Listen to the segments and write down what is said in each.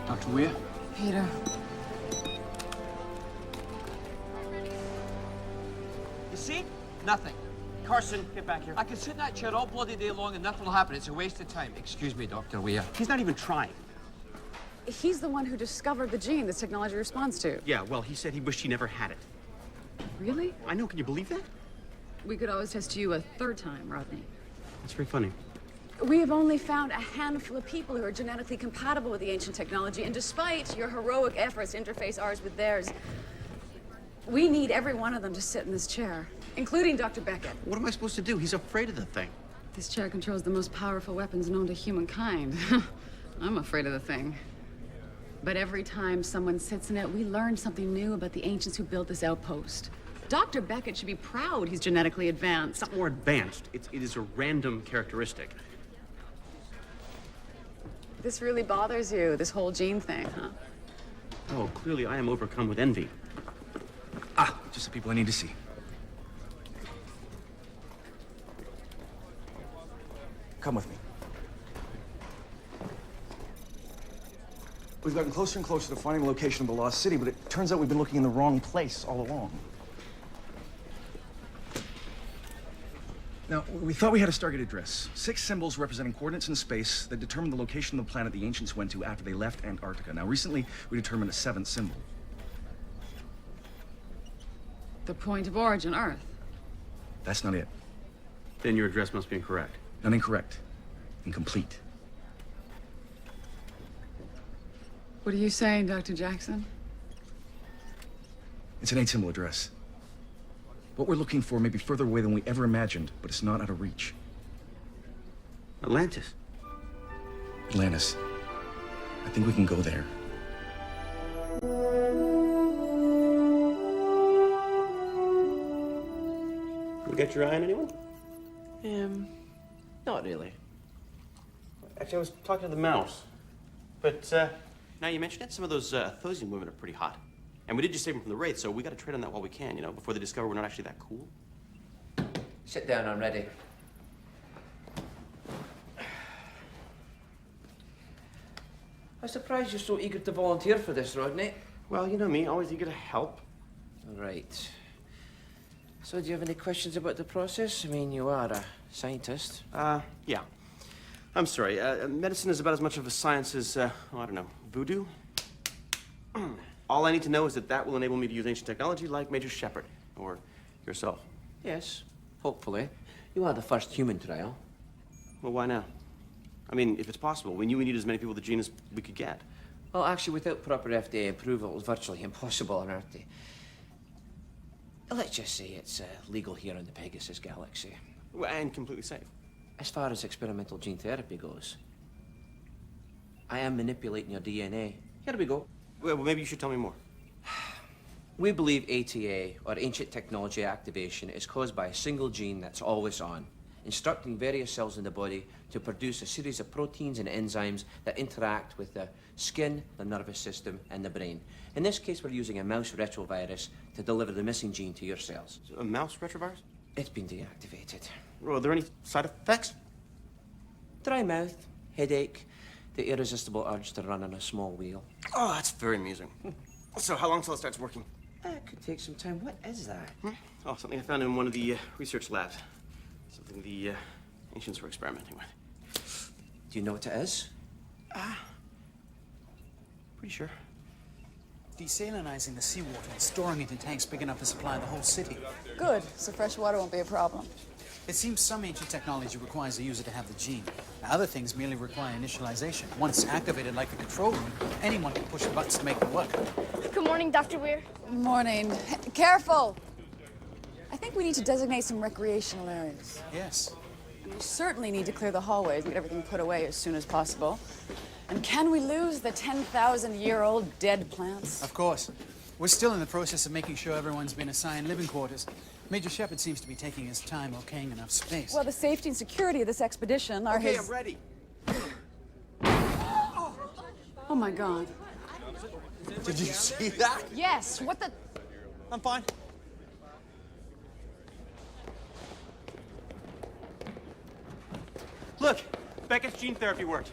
Dr. Weir? Peter. You see? Nothing. Carson, get back here. I can sit in that chair all bloody day long and nothing will happen. It's a waste of time. Excuse me, Dr. Weir. He's not even trying. He's the one who discovered the gene this technology responds to. Yeah, well, he said he wished he never had it. Really? I know, can you believe that? We could always test you a third time, Rodney. That's very funny. We have only found a handful of people who are genetically compatible with the ancient technology, and despite your heroic efforts to interface ours with theirs, we need every one of them to sit in this chair, including Dr. Beckett. What am I supposed to do? He's afraid of the thing. This chair controls the most powerful weapons known to humankind. I'm afraid of the thing. But every time someone sits in it, we learn something new about the ancients who built this outpost. Dr. Beckett should be proud he's genetically advanced. It's not more advanced. It is a random characteristic. This really bothers you, this whole gene thing, huh? Oh, clearly I am overcome with envy. Ah, just the people I need to see. Come with me. We've gotten closer and closer to finding the location of the lost city, but it turns out we've been looking in the wrong place all along. Now, we thought we had a Stargate address. 6 symbols representing coordinates in space that determine the location of the planet the ancients went to after they left Antarctica. Now, recently, we determined a 7th symbol. The point of origin, Earth. That's not it. Then your address must be incorrect. Not incorrect. Incomplete. What are you saying, Dr. Jackson? It's an 8-symbol address. What we're looking for may be further away than we ever imagined, but it's not out of reach. Atlantis. Atlantis. I think we can go there. You got your eye on anyone? Not really. Actually, I was talking to the mouse. But, now you mention it, some of those Athosian women are pretty hot. And we did just save them from the Wraith, so we gotta trade on that while we can, you know, before they discover we're not actually that cool. Sit down, I'm ready. I'm surprised you're so eager to volunteer for this, Rodney. Well, you know me, always eager to help. All right. So, do you have any questions about the process? I mean, you are a scientist. Yeah. I'm sorry, medicine is about as much of a science as, I don't know, voodoo? All I need to know is that will enable me to use ancient technology like Major Shepard, or yourself. Yes, hopefully. You are the first human trial. Well, why now? I mean, if it's possible, we knew we needed as many people with the gene as we could get. Well, actually, without proper FDA approval, it's virtually impossible on Earth to... Let's just say it's legal here in the Pegasus Galaxy. Well, and completely safe. As far as experimental gene therapy goes, I am manipulating your DNA. Here we go. Well, maybe you should tell me more. We believe ATA, or ancient technology activation, is caused by a single gene that's always on, instructing various cells in the body to produce a series of proteins and enzymes that interact with the skin, the nervous system, and the brain. In this case, we're using a mouse retrovirus to deliver the missing gene to your cells. A mouse retrovirus? It's been deactivated. Well, are there any side effects? Dry mouth, headache, the irresistible urge to run on a small wheel. Oh, that's very amusing. So, how long till it starts working? That could take some time. What is that? Oh, something I found in one of the research labs. Something the ancients were experimenting with. Do you know what it is? Pretty sure. Desalinizing the seawater and storing it in tanks big enough to supply the whole city. Good, so fresh water won't be a problem. It seems some ancient technology requires the user to have the gene. Now, other things merely require initialization. Once activated like the control room, anyone can push the buttons to make it work. Good morning, Dr. Weir. Morning. Careful! I think we need to designate some recreational areas. Yes. And we certainly need to clear the hallways and get everything put away as soon as possible. And can we lose the 10,000-year-old dead plants? Of course. We're still in the process of making sure everyone's been assigned living quarters. Major Shepard seems to be taking his time okaying enough space. Well, the safety and security of this expedition are Okay, his... I'm ready. Oh, my God. Did you see that? Yes, what the... I'm fine. Look, Beckett's gene therapy worked.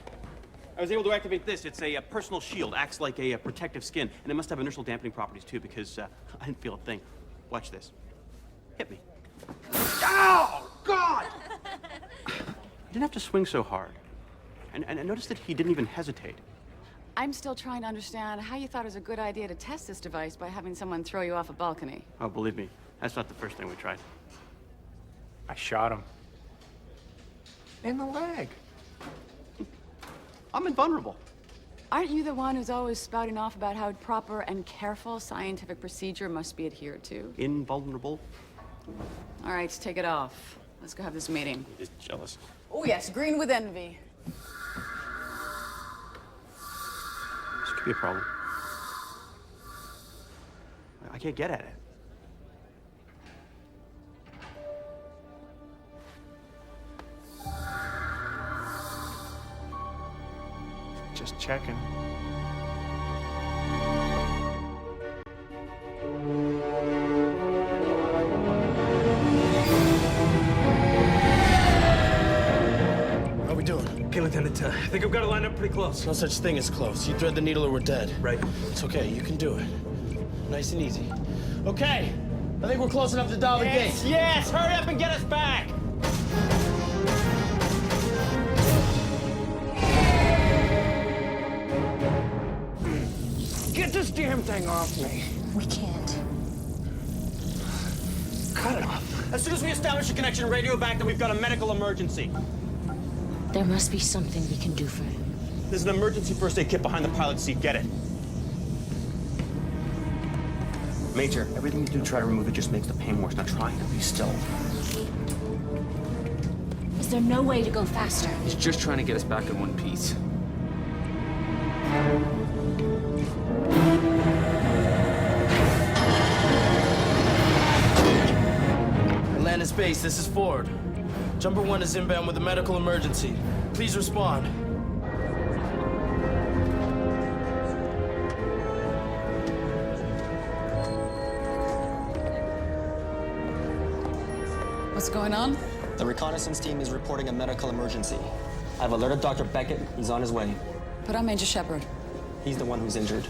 I was able to activate this. It's a personal shield. Acts like a protective skin. And it must have inertial dampening properties, too, because I didn't feel a thing. Watch this. Hit me. Ow! God! I didn't have to swing so hard. And I noticed that he didn't even hesitate. I'm still trying to understand how you thought it was a good idea to test this device by having someone throw you off a balcony. Oh, believe me, that's not the first thing we tried. I shot him. In the leg. I'm invulnerable. Aren't you the one who's always spouting off about how proper and careful scientific procedure must be adhered to? Invulnerable? All right, take it off. Let's go have this meeting. You're just jealous. Oh, yes, green with envy. This could be a problem. I can't get at it. Just checking. How we doing? Okay, Lieutenant, I think I've got it lined up pretty close. No such thing as close. You thread the needle or we're dead. Right. It's okay, you can do it. Nice and easy. Okay, I think we're close enough to dial the gate. Yes! Hurry up and get us back! Get this damn thing off me. We can't. Cut it off. As soon as we establish a connection, radio back that we've got a medical emergency. There must be something we can do for him. There's an emergency first aid kit behind the pilot's seat. Get it. Major, everything you do to try to remove it just makes the pain worse. Now try and be still. Is there no way to go faster? He's just trying to get us back in one piece. Atlantis Base, this is Ford. Jumper 1 is inbound with a medical emergency. Please respond. What's going on? The reconnaissance team is reporting a medical emergency. I've alerted Dr. Beckett. He's on his way. Put on Major Shepard. He's the one who's injured.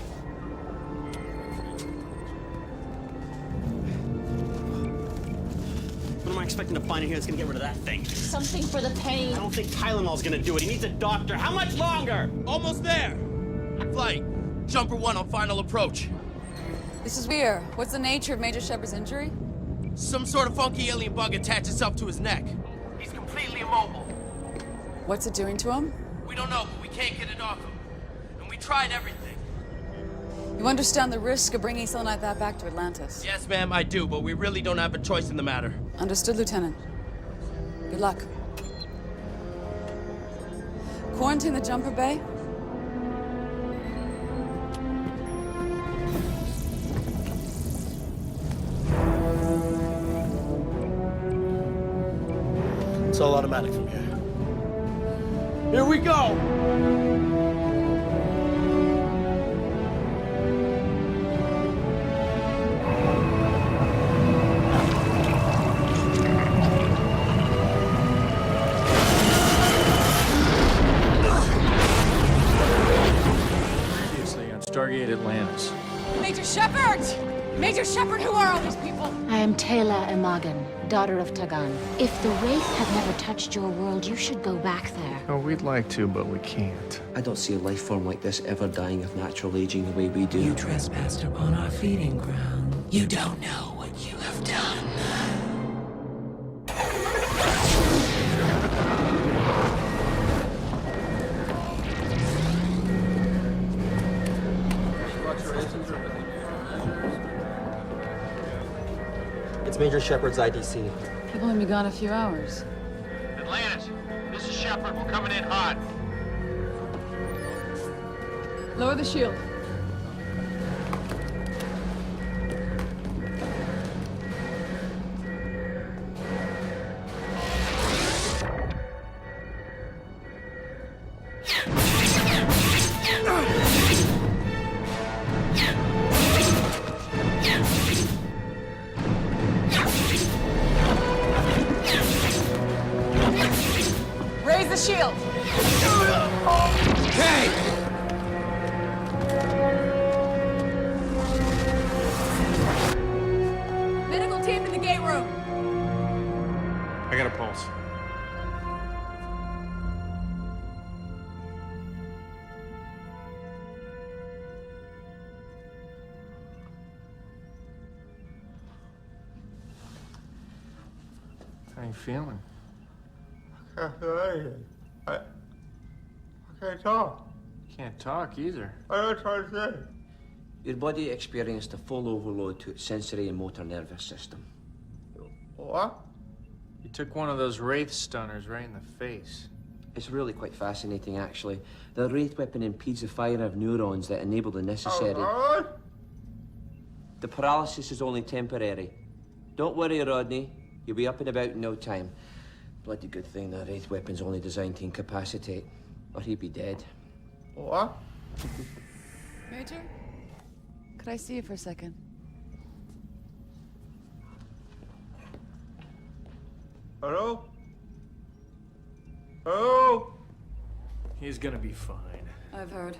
What am I expecting to find in here that's gonna get rid of that thing? Something for the pain. I don't think Tylenol's gonna do it. He needs a doctor. How much longer? Almost there. Flight, Jumper 1 on final approach. This is Weir. What's the nature of Major Shepard's injury? Some sort of funky alien bug attached itself to his neck. He's completely immobile. What's it doing to him? We don't know, but we can't get it off him. And we tried everything. You understand the risk of bringing something like that back to Atlantis? Yes, ma'am, I do, but we really don't have a choice in the matter. Understood, Lieutenant. Good luck. Quarantine the jumper bay. It's all automatic from here. Here we go! Previously on Stargate Atlantis. Major Shepard! Major Shepard, who are all these people? I am Taylor Emagan, daughter of Tagan. If the Wraith have never touched your world, you should go back there. Oh, we'd like to, but we can't. I don't see a life form like this ever dying of natural aging the way we do. You trespassed upon our feeding ground. You don't know what you have done. It's Major Shepard's IDC. People only be gone a few hours. Atlantis, this is Shepard. We're coming in hot. Lower the shield. Raise the shield. Hey! else. How you feeling? I can't do anything. I can't talk. Can't talk either. I don't try to say. Your body experienced a full overload to its sensory and motor nervous system. What? You took one of those Wraith stunners right in the face. It's really quite fascinating, actually. The Wraith weapon impedes the firing of neurons that enable the necessary... The paralysis is only temporary. Don't worry, Rodney. You'll be up and about in no time. Bloody good thing that Wraith weapon's only designed to incapacitate, or he'd be dead. What? Major? Could I see you for a second? Hello? Hello? He's gonna be fine. I've heard.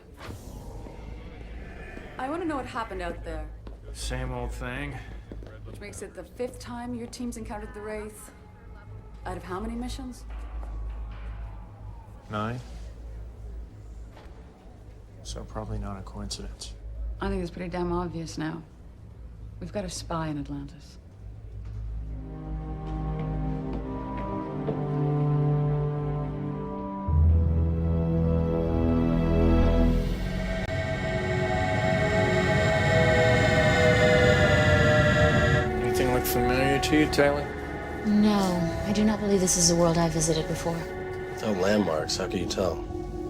I want to know what happened out there. Same old thing. Which makes it the 5th time your team's encountered the Wraith. Out of how many missions? 9. So probably not a coincidence. I think it's pretty damn obvious now. We've got a spy in Atlantis. Anything look familiar to you, Tyler? No, I do not believe this is a world I visited before. Without landmarks, how can you tell?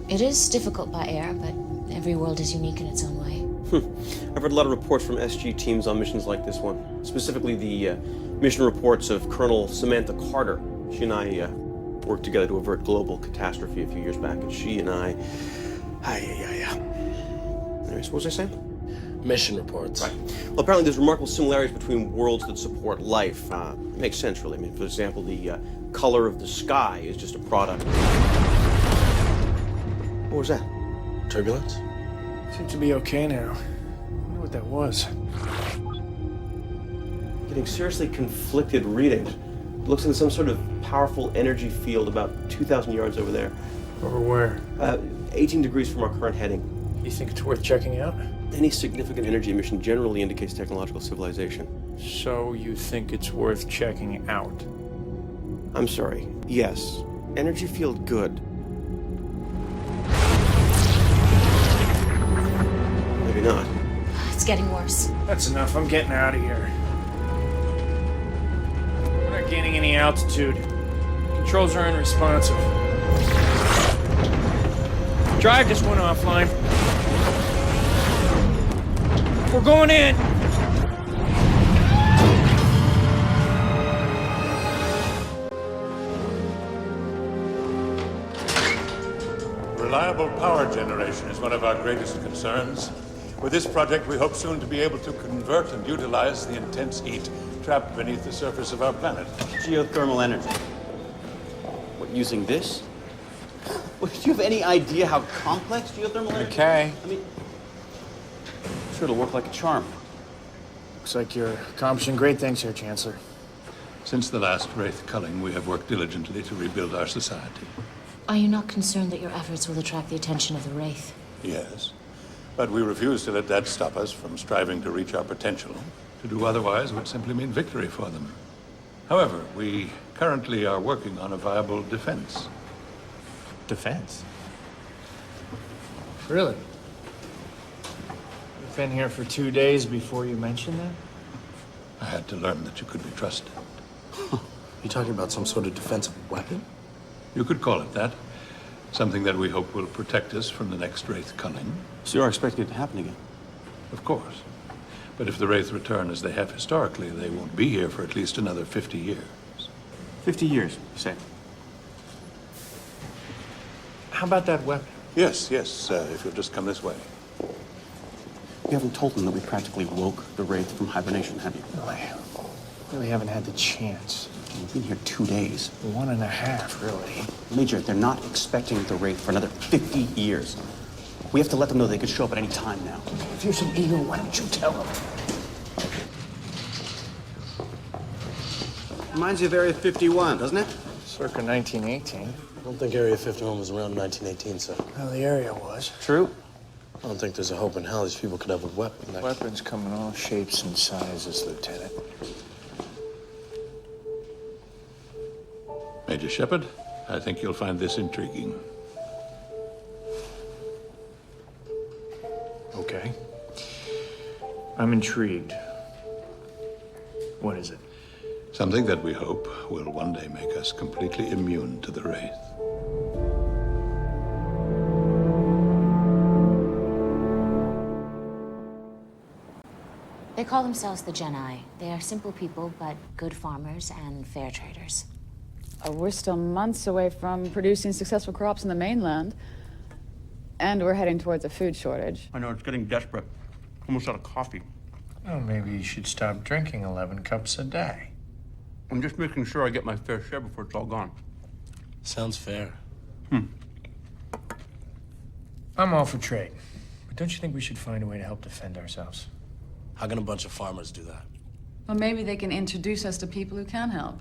It is difficult by air, but every world is unique in its own way. I've read a lot of reports from SG teams on missions like this one. Specifically the mission reports of Colonel Samantha Carter. She and I worked together to avert global catastrophe a few years back, and she and I... Anyways, what was I saying? Mission reports. Right. Well, apparently there's remarkable similarities between worlds that support life. It makes sense, really. I mean, for example, the color of the sky is just a product. What was that? Turbulence? Seems to be okay now. I wonder what that was. Getting seriously conflicted readings. It looks like some sort of powerful energy field about 2,000 yards over there. Over where? 18 degrees from our current heading. You think it's worth checking out? Any significant energy emission generally indicates technological civilization. So you think it's worth checking out? I'm sorry. Yes. Energy field good. Maybe not. It's getting worse. That's enough. I'm getting out of here. We're not gaining any altitude. Controls are unresponsive. Drive just went offline. We're going in! Reliable power generation is one of our greatest concerns. With this project, we hope soon to be able to convert and utilize the intense heat trapped beneath the surface of our planet. Geothermal energy. What, using this? Well, do you have any idea how complex geothermal energy is? Okay. I mean, sure it'll work like a charm. Looks like you're accomplishing great things here, Chancellor. Since the last Wraith culling, we have worked diligently to rebuild our society. Are you not concerned that your efforts will attract the attention of the Wraith? Yes, but we refuse to let that stop us from striving to reach our potential. To do otherwise would simply mean victory for them. However, we currently are working on a viable defense. Defense? Really? You've been here for 2 days before you mentioned that? I had to learn that you could be trusted. You talking about some sort of defensive weapon? You could call it that. Something that we hope will protect us from the next Wraith culling. So you're expecting it to happen again? Of course. But if the Wraith return as they have historically, they won't be here for at least another 50 years. 50 years, you say? How about that weapon? Yes, if you'll just come this way. You haven't told them that we practically woke the Wraith from hibernation, have you? No, I really haven't had the chance. We've been here 2 days. 1.5, really. Major, they're not expecting the Wraith for another 50 years. We have to let them know they could show up at any time now. If you're some ego, why don't you tell them? Reminds you of Area 51, doesn't it? Circa 1918. I don't think Area 51 was around 1918, sir. Well, the area was. True. I don't think there's a hope in hell these people could have a weapon. Weapons come in all shapes and sizes, Lieutenant. Major Shepard, I think you'll find this intriguing. Okay. I'm intrigued. What is it? Something that we hope will one day make us completely immune to the Wraith. They call themselves the Jedi. They are simple people, but good farmers and fair traders. We're still months away from producing successful crops in the mainland. And we're heading towards a food shortage. I know, it's getting desperate. Almost out of coffee. Well, maybe you should stop drinking 11 cups a day. I'm just making sure I get my fair share before it's all gone. Sounds fair. I'm all for trade. But don't you think we should find a way to help defend ourselves? How can a bunch of farmers do that? Well, maybe they can introduce us to people who can help.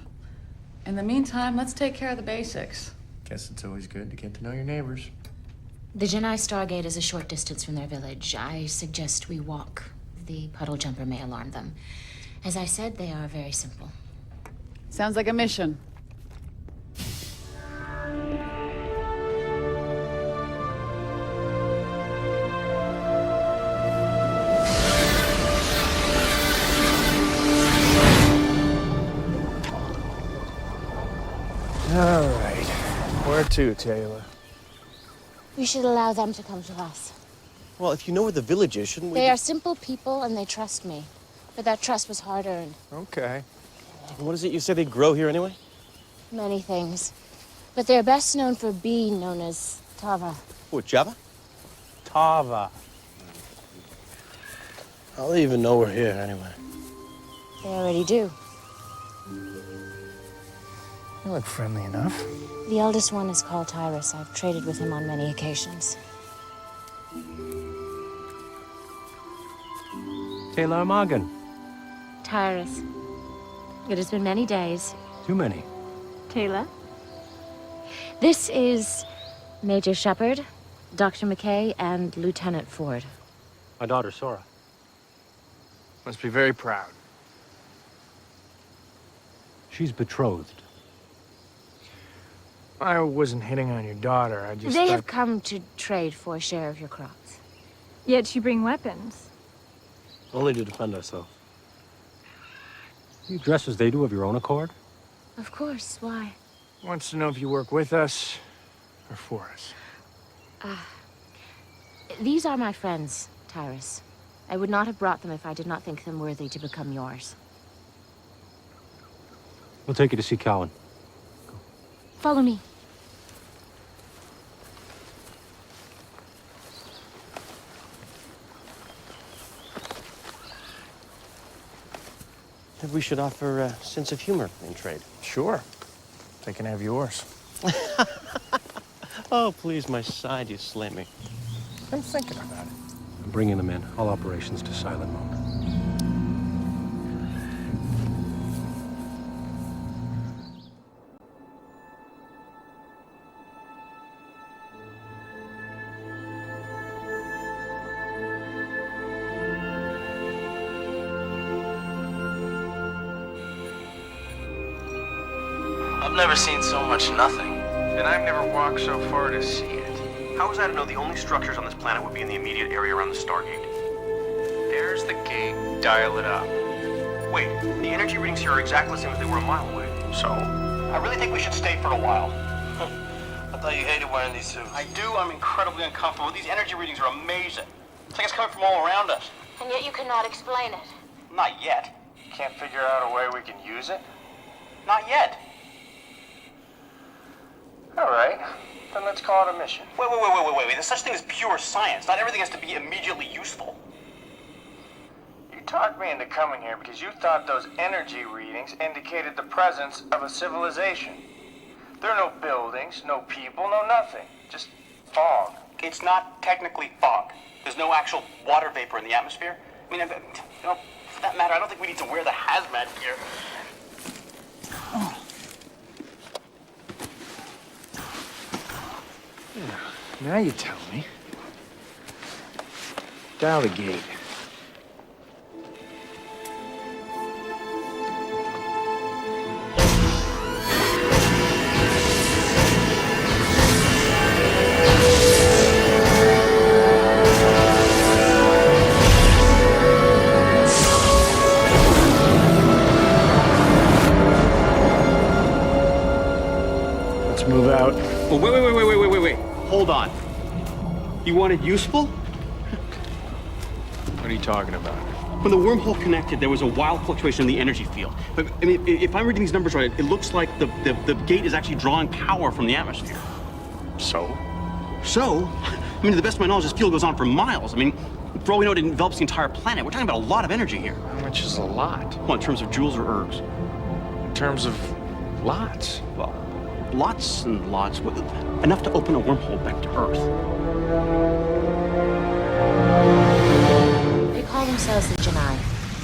In the meantime, let's take care of the basics. Guess it's always good to get to know your neighbors. The Jedi Stargate is a short distance from their village. I suggest we walk. The puddle jumper may alarm them. As I said, they are very simple. Sounds like a mission. All right. Where to, Taylor? We should allow them to come to us. Well, if you know where the village is, shouldn't we? They are simple people and they trust me. But that trust was hard earned. Okay. What is it you say they grow here anyway? Many things. But they're best known for being known as Tava. What, Java? Tava. How do they even know we're here anyway? They already do. You look friendly enough. The eldest one is called Tyrus. I've traded with him on many occasions. Taylor Morgan. Tyrus. It has been many days. Too many. Taylor. This is Major Shepard, Dr. McKay, and Lieutenant Ford. My daughter, Sora. Must be very proud. She's betrothed. I wasn't hitting on your daughter. I just They thought... have come to trade for a share of your crops. Yet you bring weapons. Only to defend ourselves. You dress as they do of your own accord? Of course. Why? Wants to know if you work with us or for us. These are my friends, Tyrus. I would not have brought them if I did not think them worthy to become yours. We'll take you to see Cowan. Follow me. Maybe we should offer a sense of humor in trade. Sure. They can have yours. Oh, please, my side, you slay me. I'm thinking about it. I'm bringing them in. All operations to silent mode. I've never seen so much nothing. And I've never walked so far to see it. How was I to know the only structures on this planet would be in the immediate area around the Stargate? There's the gate. Dial it up. Wait, the energy readings here are exactly the same as they were a mile away. So? I really think we should stay for a while. I thought you hated wearing these suits. I do. I'm incredibly uncomfortable. These energy readings are amazing. It's like it's coming from all around us. And yet you cannot explain it. Not yet. Can't figure out a way we can use it? Not yet. All right. Then let's call it a mission. Wait. There's such thing as pure science. Not everything has to be immediately useful. You talked me into coming here because you thought those energy readings indicated the presence of a civilization. There are no buildings, no people, no nothing. Just fog. It's not technically fog. There's no actual water vapor in the atmosphere. I mean, for that matter, I don't think we need to wear the hazmat gear. Yeah, now you tell me. Dial the gate. Let's move out. Oh, wait. Hold on. You want it useful? What are you talking about? When the wormhole connected, there was a wild fluctuation in the energy field. But I mean, if I'm reading these numbers right, it looks like the gate is actually drawing power from the atmosphere. So? So? I mean, to the best of my knowledge, this field goes on for miles. I mean, for all we know, it envelops the entire planet. We're talking about a lot of energy here. How much is a lot? Well, in terms of joules or ergs? In terms of lots? Well, lots and lots. Enough to open a wormhole back to Earth. They call themselves the Janai.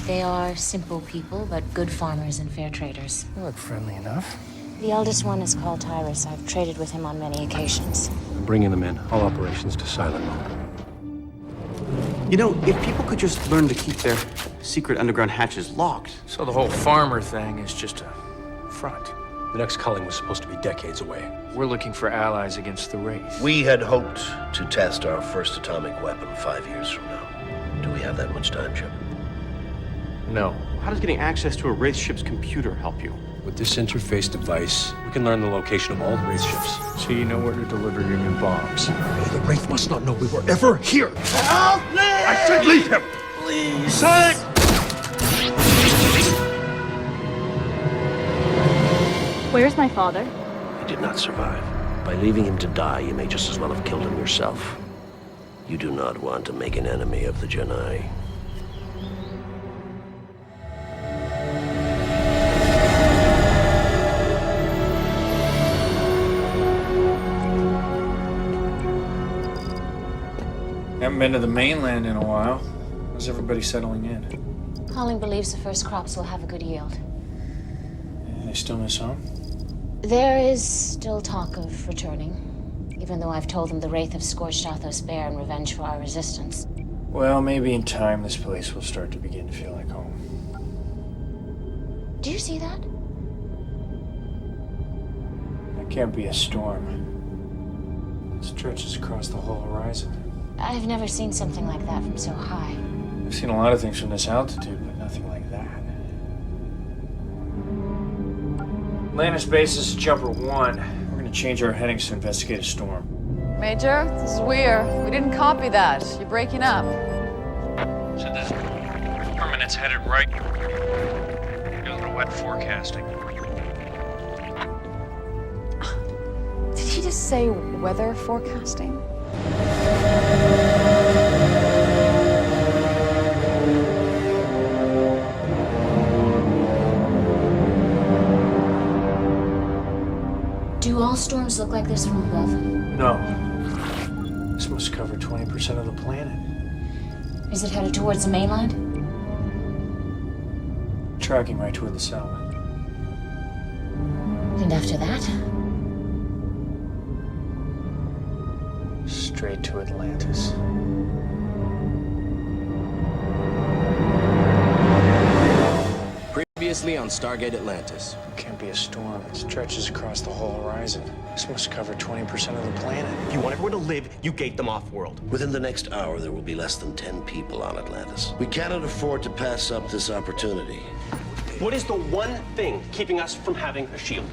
They are simple people, but good farmers and fair traders. You look friendly enough. The eldest one is called Tyrus. I've traded with him on many occasions. I'm bringing them in. All operations to silent mode. You know, if people could just learn to keep their secret underground hatches locked. So the whole farmer thing is just a front. The next culling was supposed to be decades away. We're looking for allies against the Wraith. We had hoped to test our first atomic weapon 5 years from now. Do we have that much time, Chip? No. How does getting access to a Wraith ship's computer help you? With this interface device, we can learn the location of all the Wraith ships. So you know where to deliver your new bombs. The Wraith must not know we were ever here. Help me! I said leave him! Please! Son! Where's my father? He did not survive. By leaving him to die, you may just as well have killed him yourself. You do not want to make an enemy of the Janai. Haven't been to the mainland in a while. How's everybody settling in? Holling believes the first crops will have a good yield. They still miss home? There is still talk of returning, even though I've told them the Wraith have scorched Athos bare in revenge for our resistance. Well, maybe in time this place will start to begin to feel like home. Do you see that? That can't be a storm. It stretches across the whole horizon. I've never seen something like that from so high. I've seen a lot of things from this altitude, but nothing like that. Atlantis base is Jumper 1. We're gonna change our headings to investigate a storm. Major, this is Weir. We didn't copy that. You're breaking up. So this storm and it's headed right. Do a little wet forecasting. Did he just say weather forecasting? Do all storms look like this from above? No. This must cover 20% of the planet. Is it headed towards the mainland? Tracking right toward the settlement. And after that? Straight to Atlantis. Previously on Stargate Atlantis. It can't be a storm. It stretches across the whole horizon. This must cover 20% of the planet. If you want everyone to live, you gate them off-world. Within the next hour, there will be less than 10 people on Atlantis. We cannot afford to pass up this opportunity. What is the one thing keeping us from having a shield?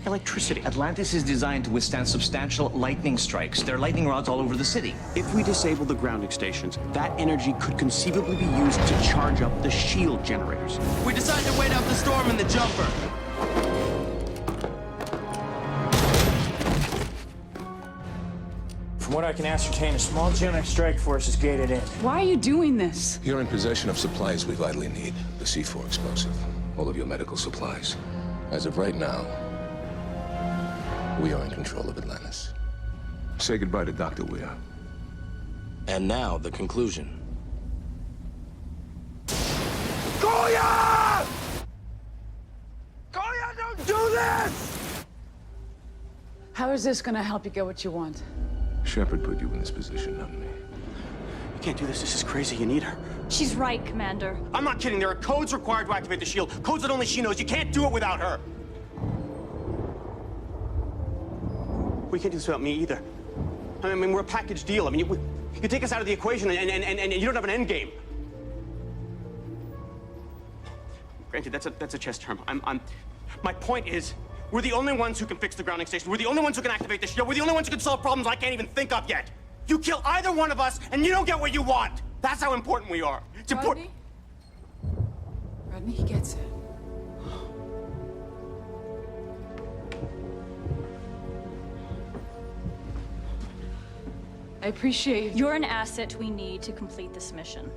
Electricity. Atlantis is designed to withstand substantial lightning strikes. There are lightning rods all over the city. If we disable the grounding stations, that energy could conceivably be used to charge up the shield generators. We decided to wait out the storm in the jumper. From what I can ascertain, a small Genic strike force is gated in. Why are you doing this? You're in possession of supplies we vitally need. The C4 explosive. All of your medical supplies. As of right now, we are in control of Atlantis. Say goodbye to Dr. Weir. And now, the conclusion. Goya! Goya, don't do this! How is this gonna help you get what you want? Shepard put you in this position, not me. You can't do this. This is crazy. You need her. She's right, Commander. I'm not kidding. There are codes required to activate the shield. Codes that only she knows. You can't do it without her. We can't do this without me either. I mean, we're a package deal. I mean, you take us out of the equation and you don't have an end game. Granted, that's a chess term. My point is, we're the only ones who can fix the grounding station. We're the only ones who can activate the shield. We're the only ones who can solve problems I can't even think of yet. You kill either one of us, and you don't get what you want. That's how important we are. It's important. Rodney, he gets it. I appreciate... You're an asset we need to complete this mission.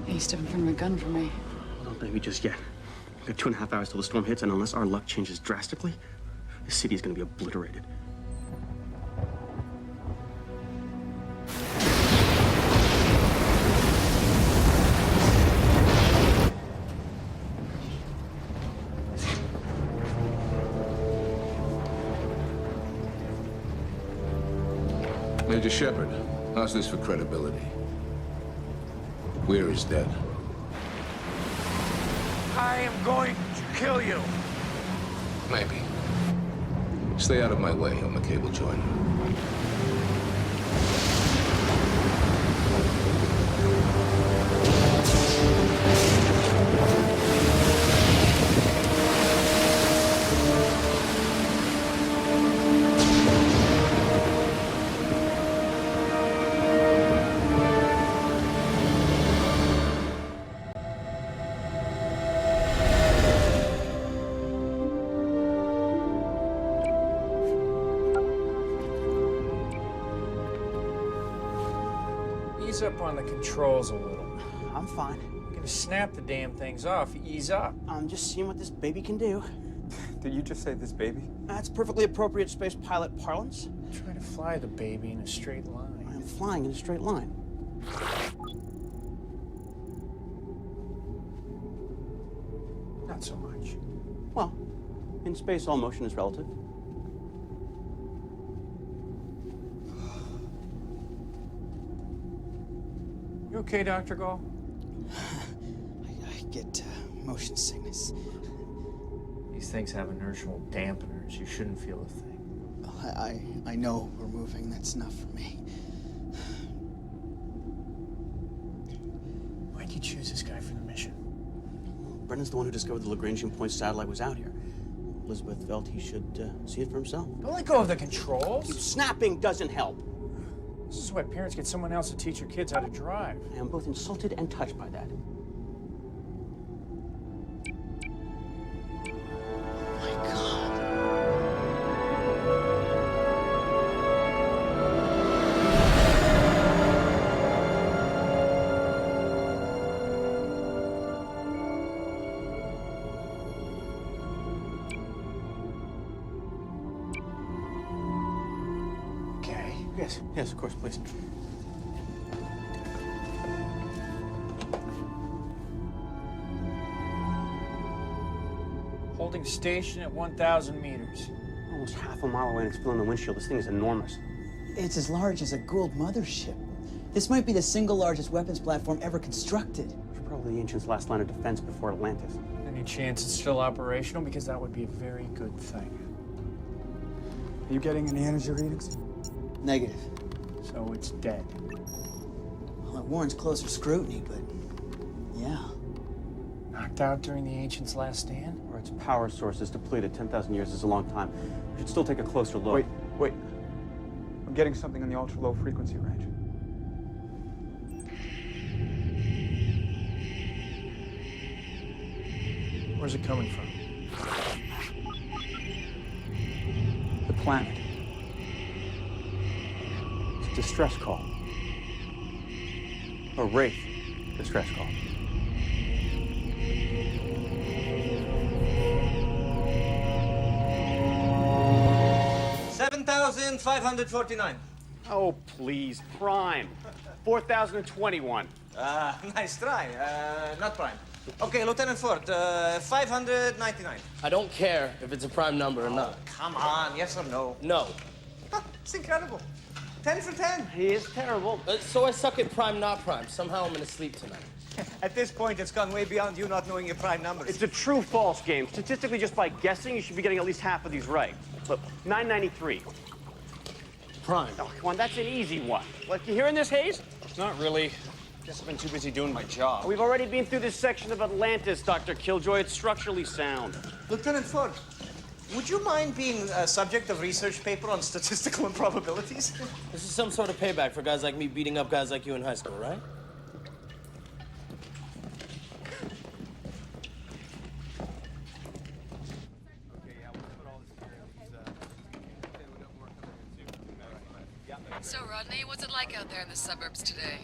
He's stepping in front of a gun for me. Don't blame me just yet. We've got 2.5 hours till the storm hits, and unless our luck changes drastically, the city is going to be obliterated. Major Shepard, how's this for credibility? Weir is dead. I am going to kill you. Maybe. Stay out of my way, or McKay will join you. Ease up on the controls a little. I'm fine. You're gonna snap the damn things off. Ease up. I'm just seeing what this baby can do. Did you just say this baby? That's perfectly appropriate space pilot parlance. Try to fly the baby in a straight line. I'm flying in a straight line. Not so much. Well, in space, all motion is relative. You okay, Dr. Gall? I get motion sickness. These things have inertial dampeners. You shouldn't feel a thing. I know we're moving. That's enough for me. Why'd you choose this guy for the mission? Brendan's the one who discovered the Lagrangian point satellite was out here. Elizabeth felt he should see it for himself. Don't let go of the controls. Snapping doesn't help. This is why parents get someone else to teach your kids how to drive. I am both insulted and touched by that. Yes, of course, please. Holding station at 1,000 meters. Almost half a mile away and it's filling the windshield. This thing is enormous. It's as large as a Gould mothership. This might be the single largest weapons platform ever constructed. It's probably the Ancients' last line of defense before Atlantis. Any chance it's still operational? Because that would be a very good thing. Are you getting any energy readings? Negative. So it's dead. Well, it warrants closer scrutiny, but yeah. Knocked out during the Ancients' last stand? Or its power source is depleted. 10,000 years is a long time. We should still take a closer look. Wait. I'm getting something in the ultra-low frequency range. Where's it coming from? The planet. It's a distress call. A Wraith distress call. $7,549. Oh, please. Prime. 4,021. Nice try. Not prime. Okay, Lieutenant Ford, 599. I don't care if it's a prime number or not. Come on, yes or no? No. It's incredible. 10 for 10. He is terrible. So I suck at prime, not prime. Somehow I'm gonna sleep tonight. At this point, it's gone way beyond you not knowing your prime numbers. It's a true-false game. Statistically, just by guessing, you should be getting at least half of these right. Look, 993. Prime. Oh, come on, that's an easy one. Like, you hearing this, Hayes? Not really. Guess I've been too busy doing my job. We've already been through this section of Atlantis, Dr. Killjoy. It's structurally sound. Lieutenant Ford, would you mind being a subject of research paper on statistical improbabilities? This is some sort of payback for guys like me beating up guys like you in high school, right? So, Rodney, what's it like out there in the suburbs today?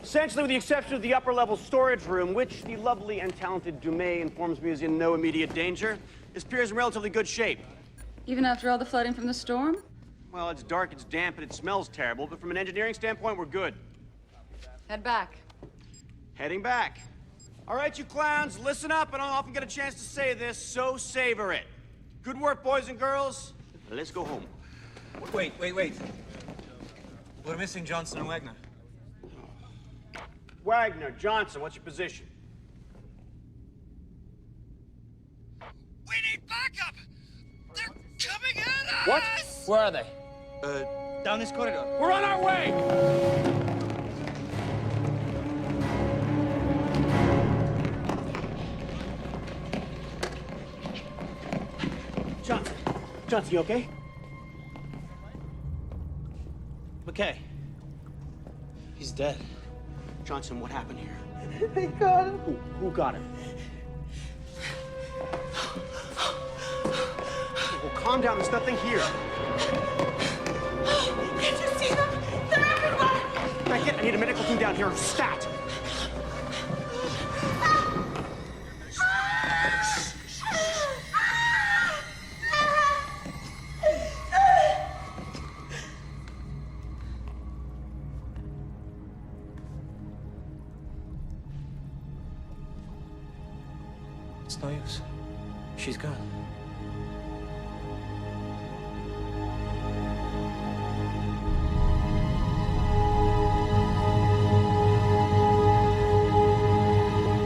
Essentially, with the exception of the upper-level storage room, which the lovely and talented Dumais informs me is in no immediate danger, this pier is in relatively good shape. Even after all the flooding from the storm? Well, it's dark, it's damp, and it smells terrible, but from an engineering standpoint, we're good. Head back. Heading back. All right, you clowns, listen up. I don't often get a chance to say this, so savor it. Good work, boys and girls. Let's go home. Wait. We're missing Johnson and Wagner. Wagner, Johnson, what's your position? We need backup! They're coming at us! What? Where are they? Down this corridor. We're on our way! Johnson, you okay? McKay. He's dead. Johnson, what happened here? They got him. Who got him? Well, calm down. There's nothing here. Did you see them? They're everywhere! Beckett, I need a medical team down here. Stat! It's no use. She's gone.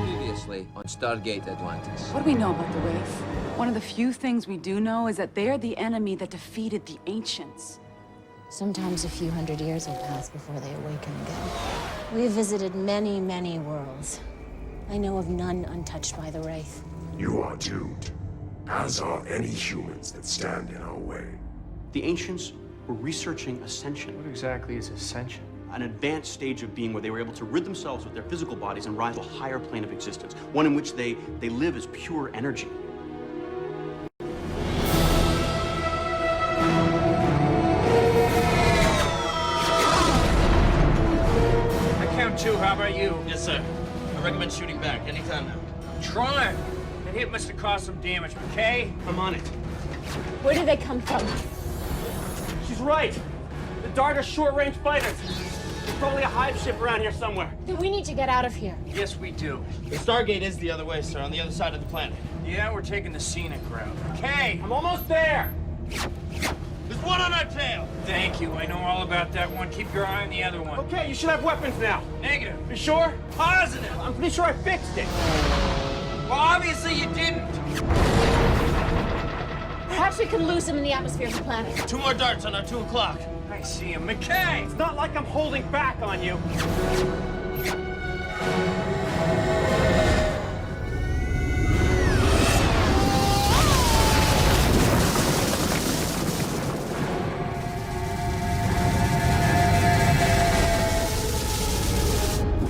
Previously on Stargate Atlantis. What do we know about the Wraith? One of the few things we do know is that they're the enemy that defeated the Ancients. Sometimes a few hundred years will pass before they awaken again. We've visited many, many worlds. I know of none untouched by the Wraith. You are doomed, as are any humans that stand in our way. The Ancients were researching ascension. What exactly is ascension? An advanced stage of being where they were able to rid themselves with their physical bodies and rise to a higher plane of existence, one in which they live as pure energy. I count two, how about you? Yes, sir. I recommend shooting back anytime now. Trying. That hit must have caused some damage, McKay. I'm on it. Where do they come from? She's right. The Dart are short-range fighters. There's probably a hive ship around here somewhere. Then we need to get out of here. Yes, we do. The Stargate is the other way, sir, on the other side of the planet. Yeah, we're taking the scenic route. McKay! I'm almost there. There's one on our tail! Thank you. I know all about that one. Keep your eye on the other one. Okay, you should have weapons now. Negative. You sure? Positive. I'm pretty sure I fixed it. Well, obviously you didn't. Perhaps we can lose them in the atmosphere of the planet. 2 more darts on our 2 o'clock. I see him. McKay! It's not like I'm holding back on you.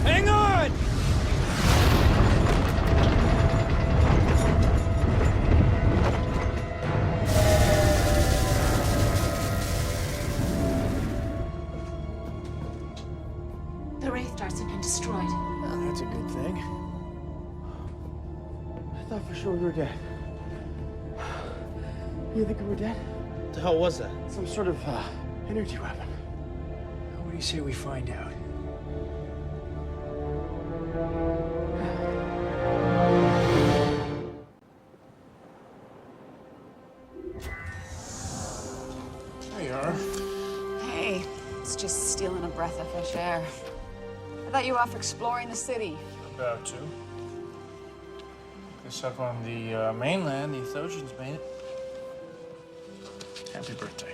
Hang on! The Wraith darts have been destroyed. Oh, that's a good thing. I thought for sure we were dead. You think we were dead? What the hell was that? Some sort of energy weapon. What do you say we find out? was just stealing a breath of fresh air. I thought you were off exploring the city. About to. Guess up on the mainland, the Ethosians made it. Happy birthday.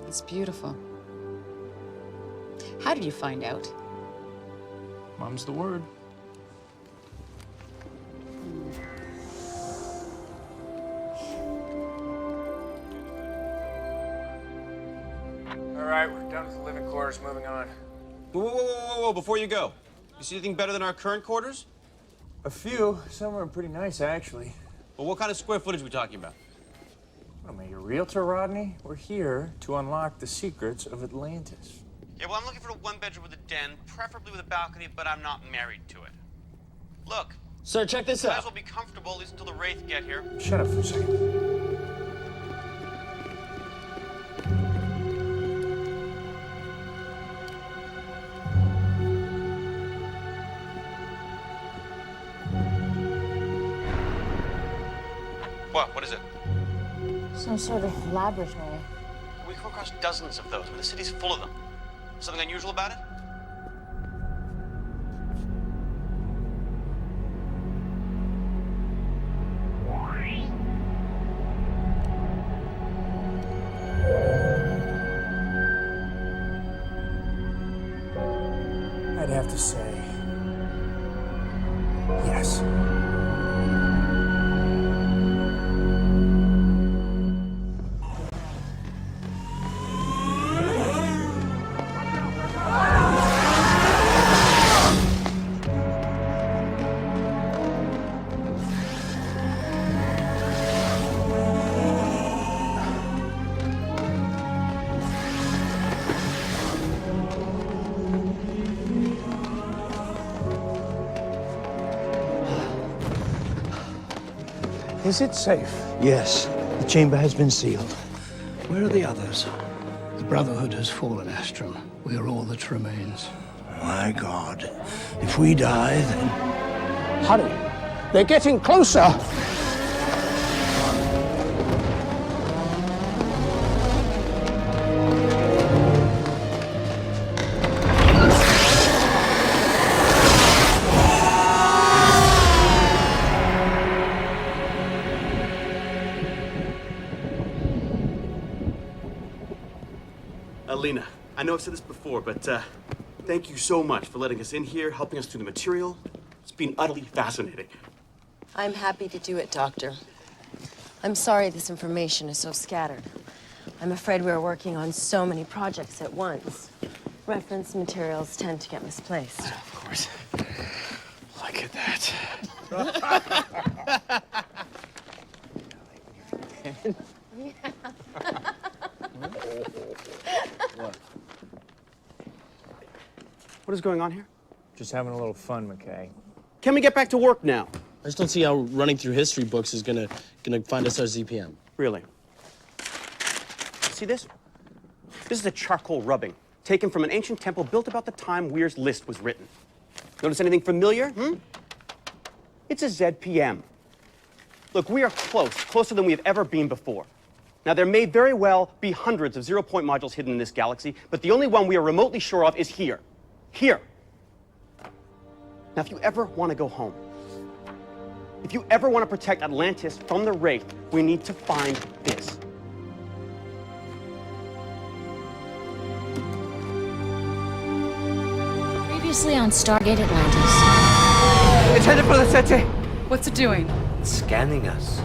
It's beautiful. How did you find out? Mum's the word. All right, we're done with the living quarters. Moving on. Whoa, before you go. You see anything better than our current quarters? A few. Some are pretty nice, actually. Well, what kind of square footage are we talking about? What am I, your realtor, Rodney? We're here to unlock the secrets of Atlantis. Yeah, well, I'm looking for a one-bedroom with a den, preferably with a balcony, but I'm not married to it. Look. Sir, check this Might out. as well be comfortable, at least until the Wraith get here. Shut up for a second. What is it? Some sort of laboratory. We come across dozens of those, but the city's full of them. Something unusual about it? I'd have to say, yes. Is it safe? Yes, the chamber has been sealed. Where are the others? The Brotherhood has fallen, Astrum. We are all that remains. My God. If we die, then... Hurry! They're getting closer! Lena, I know I've said this before, but thank you so much for letting us in here, helping us through the material. It's been utterly fascinating. I'm happy to do it, Doctor. I'm sorry this information is so scattered. I'm afraid we're working on so many projects at once. Reference materials tend to get misplaced. Of course. Look at that. What is going on here? Just having a little fun, McKay. Can we get back to work now? I just don't see how running through history books is gonna find us our ZPM. Really? See this? This is a charcoal rubbing, taken from an ancient temple built about the time Weir's list was written. Notice anything familiar? It's a ZPM. Look, we are close, closer than we have ever been before. Now, there may very well be hundreds of zero-point modules hidden in this galaxy, but the only one we are remotely sure of is here. Here. Now, if you ever want to go home, if you ever want to protect Atlantis from the Wraith, we need to find this. Previously on Stargate Atlantis. It's headed for the city. What's it doing? It's scanning us.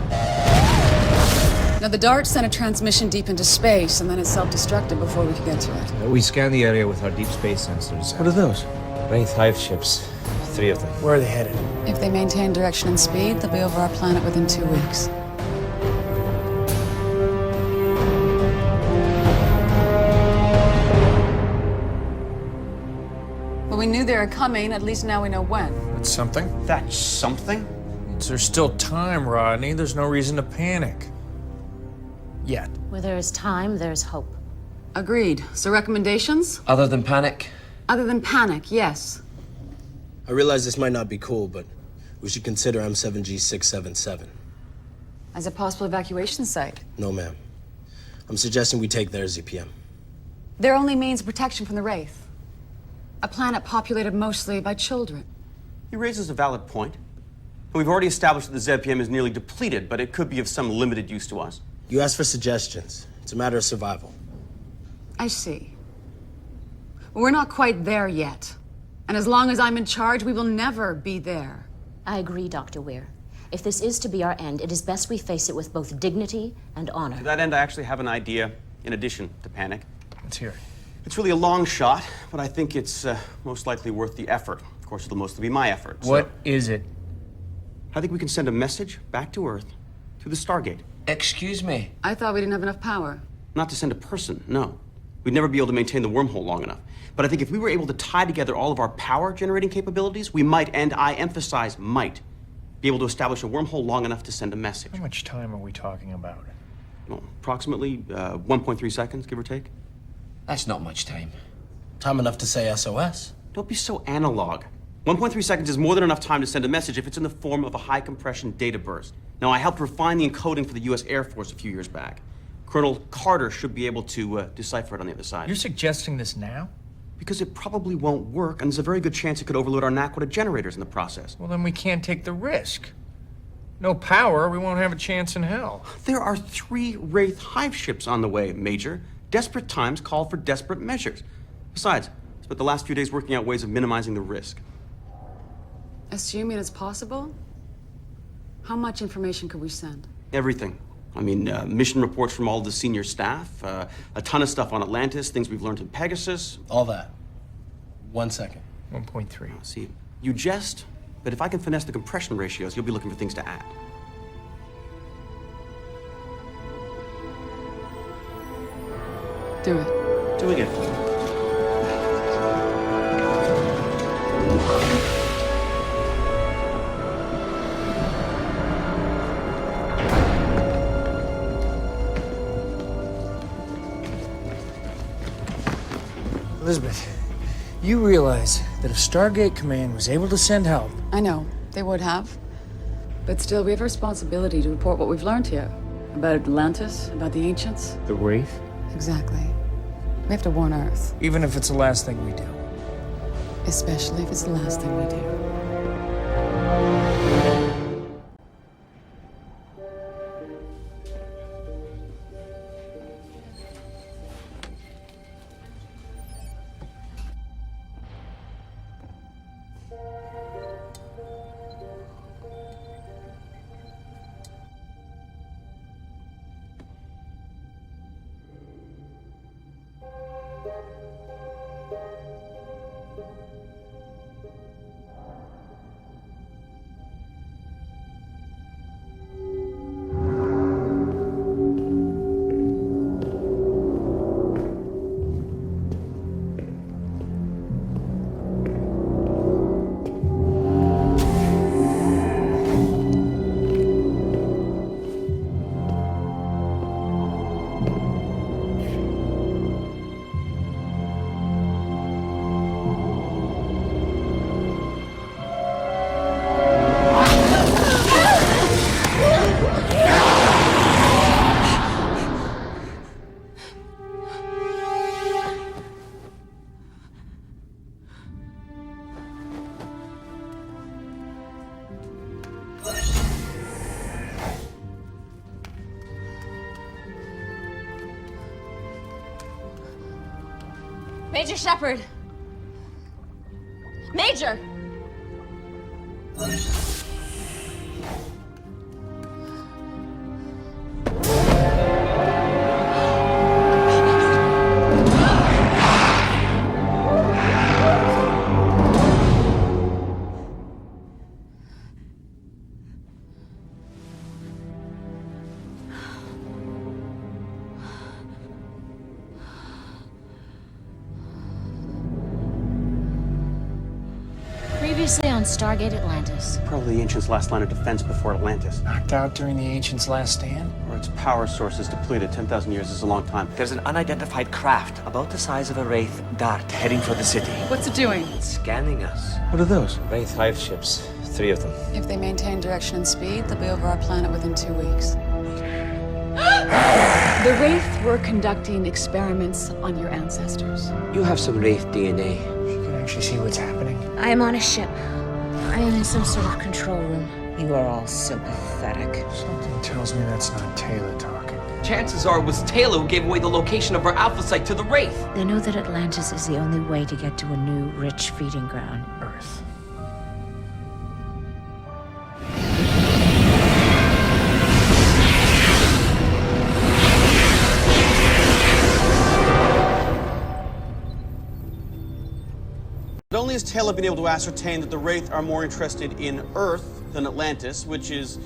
Now, the Dart sent a transmission deep into space, and then it self-destructed before we could get to it. We scanned the area with our deep space sensors. What are those? Wraith hive ships. 3 of them. Where are they headed? If they maintain direction and speed, they'll be over our planet within 2 weeks. Well, we knew they were coming. At least now we know when. That's something. That's something? There's still time, Rodney. There's no reason to panic. Yet. Where there is time, there's hope. Agreed. So recommendations? Other than panic? Other than panic, yes. I realize this might not be cool, but we should consider M7G677. as a possible evacuation site. No, ma'am. I'm suggesting we take their ZPM. Their only means of protection from the Wraith. A planet populated mostly by children. He raises a valid point. We've already established that the ZPM is nearly depleted, but it could be of some limited use to us. You asked for suggestions. It's a matter of survival. I see. We're not quite there yet. And as long as I'm in charge, we will never be there. I agree, Dr. Weir. If this is to be our end, it is best we face it with both dignity and honor. To that end, I actually have an idea in addition to panic. Let's hear it. It's really a long shot, but I think it's most likely worth the effort. Of course, it'll mostly be my effort. What is it? I think we can send a message back to Earth through the Stargate. Excuse me. I thought we didn't have enough power. Not to send a person, no. We'd never be able to maintain the wormhole long enough. But I think if we were able to tie together all of our power-generating capabilities, we might, and I emphasize might, be able to establish a wormhole long enough to send a message. How much time are we talking about? Well, approximately 1.3 seconds, give or take. That's not much time. Time enough to say SOS. Don't be so analog. 1.3 seconds is more than enough time to send a message if it's in the form of a high-compression data burst. Now, I helped refine the encoding for the U.S. Air Force a few years back. Colonel Carter should be able to decipher it on the other side. You're suggesting this now? Because it probably won't work, and there's a very good chance it could overload our Naquita generators in the process. Well, then we can't take the risk. No power, we won't have a chance in hell. There are 3 Wraith hive ships on the way, Major. Desperate times call for desperate measures. Besides, I spent the last few days working out ways of minimizing the risk. Assuming it's possible, how much information could we send? Everything. I mean, mission reports from all the senior staff, a ton of stuff on Atlantis, things we've learned in Pegasus. All that. 1 second. 1.3. See, you jest, but if I can finesse the compression ratios, you'll be looking for things to add. Do it. Doing it. Elizabeth, you realize that if Stargate Command was able to send help... I know, they would have. But still, we have a responsibility to report what we've learned here. About Atlantis, about the ancients. The Wraith? Exactly. We have to warn Earth. Even if it's the last thing we do. Especially if it's the last thing we do. Major Shepard! Major! Previously on Stargate Atlantis. Probably the Ancients' last line of defense before Atlantis. Knocked out during the Ancients' last stand? Or its power source is depleted. 10,000 years is a long time. There's an unidentified craft about the size of a Wraith dart heading for the city. What's it doing? It's scanning us. What are those? Wraith hive ships. 3 of them. If they maintain direction and speed, they'll be over our planet within 2 weeks. The Wraith were conducting experiments on your ancestors. You have some Wraith DNA. You can actually see what's happening. I am on a ship. I am in some sort of control room. You are all so pathetic. Something tells me that's not Taylor talking. Chances are it was Taylor who gave away the location of our Alpha Site to the Wraith. They know that Atlantis is the only way to get to a new, rich feeding ground. Earth. Not only has Taylor been able to ascertain that the Wraith are more interested in Earth than Atlantis, which is,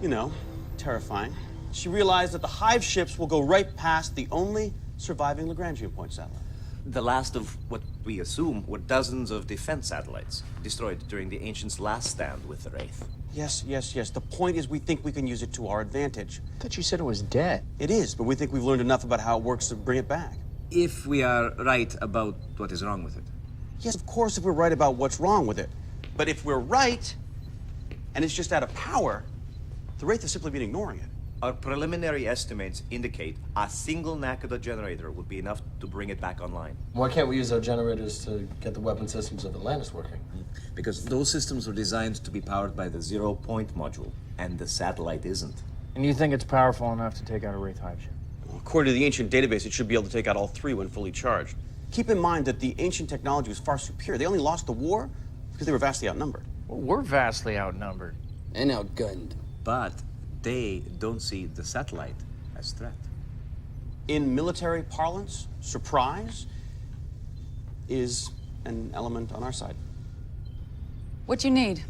you know, terrifying, she realized that the Hive ships will go right past the only surviving Lagrangian point satellite. The last of what we assume were dozens of defense satellites destroyed during the Ancients' last stand with the Wraith. Yes. The point is we think we can use it to our advantage. I thought you said it was dead. It is, but we think we've learned enough about how it works to bring it back. If we are right about what is wrong with it. Yes, of course, if we're right about what's wrong with it. But if we're right, and it's just out of power, the Wraith has simply been ignoring it. Our preliminary estimates indicate a single Nakoda generator would be enough to bring it back online. Why can't we use our generators to get the weapon systems of Atlantis working? Because those systems were designed to be powered by the zero-point module, and the satellite isn't. And you think it's powerful enough to take out a Wraith Hive ship? Well, according to the ancient database, it should be able to take out all 3 when fully charged. Keep in mind that the ancient technology was far superior. They only lost the war because they were vastly outnumbered. Well, we're vastly outnumbered. And outgunned. But they don't see the satellite as threat. In military parlance, surprise is an element on our side. What you need?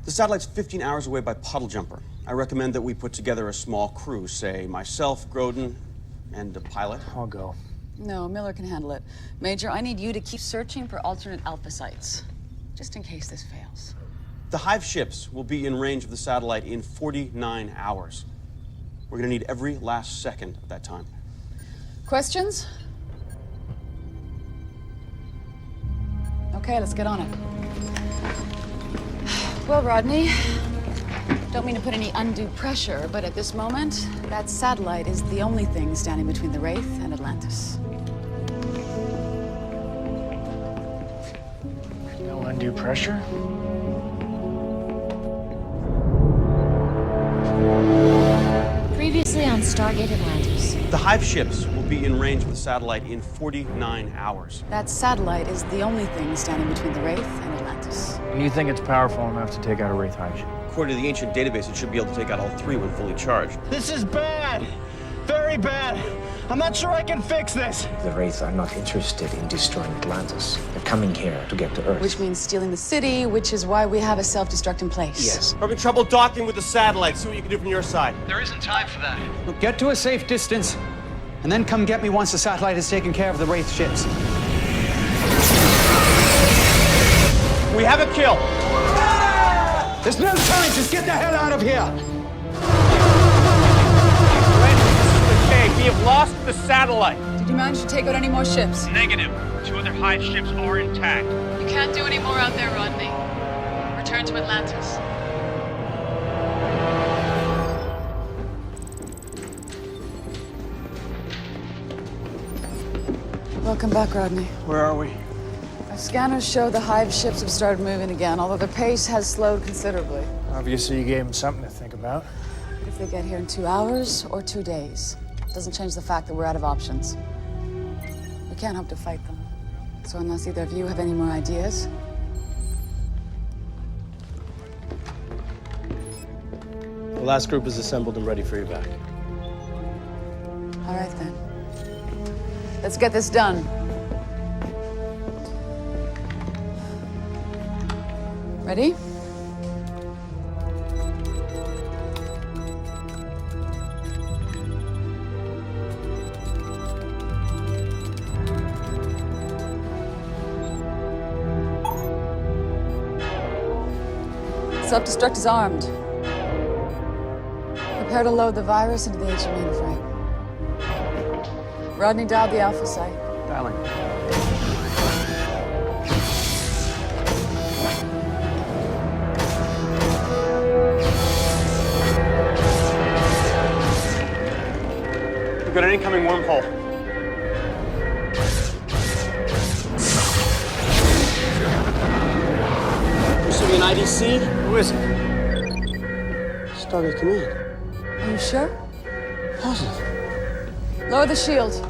The satellite's 15 hours away by Puddle Jumper. I recommend that we put together a small crew, say myself, Grodin, and a pilot. I'll go. No, Miller can handle it. Major, I need you to keep searching for alternate Alpha sites, just in case this fails. The Hive ships will be in range of the satellite in 49 hours. We're gonna need every last second of that time. Questions? Okay, let's get on it. Well, Rodney, don't mean to put any undue pressure, but at this moment, that satellite is the only thing standing between the Wraith and Atlantis. No undue pressure? Previously on Stargate Atlantis. The Hive ships will be in range of the satellite in 49 hours. That satellite is the only thing standing between the Wraith and Atlantis. And you think it's powerful enough to take out a Wraith Hive ship? According to the ancient database, it should be able to take out all 3 when fully charged. This is bad. Very bad. I'm not sure I can fix this. The Wraith are not interested in destroying Atlantis. They're coming here to get to Earth. Which means stealing the city, which is why we have a self-destruct in place. Yes. We're having trouble docking with the satellite. See what you can do from your side. There isn't time for that. Look, get to a safe distance, and then come get me once the satellite has taken care of the Wraith ships. We have a kill. There's no time. Just get the hell out of here. Okay, we have lost the satellite. Did you manage to take out any more ships? Negative. 2 other Hive ships are intact. You can't do any more out there, Rodney. Return to Atlantis. Welcome back, Rodney. Where are we? Our scanners show the Hive ships have started moving again, although their pace has slowed considerably. Obviously, you gave them something to think about. If they get here in 2 hours or 2 days, doesn't change the fact that we're out of options. We can't hope to fight them. So unless either of you have any more ideas. The last group is assembled and ready for you back. All right, then. Let's get this done. Ready? Self-destruct is armed. Prepare to load the virus into the HE mainframe. Rodney, dial the Alpha site. Dialing. got an incoming wormhole. Receiving an IDC? Who is it? Stargate Command. Are you sure? Positive. Lower the shield.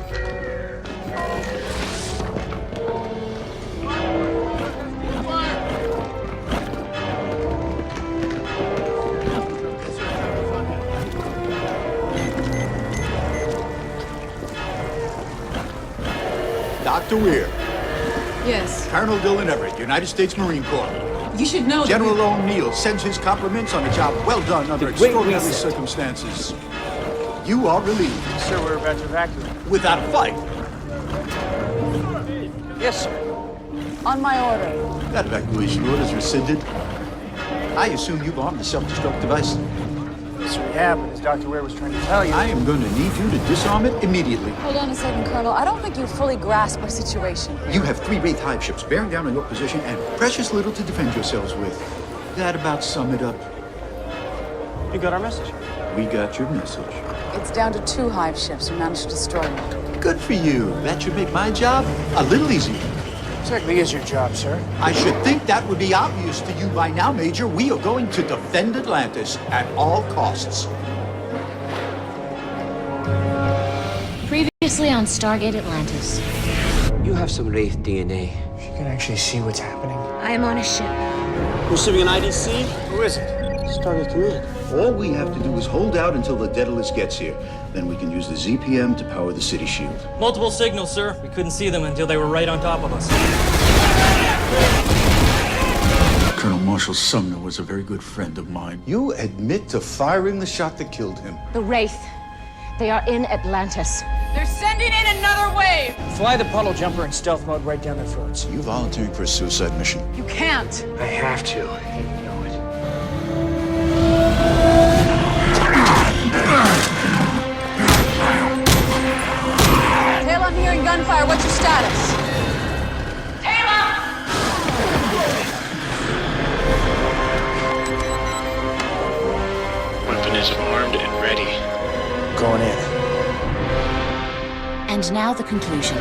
Dr. Weir. Yes. Colonel Dylan Everett, United States Marine Corps. You should know that General O'Neill sends his compliments on a job well done under extraordinary circumstances. You are relieved. Sir, we're about to evacuate. Without a fight. Yes, sir. On my order. That evacuation order is rescinded. I assume you've armed the self-destruct device. Yes, we have, but as Dr. Ware was trying to tell you... I am going to need you to disarm it immediately. Hold on a second, Colonel. I don't think you fully grasp our situation. You have 3 Wraith hive ships bearing down on your position and precious little to defend yourselves with. That about sum it up. You got our message. We got your message. It's down to 2 hive ships. We managed to destroy one. Good for you. That should make my job a little easier. Exactly is your job, sir. I should think that would be obvious to you by now, Major. We are going to defend Atlantis at all costs. Previously on Stargate Atlantis. You have some Wraith DNA. You can actually see what's happening. I am on a ship. Receiving an IDC? Who is it? Stargate Command. All we have to do is hold out until the Daedalus gets here. Then we can use the ZPM to power the city shield. Multiple signals, sir. We couldn't see them until they were right on top of us. Colonel Marshal Sumner was a very good friend of mine. You admit to firing the shot that killed him. The Wraith. They are in Atlantis. They're sending in another wave! Fly the puddle jumper in stealth mode right down their throats. You volunteering for a suicide mission? You can't. I have to. You know it. Taylor, I'm hearing gunfire. What's your status? Taylor! Weapon is armed and ready. Going in. And now the conclusion.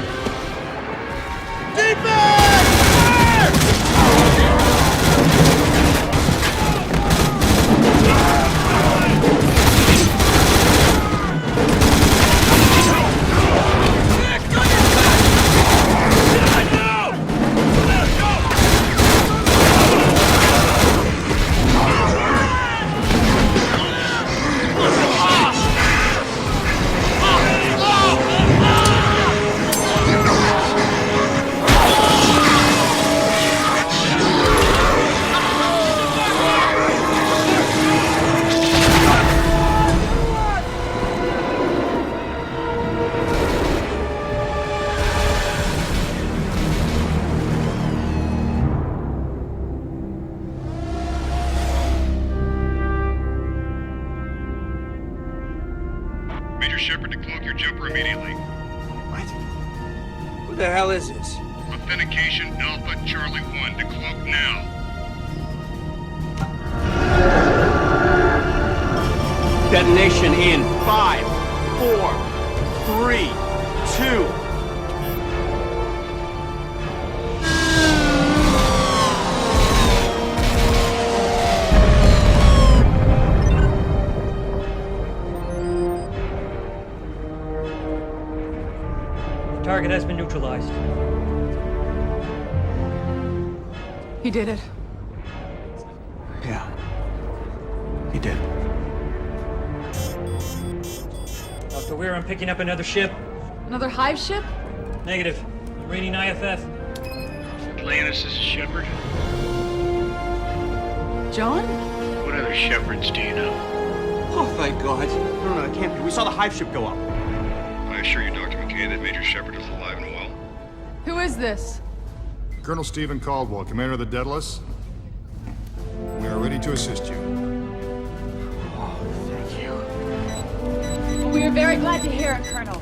Major Shepard, decloak your jumper immediately. What? Who the hell is this? Authentication Alpha Charlie 1. Decloak now. Detonation in 5, 4, 3, 2. Target has been neutralized. He did it. Yeah. He did. Dr. Weir, I'm picking up another ship. Another hive ship? Negative. I'm reading IFF. Atlantis, this is Shepard. John? What other Shepards do you know? Oh, thank God. No, it can't be. We saw the hive ship go up. I assure you, Dr. McKay, that Major Shepard is alive and well. Who is this? Colonel Stephen Caldwell, commander of the Daedalus. We are ready to assist you. We are very glad to hear it, Colonel.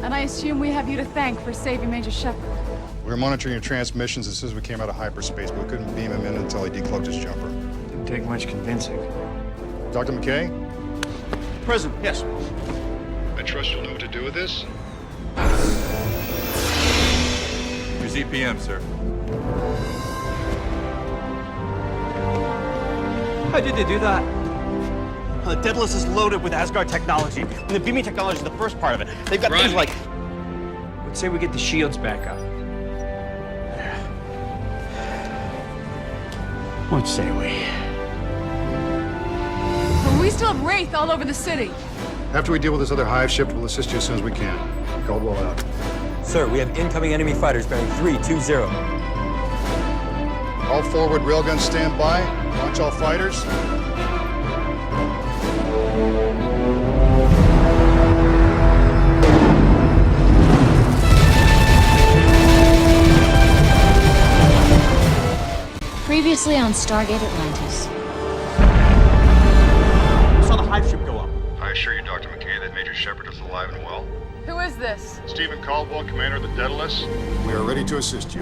And I assume we have you to thank for saving Major Shepard. We're monitoring your transmissions as soon as we came out of hyperspace, but we couldn't beam him in until he decloaked his jumper. Didn't take much convincing. Dr. McKay? Prison, yes. I trust you'll know what to do with this? Your ZPM, sir. How did they do that? The Daedalus is loaded with Asgard technology. And the beaming technology is the first part of it. They've got things like... Let's say we get the shields back up. What say we? But we still have Wraith all over the city. After we deal with this other hive shift, we'll assist you as soon as we can. Caldwell out. Sir, we have incoming enemy fighters bearing 320. All forward railguns stand by. Launch all fighters. Previously on Stargate Atlantis. I saw the hive ship go up. I assure you, Dr. McKay, that Major Shepard is alive and well. Who is this? Stephen Caldwell, commander of the Daedalus. We are ready to assist you.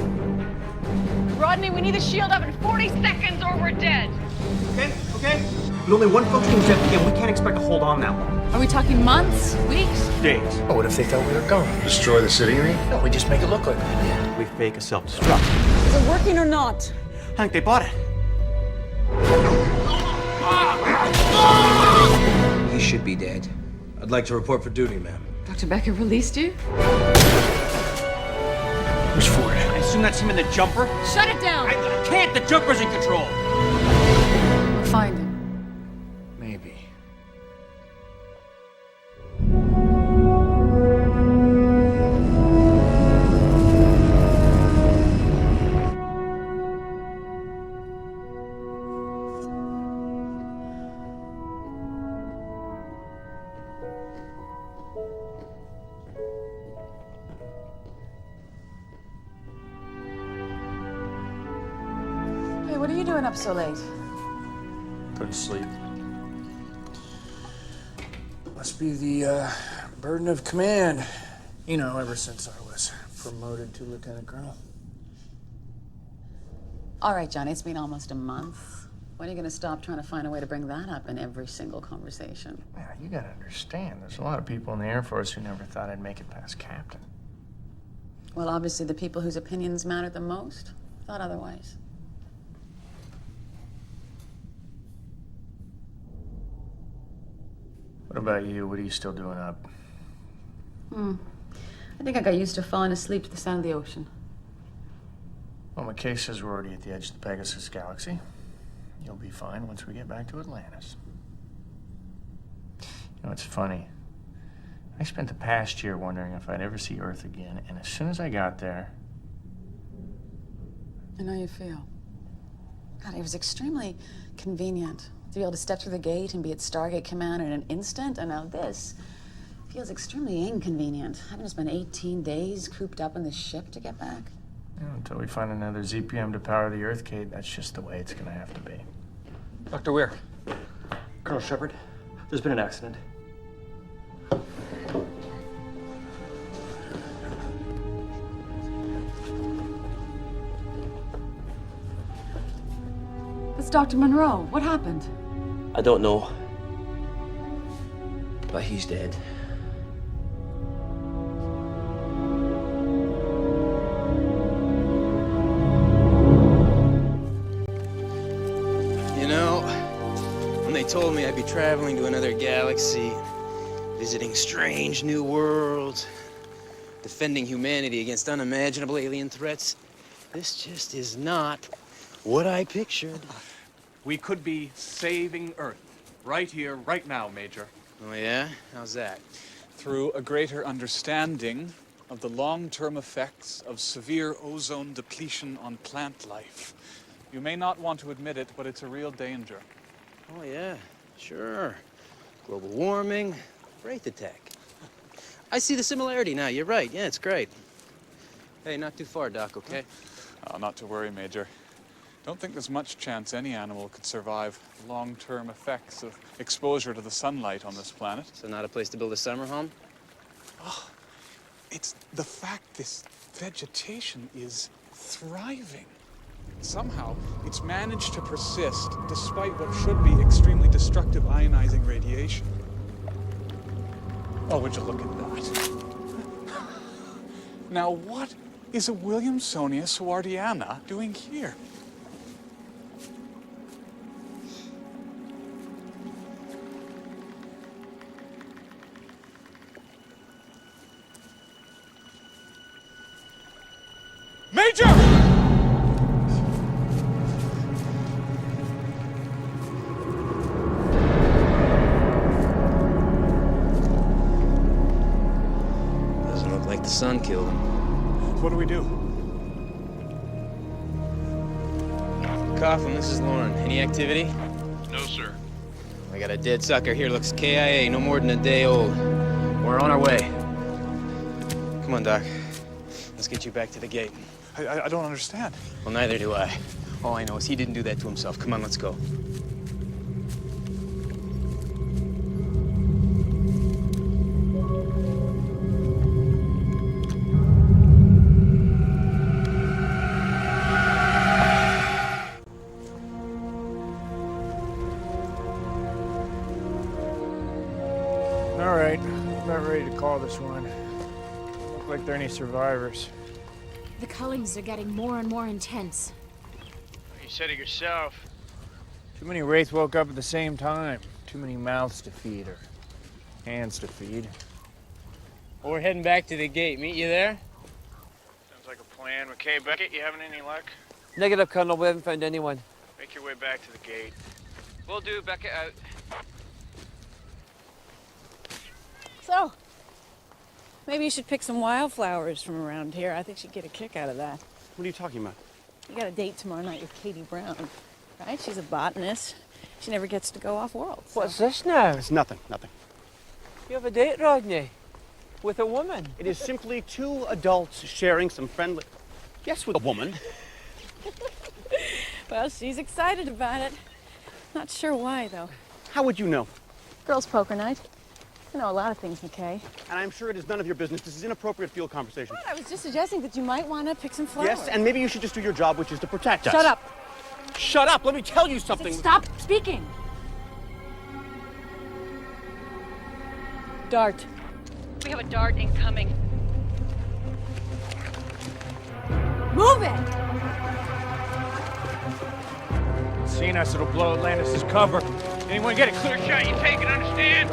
Rodney, we need the shield up in 40 seconds or we're dead. Okay. With only one functioning jet again, we can't expect to hold on that long. Are we talking months? Weeks? Days. Oh, what if they thought we were gone? Destroy the city, you mean? No, we just make it look like we did. We fake a self-destruct. Is it working or not? I think they bought it. He should be dead. I'd like to report for duty, ma'am. Dr. Becker released you? Who's Ford? I assume that's him in the jumper? Shut it down! I can't! The jumper's in control! We'll find him. Maybe. Hey, what are you doing up so late? Couldn't sleep. Must be the burden of command. You know, ever since I was promoted to lieutenant colonel. All right, Johnny, it's been almost a month. When are you going to stop trying to find a way to bring that up in every single conversation? Yeah, you gotta understand, there's a lot of people in the Air Force who never thought I'd make it past captain. Well, obviously, the people whose opinions mattered the most thought otherwise. What about you? What are you still doing up? I think I got used to falling asleep to the sound of the ocean. Well, McKay says we're already at the edge of the Pegasus galaxy. You'll be fine once we get back to Atlantis. You know, it's funny. I spent the past year wondering if I'd ever see Earth again, and as soon as I got there... I know you feel. God, it was extremely convenient to be able to step through the gate and be at Stargate Command in an instant, and now this feels extremely inconvenient. Having to spend 18 days cooped up in the ship to get back. You know, until we find another ZPM to power the Earthgate, that's just the way it's gonna have to be. Dr. Weir. Colonel Shepard, there's been an accident. It's Dr. Monroe. What happened? I don't know. But he's dead. You know, when they told me I'd be traveling to another galaxy, visiting strange new worlds, defending humanity against unimaginable alien threats, this just is not what I pictured. We could be saving Earth. Right here, right now, Major. Oh, yeah? How's that? Through a greater understanding of the long-term effects of severe ozone depletion on plant life. You may not want to admit it, but it's a real danger. Oh, yeah, sure. Global warming, Wraith attack. I see the similarity now. You're right. Yeah, it's great. Hey, not too far, Doc, okay? Not to worry, Major. Don't think there's much chance any animal could survive long-term effects of exposure to the sunlight on this planet. So not a place to build a summer home? Oh, it's the fact this vegetation is thriving. Somehow, it's managed to persist despite what should be extremely destructive ionizing radiation. Oh, would you look at that? Now, what is a Williamsonia swardiana doing here? Major! Doesn't look like the sun killed him. What do we do? Coughlin, this is Lauren. Any activity? No, sir. I got a dead sucker here. Looks KIA, no more than a day old. We're on our way. Come on, Doc. Let's get you back to the gate. I don't understand. Well, neither do I. All I know is he didn't do that to himself. Come on, let's go. All right, about ready to call this one. Look like there are any survivors. The cullings are getting more and more intense. You said it yourself. Too many wraiths woke up at the same time. Too many mouths to feed or hands to feed. Well, we're heading back to the gate. Meet you there? Sounds like a plan. McKay, Beckett, you having any luck? Negative, Colonel. We haven't found anyone. Make your way back to the gate. Will do. Beckett out. So, maybe you should pick some wildflowers from around here. I think she'd get a kick out of that. What are you talking about? You got a date tomorrow night with Katie Brown, right? She's a botanist. She never gets to go off-world. So. What's this now? It's nothing, nothing. You have a date, Rodney? With a woman? It is simply two adults sharing some friendly... Yes, with a woman. Well, she's excited about it. Not sure why, though. How would you know? Girls' poker night. I know a lot of things, McKay. And I'm sure it is none of your business. This is inappropriate field conversation. Well, I was just suggesting that you might want to pick some flowers. Yes, and maybe you should just do your job, which is to protect us. Shut up. Shut up! Let me tell you something. Stop speaking. Dart. We have a dart incoming. Move it! Seeing us, it'll blow Atlantis' cover. Anyone get a clear shot? You take it, understand?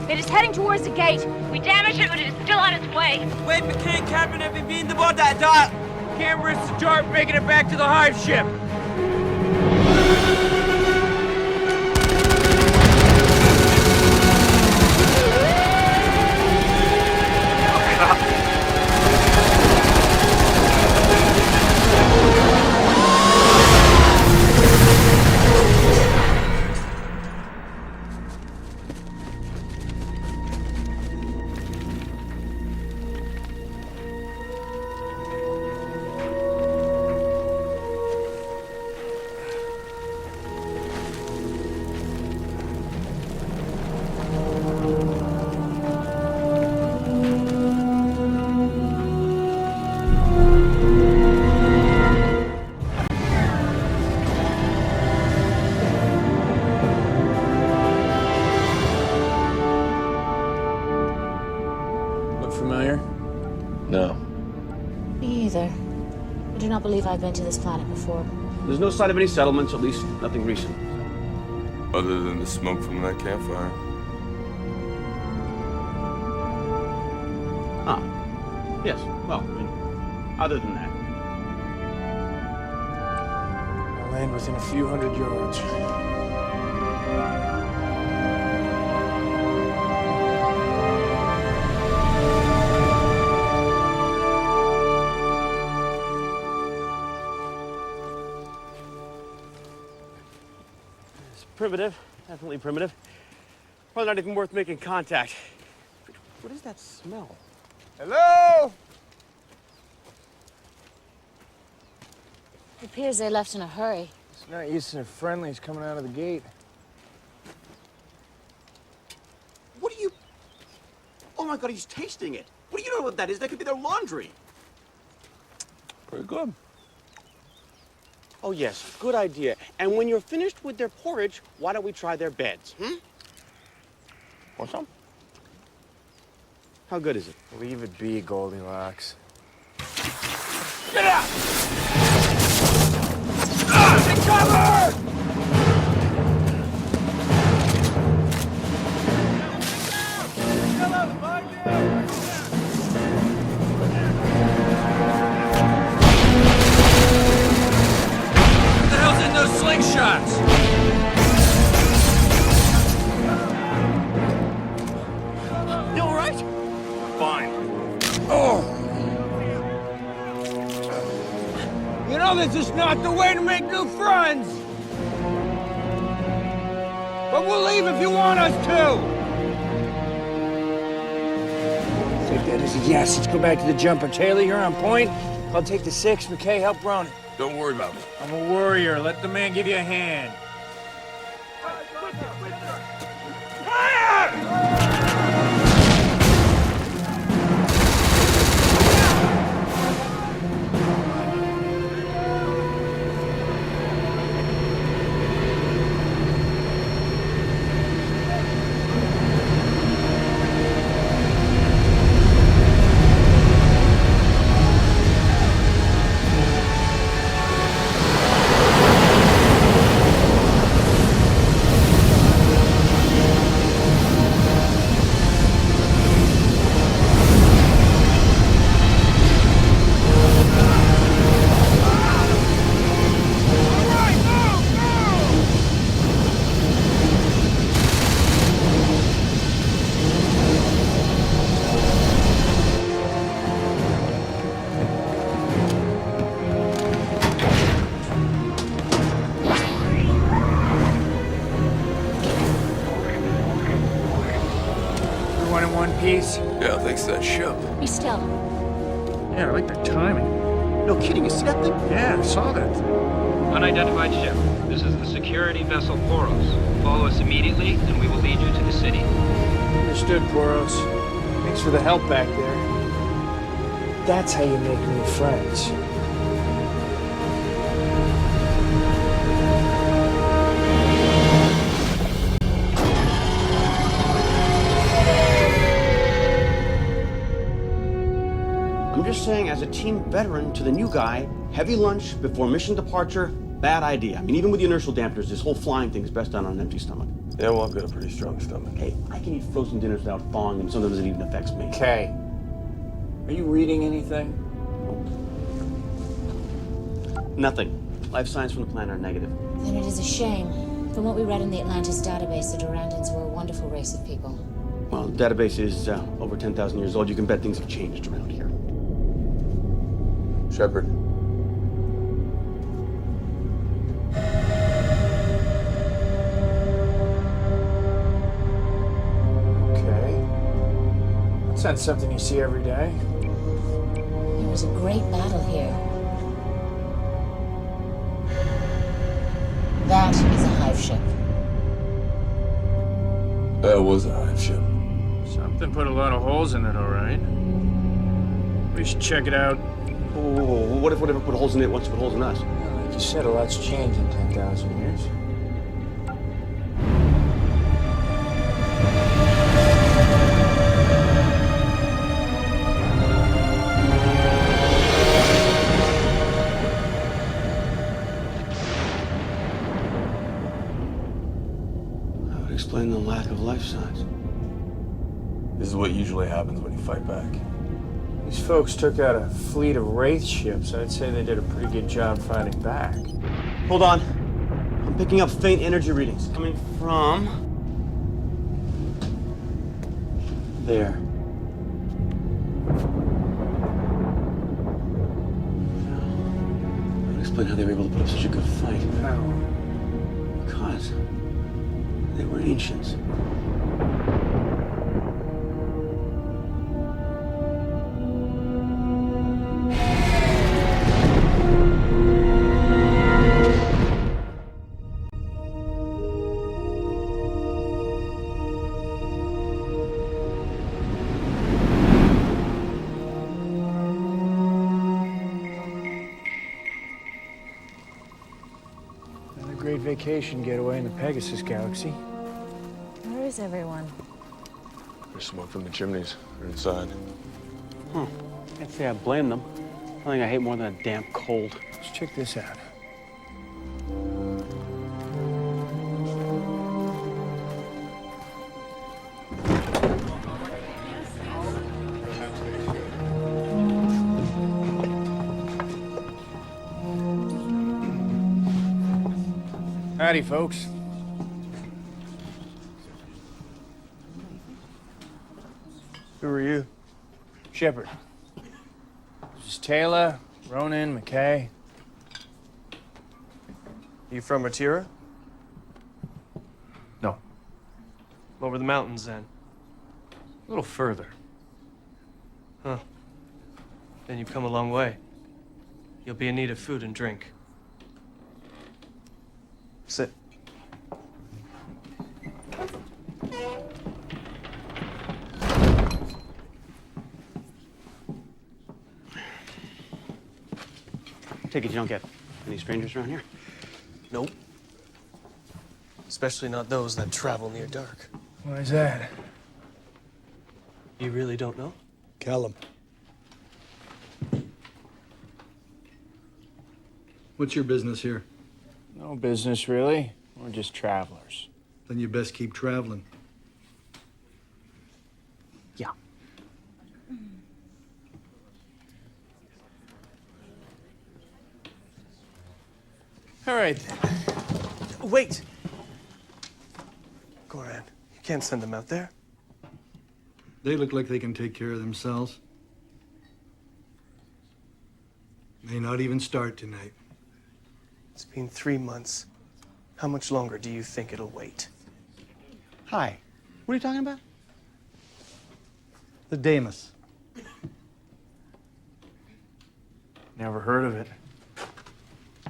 It is heading towards the gate. We damaged it, but it is still on its way. Wait, McKay, Captain, have you been aboard that dart? Can't risk the dart making it back to the hive ship. Familiar? No. Me either. I do not believe I've been to this planet before. There's no sign of any settlements, at least nothing recent. Other than the smoke from that campfire. Ah. Yes, well, I mean, other than that. I'll land within a few hundred yards. primitive. Definitely primitive. Probably not even worth making contact. What is that smell? Hello? It appears they left in a hurry. It's not used to their friendlies coming out of the gate. What are you... Oh my God, he's tasting it. What do you know what that is? That could be their laundry. Pretty good. Oh yes, good idea. And when you're finished with their porridge, why don't we try their beds, Want some? How good is it? Leave it be, Goldilocks. Get out! Take cover! What the hell's in those slingshots? You all right? Fine. Oh! You know this is not the way to make new friends! But we'll leave if you want us to! Take that as a yes. Let's go back to the jumper. Taylor, you're on point. I'll take the 6. McKay, help Ronan. Don't worry about me. I'm a warrior. Let the man give you a hand. Everyone in one piece? Yeah, thanks to that ship. Be still. Yeah, I like their timing. No kidding, you see that thing? Yeah, I saw that. Unidentified ship. This is the security vessel Poros. Follow us immediately, and we will lead you to the city. Understood, Poros. Thanks for the help back there. That's how you make new friends. I'm just saying, as a team veteran to the new guy, heavy lunch before mission departure, bad idea. I mean, even with the inertial dampers, this whole flying thing is best done on an empty stomach. Yeah, well, I've got a pretty strong stomach. Hey, I can eat frozen dinners without thawing them. Sometimes it even affects me. Okay. Are you reading anything? Nothing. Life signs from the planet are negative. Then it is a shame. From what we read in the Atlantis database, the Durandans were a wonderful race of people. Well, the database is over 10,000 years old. You can bet things have changed around here. Shepard. Okay. That's not something you see every day. There was a great battle here. That is a hive ship. That was a hive ship. Something put a lot of holes in it, all right. We should check it out. Oh, what if whatever put holes in it wants to put holes in us? Well, like you said, a lot's changed in 10,000 years. That would explain the lack of life signs. This is what usually happens when you fight back. These folks took out a fleet of Wraith ships. I'd say they did a pretty good job fighting back. Hold on. I'm picking up faint energy readings coming from... there. That would explain how they were able to put up such a good fight. No. Because They were ancients. Another great vacation getaway in the Pegasus Galaxy. Where is everyone? There's smoke from the chimneys. They're inside. Can't say I blame them. Nothing I hate more than a damp cold. Let's check this out. Howdy, folks. Who are you? Shepard. This is Taylor, Ronan, McKay. You from Ratira? No. Over the mountains, then. A little further. Huh. Then you've come a long way. You'll be in need of food and drink. Sit. Take it you don't get any strangers around here? Nope. Especially not those that travel near dark. Why is that? You really don't know? Callum. What's your business here? No business, really. We're just travelers. Then you best keep traveling. Yeah. All right, then. Wait! Goran, you can't send them out there. They look like they can take care of themselves. May not even start tonight. It's been 3 months. How much longer do you think it'll wait? Hi. What are you talking about? The Damus. Never heard of it.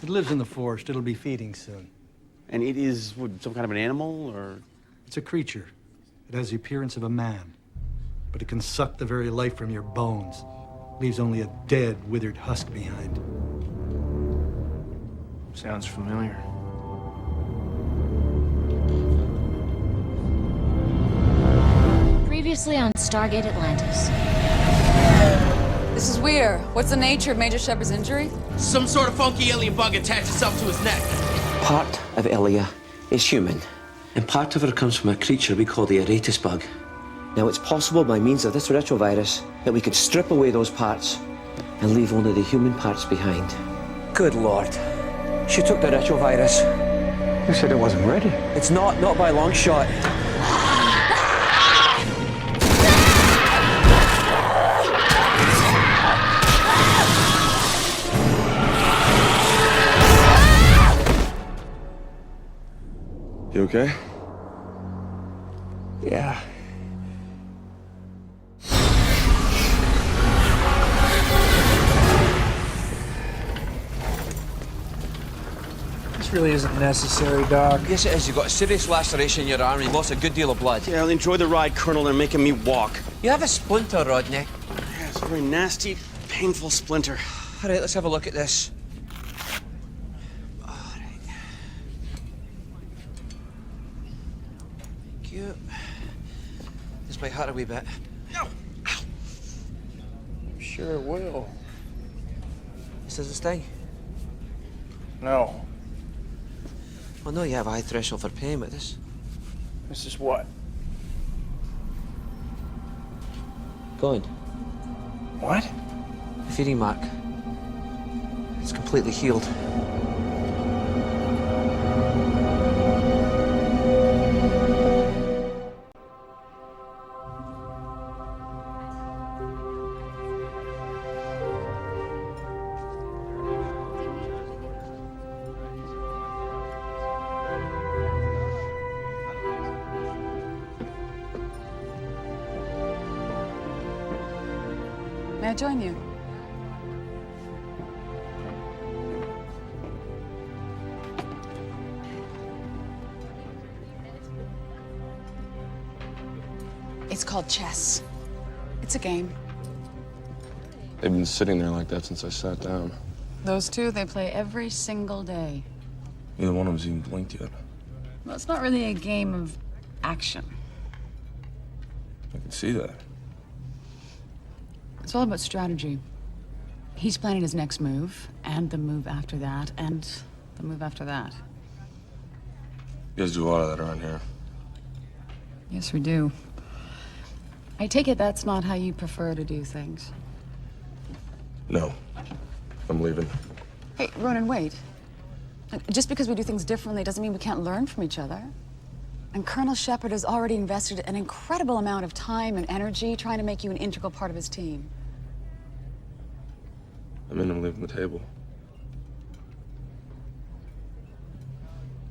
It lives in the forest. It'll be feeding soon. And it is what, some kind of an animal, or? It's a creature. It has the appearance of a man, but it can suck the very life from your bones. Leaves only a dead, withered husk behind. Sounds familiar. Previously on Stargate Atlantis. This is Weir. What's the nature of Major Shepard's injury? Some sort of funky alien bug attached itself to his neck. Part of Elia is human, and part of her comes from a creature we call the Aratus bug. Now, it's possible by means of this retrovirus that we could strip away those parts and leave only the human parts behind. Good Lord. She took the retrovirus. You said it wasn't ready. It's not by a long shot. You okay? Yeah. This really isn't necessary, Doc. Yes, it is. You've got a serious laceration in your arm and you lost a good deal of blood. Yeah, enjoy the ride, Colonel. They're making me walk. You have a splinter, Rodney. Yeah, it's a very nasty, painful splinter. All right, let's have a look at this. Cute. This might hurt a wee bit. I'm sure it will. This doesn't sting? No. Well, no, you have a high threshold for pain, but this... This is what? Going. What? The feeding mark. It's completely healed. May I join you? It's called chess. It's a game. They've been sitting there like that since I sat down. Those two, they play every single day. Neither one of them's even blinked yet. Well, it's not really a game of action. I can see that. It's all about strategy. He's planning his next move, and the move after that, and the move after that. You guys do a lot of that around here. Yes, we do. I take it that's not how you prefer to do things. No. I'm leaving. Hey, Ronan, wait. Just because we do things differently doesn't mean we can't learn from each other. And Colonel Shepard has already invested an incredible amount of time and energy trying to make you an integral part of his team. I'm leaving the table.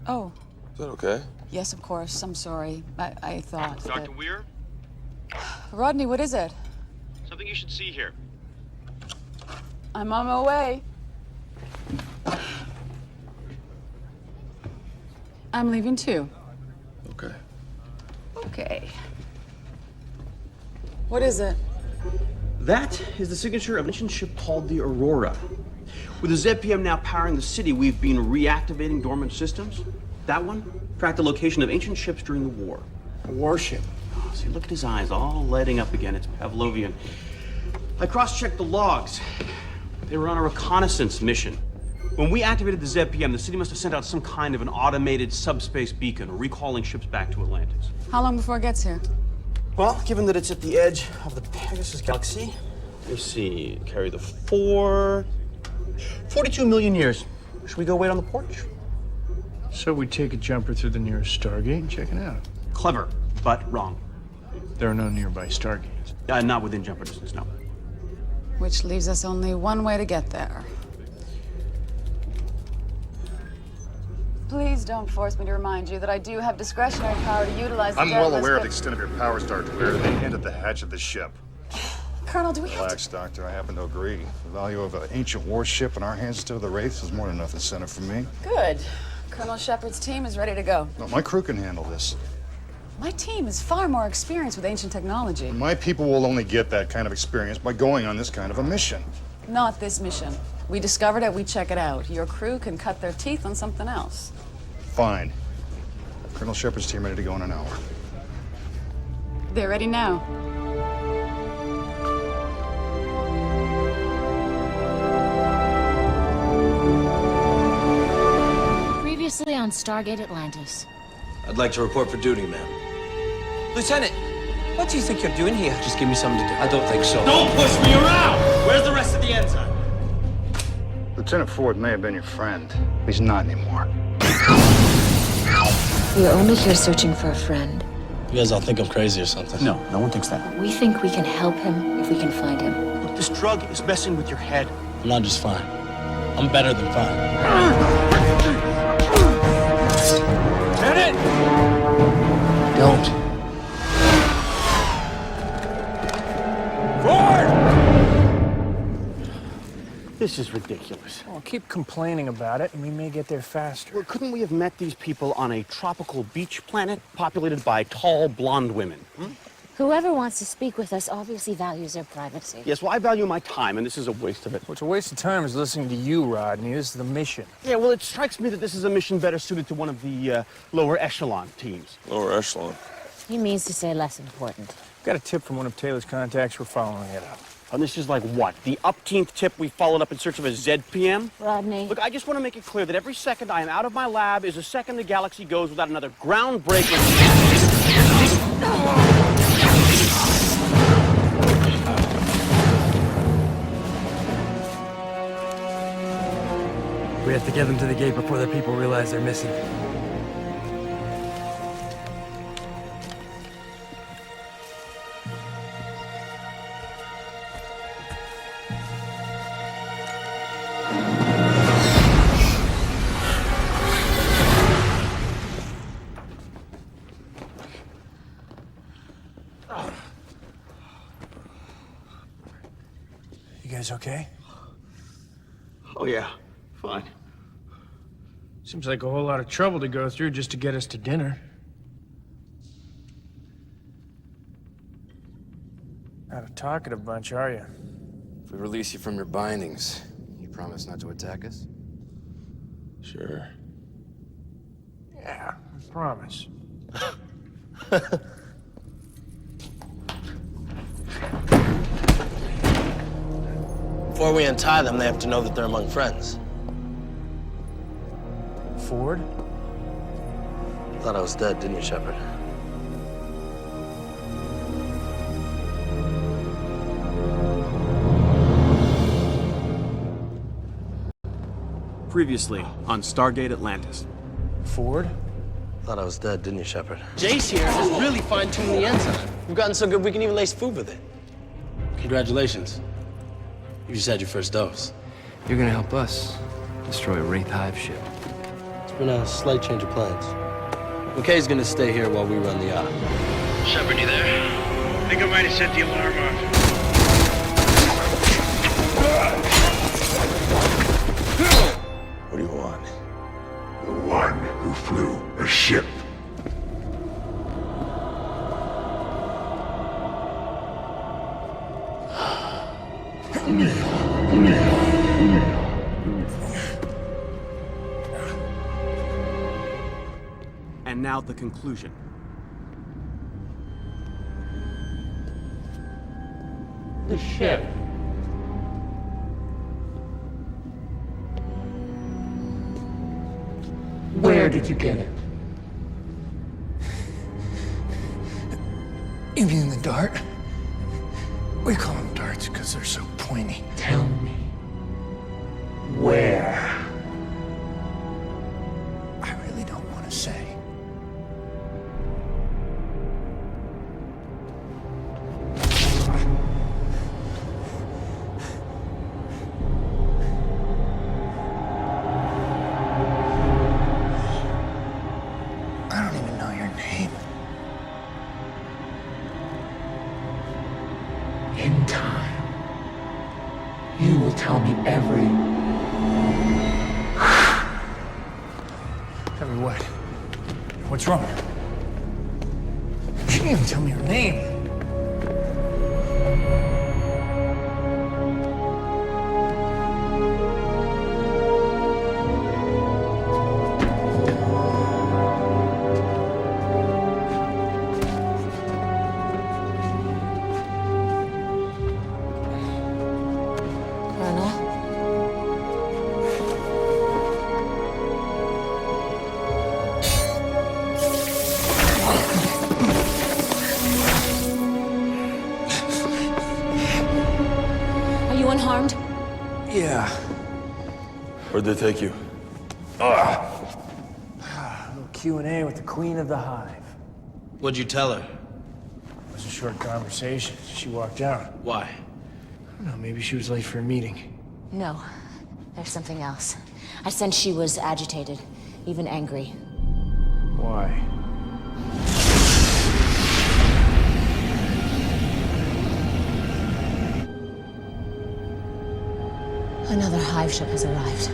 Oh. Is that okay? Yes, of course. I'm sorry. I thought Dr. that... Weir? Rodney, what is it? Something you should see here. I'm on my way. I'm leaving too. Okay. Okay. What is it? That is the signature of an ancient ship called the Aurora. With the ZPM now powering the city, we've been reactivating dormant systems. That one tracked the location of ancient ships during the war. A warship. Oh, see, look at his eyes, all lighting up again. It's Pavlovian. I cross-checked the logs. They were on a reconnaissance mission. When we activated the ZPM, the city must have sent out some kind of an automated subspace beacon, recalling ships back to Atlantis. How long before it gets here? Well, given that it's at the edge of the Pegasus galaxy, let's see, carry the 42 million years. Should we go wait on the porch? So we take a jumper through the nearest Stargate and check it out. Clever, but wrong. There are no nearby Stargates. Not within jumper distance, no. Which leaves us only one way to get there. Please don't force me to remind you that I do have discretionary power to utilize the I'm well Daedalus, aware of but- the extent of your powers, Dr. Weir. They end at the hatch of the ship. Colonel, do we have to... Relax, Doctor. I happen to agree. The value of an ancient warship in our hands instead of the Wraiths is more than enough incentive for me. Good. Colonel Shepard's team is ready to go. No, my crew can handle this. My team is far more experienced with ancient technology. My people will only get that kind of experience by going on this kind of a mission. Not this mission. We discovered it, we check it out. Your crew can cut their teeth on something else. Fine. Colonel Shepard's team ready to go in an hour. They're ready now. Previously on Stargate Atlantis. I'd like to report for duty, ma'am. Lieutenant, what do you think you're doing here? Just give me something to do. I don't think so. Don't push me around! Where's the rest of the enzyme? Lieutenant Ford may have been your friend. He's not anymore. We are only here searching for a friend. You guys all think I'm crazy or something. No, no one thinks that. We think we can help him if we can find him. Look, this drug is messing with your head. I'm not just fine. I'm better than fine. Lieutenant! Don't. Ford! This is ridiculous. Well, keep complaining about it, and we may get there faster. Well, couldn't we have met these people on a tropical beach planet populated by tall, blonde women? Whoever wants to speak with us obviously values their privacy. Yes, well, I value my time, and this is a waste of it. What's a waste of time is listening to you, Rodney. This is the mission. Yeah, well, it strikes me that this is a mission better suited to one of the lower echelon teams. Lower echelon. He means to say less important. Got a tip from one of Taylor's contacts. We're following it up. And this is like what? The upteenth tip we followed up in search of a ZPM? Rodney. Look, I just want to make it clear that every second I am out of my lab is a second the galaxy goes without another groundbreaking... We have to get them to the gate before their people realize they're missing. You guys okay? Oh, yeah. Fine. Seems like a whole lot of trouble to go through just to get us to dinner. Not a talkative bunch, are you? If we release you from your bindings, you promise not to attack us? Sure. Yeah, I promise. Before we untie them, they have to know that they're among friends. Ford? Thought I was dead, didn't you, Shepard? Previously on Stargate Atlantis. Ford? Thought I was dead, didn't you, Shepard? Jace here has really fine-tuned the enzyme. We've gotten so good we can even lace food with it. Congratulations. You just had your first dose. You're gonna help us destroy a Wraith Hive ship. It's been a slight change of plans. McKay's gonna stay here while we run the yacht. Shepard, you there? I think I might have set the alarm off. What do you want? The one who flew a ship. And now the conclusion. The ship. Where did you get it? You mean the dart? We call them darts because they're so pointy. Tell me. Where? I really don't want to say. I don't even know your name. In time, you will tell me every... Tell me what? What's wrong? You didn't even tell me your name. Colonel? Are you unharmed? Yeah. Where'd they take you? A little Q&A with the Queen of the Hive. What'd you tell her? It was a short conversation. She walked out. Why? I don't know, maybe she was late for a meeting. No. There's something else. I sensed she was agitated, even angry. Why? Another hive ship has arrived.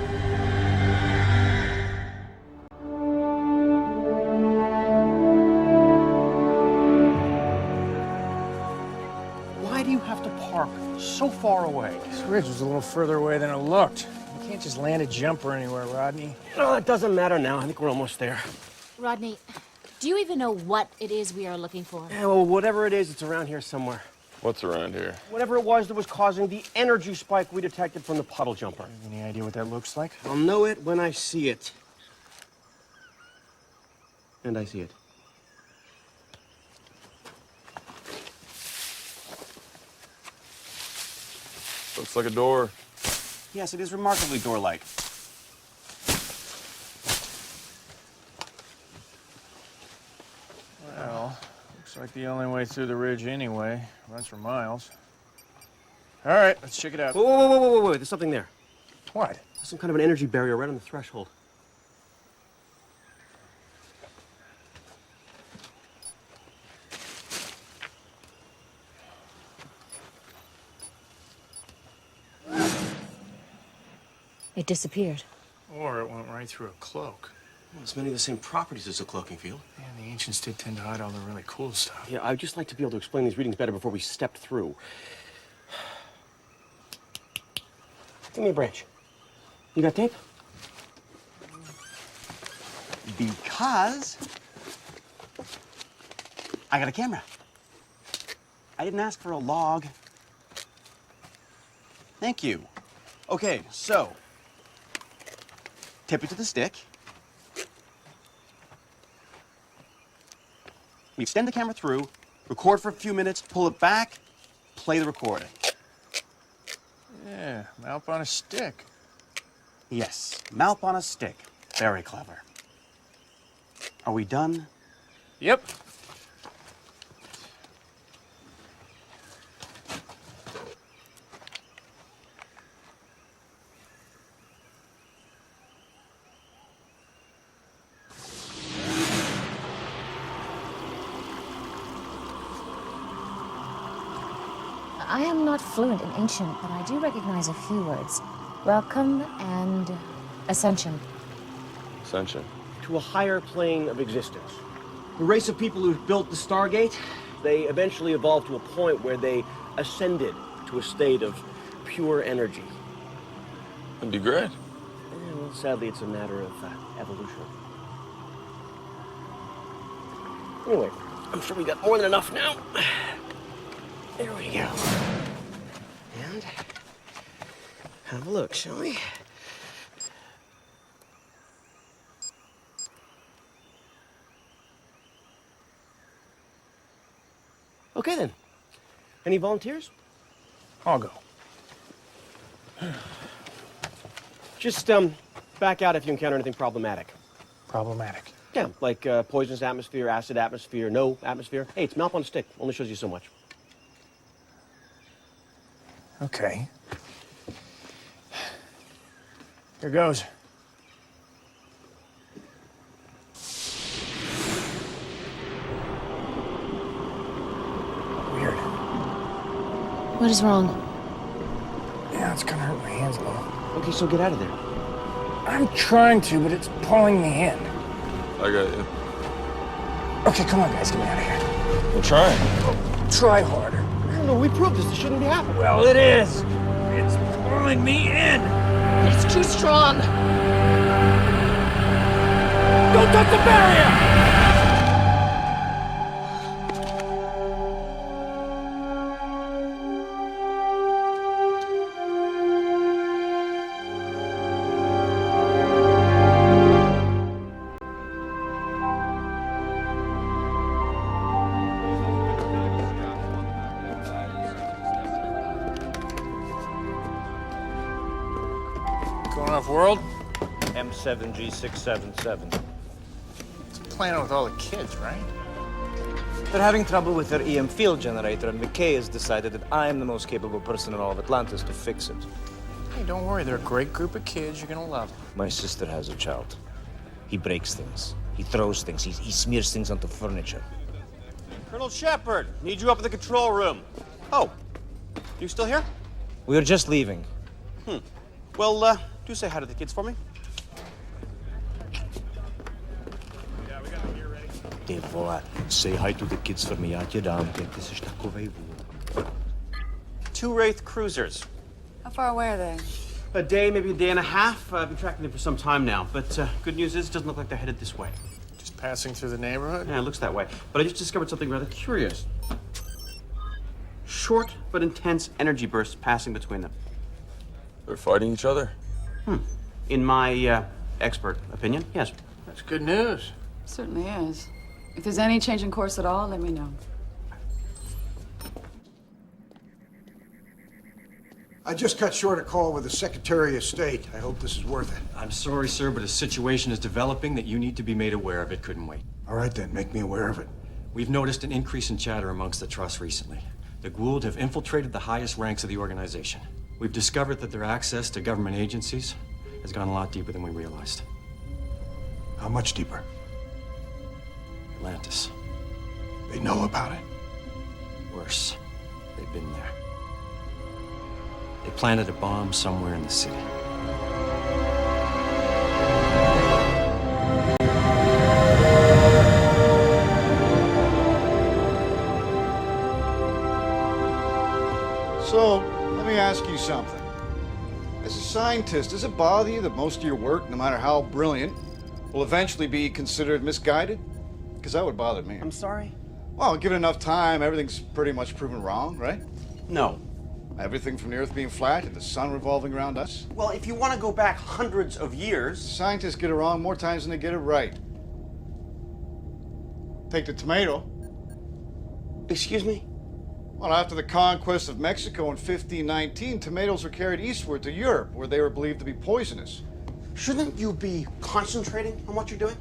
Why do you have to park so far away? This ridge was a little further away than it looked. You can't just land a jumper anywhere, Rodney. No, it doesn't matter now. I think we're almost there. Rodney, do you even know what it is we are looking for? Yeah, well, whatever it is, it's around here somewhere. What's around here? Whatever it was that was causing the energy spike we detected from the puddle jumper. Any idea what that looks like? I'll know it when I see it. And I see it. Looks like a door. Yes, it is remarkably door-like. Well, looks like the only way through the ridge anyway. Runs for miles. All right, let's check it out. Whoa. There's something there. What? Some kind of an energy barrier right on the threshold. It disappeared. Or it went right through a cloak. Well, it's many of the same properties as the cloaking field. Yeah, the ancients did tend to hide all the really cool stuff. Yeah, I'd just like to be able to explain these readings better before we stepped through. Give me a branch. You got tape? Because I got a camera. I didn't ask for a log. Thank you. Okay, so tip it to the stick. We extend the camera through, record for a few minutes, pull it back, play the recording. Yeah, Malp on a stick. Yes, Malp on a stick. Very clever. Are we done? Yep. I am not fluent in ancient, but I do recognize a few words. Welcome and ascension. Ascension. To a higher plane of existence. The race of people who built the Stargate, they eventually evolved to a point where they ascended to a state of pure energy. That'd be great. Yeah, well, sadly, it's a matter of evolution. Anyway, I'm sure we got more than enough now. There we go. And have a look, shall we? Okay, then. Any volunteers? I'll go. Just, back out if you encounter anything problematic. Problematic. Yeah, like poisonous atmosphere, acid atmosphere, no atmosphere. Hey, it's Malp on a stick. Only shows you so much. Okay. Here goes. Weird. What is wrong? Yeah, it's gonna hurt my hands a little. Okay, so get out of there. I'm trying to, but it's pulling me in. I got you. Okay, come on, guys, get me out of here. We're trying. Try harder. No, we proved this. This shouldn't be happening. Well, it is. It's pulling me in. It's too strong. Don't touch the barrier! Going off world? M7G677. It's playing with all the kids, right? They're having trouble with their EM field generator, and McKay has decided that I am the most capable person in all of Atlantis to fix it. Hey, don't worry. They're a great group of kids. You're gonna love them. My sister has a child. He breaks things. He throws things. He smears things onto furniture. Colonel Shepard, need you up in the control room. Oh, you still here? We are just leaving. Well, do say hi to the kids for me. Dave, voilà. Say hi to the kids for me. Ja ti dám, this is takovej vůl. 2 Wraith cruisers. How far away are they? A day, maybe a day and a half. I've been tracking them for some time now. But good news is, it doesn't look like they're headed this way. Just passing through the neighborhood? Yeah, it looks that way. But I just discovered something rather curious. Short but intense energy bursts passing between them. They're fighting each other? In my expert opinion, yes. That's good news. Certainly is. If there's any change in course at all, let me know. I just cut short a call with the Secretary of State. I hope this is worth it. I'm sorry, sir, but a situation is developing that you need to be made aware of. It couldn't wait. All right, then. Make me aware of it. We've noticed an increase in chatter amongst the Trust recently. The Goa'uld have infiltrated the highest ranks of the organization. We've discovered that their access to government agencies has gone a lot deeper than we realized. How much deeper? Atlantis. They know about it. Worse, they've been there. They planted a bomb somewhere in the city. me ask you something. As a scientist, does it bother you that most of your work, no matter how brilliant, will eventually be considered misguided? Because that would bother me. I'm sorry? Well, given enough time, everything's pretty much proven wrong, right? No. Everything from the Earth being flat to the sun revolving around us. Well, if you want to go back hundreds of years... Scientists get it wrong more times than they get it right. Take the tomato. Excuse me? Well, after the conquest of Mexico in 1519, tomatoes were carried eastward to Europe, where they were believed to be poisonous. Shouldn't you be concentrating on what you're doing?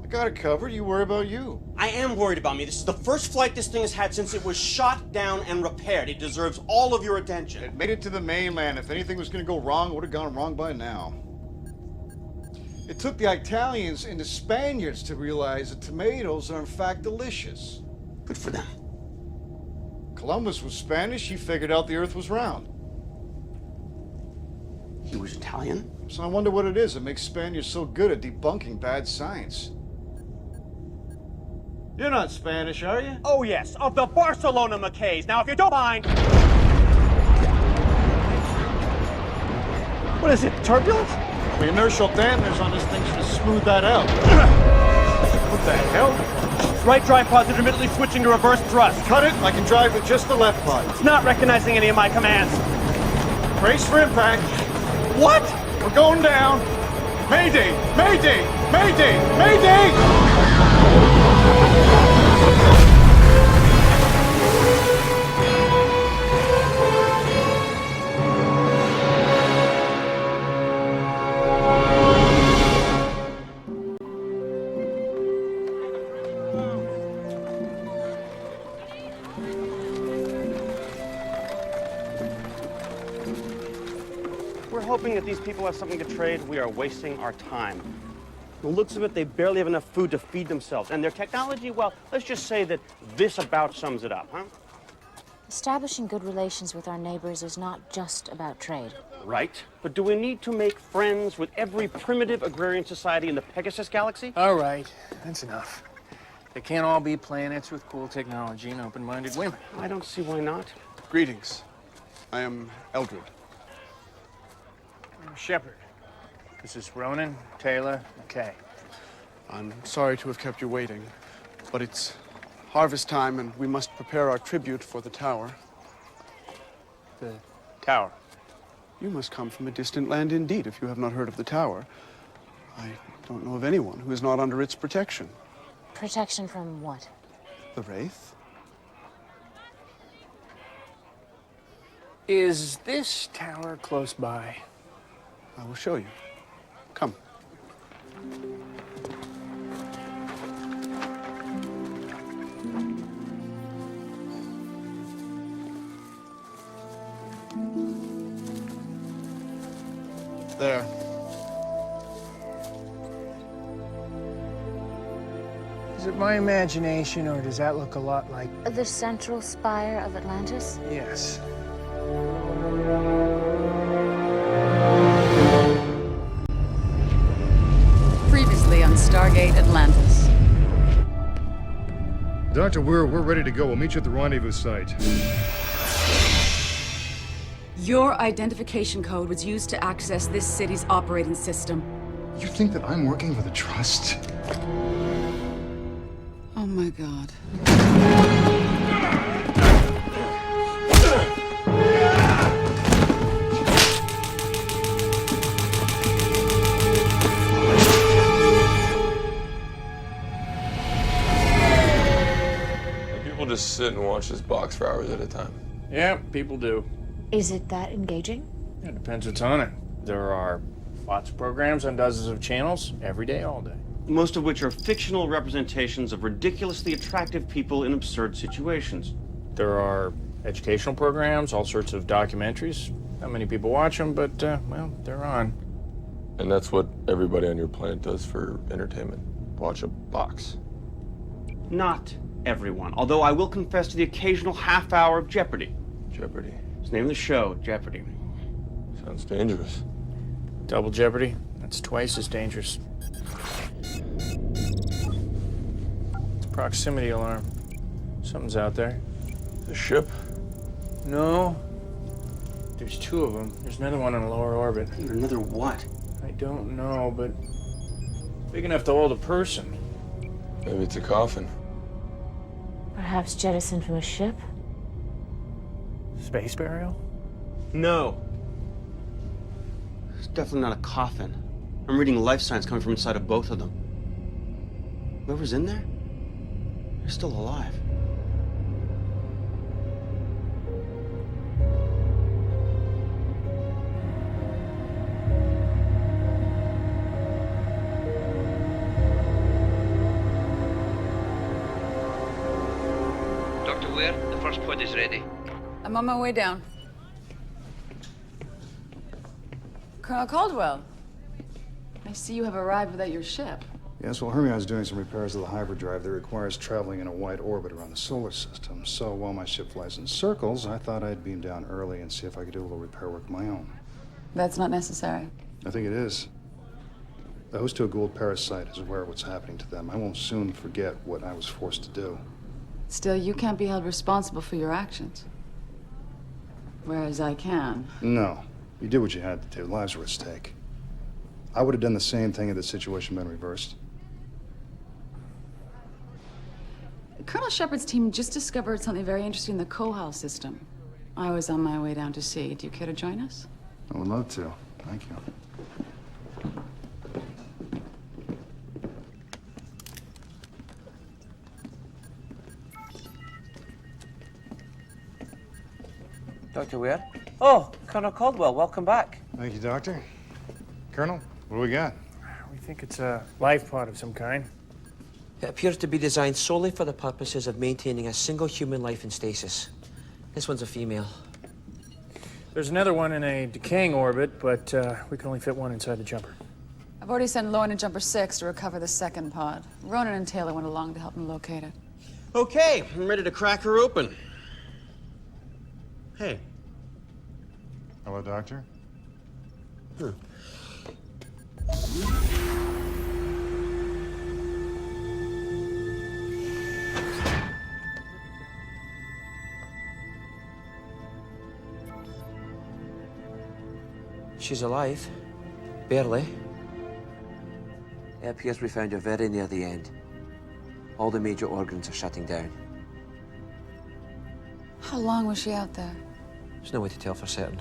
I got it covered. You worry about you. I am worried about me. This is the first flight this thing has had since it was shot down and repaired. It deserves all of your attention. It made it to the mainland. If anything was going to go wrong, it would have gone wrong by now. It took the Italians and the Spaniards to realize that tomatoes are in fact delicious. Good for them. Columbus was Spanish. He figured out the Earth was round. He was Italian? So I wonder what it is that makes Spaniards so good at debunking bad science. You're not Spanish, are you? Oh, yes, of the Barcelona McKays. Now, if you don't mind... What is it, turbulence? The inertial dampeners on this thing should have smoothed that out. What the hell? Right drive pod's intermittently switching to reverse thrust. Cut it. I can drive with just the left pod. It's not recognizing any of my commands. Brace for impact. What? We're going down. Mayday! Mayday! Mayday! Mayday! We're hoping that these people have something to trade. We are wasting our time. The looks of it, they barely have enough food to feed themselves. And their technology, well, let's just say that this about sums it up, huh? Establishing good relations with our neighbors is not just about trade. Right. But do we need to make friends with every primitive agrarian society in the Pegasus galaxy? All right, that's enough. They can't all be planets with cool technology and open-minded women. I don't see why not. Greetings. I am Eldred. I'm Shepard. This is Ronan, Taylor, McKay. I'm sorry to have kept you waiting, but it's harvest time and we must prepare our tribute for the tower. The tower? You must come from a distant land indeed if you have not heard of the tower. I don't know of anyone who is not under its protection. Protection from what? The Wraith? Is this tower close by? I will show you. Come. There. Is it my imagination, or does that look a lot like... The central spire of Atlantis? Yes. Previously on Stargate Atlantis. Dr. Weir, we're ready to go. We'll meet you at the rendezvous site. Your identification code was used to access this city's operating system. You think that I'm working for the Trust? Oh my God. People just sit and watch this box for hours at a time. Yeah, people do. Is it that engaging? It depends what's on it. There are lots of programs on dozens of channels, every day, all day. Most of which are fictional representations of ridiculously attractive people in absurd situations. There are educational programs, all sorts of documentaries. Not many people watch them, but, well, they're on. And that's what everybody on your planet does for entertainment. Watch a box. Not everyone, although I will confess to the occasional half hour of Jeopardy. Jeopardy. It's the name of the show, Jeopardy. Sounds dangerous. Double Jeopardy? That's twice as dangerous. It's a proximity alarm. Something's out there. The ship? No. There's two of them. There's another one in lower orbit. Another what? I don't know, but big enough to hold a person. Maybe it's a coffin. Perhaps jettisoned from a ship? Space burial? No. It's definitely not a coffin. I'm reading life signs coming from inside of both of them. Whoever's in there, they're still alive. Dr. Ware, the first pod is ready. I'm on my way down. Colonel Caldwell, I see you have arrived without your ship. Yes, well, Hermion's doing some repairs to the hyperdrive that requires traveling in a wide orbit around the solar system. So while my ship flies in circles, I thought I'd beam down early and see if I could do a little repair work of my own. That's not necessary. I think it is. The host to a Gould parasite is aware of what's happening to them. I won't soon forget what I was forced to do. Still, you can't be held responsible for your actions. Whereas I can. No. You did what you had to do. Lives were at stake. I would have done the same thing had the situation been reversed. Colonel Shepard's team just discovered something very interesting in the Kohal system. I was on my way down to see. Do you care to join us? I would love to. Thank you. Dr. Ware? Oh, Colonel Caldwell, welcome back. Thank you, Doctor. Colonel, what do we got? We think it's a life pod of some kind. It appears to be designed solely for the purposes of maintaining a single human life in stasis. This one's a female. There's another one in a decaying orbit, but we can only fit one inside the jumper. I've already sent Lauren and Jumper 6 to recover the second pod. Ronan and Taylor went along to help them locate it. Okay, I'm ready to crack her open. Hey. Hello, Doctor. She's alive. Barely. It appears we found her very near the end. All the major organs are shutting down. How long was she out there? There's no way to tell for certain.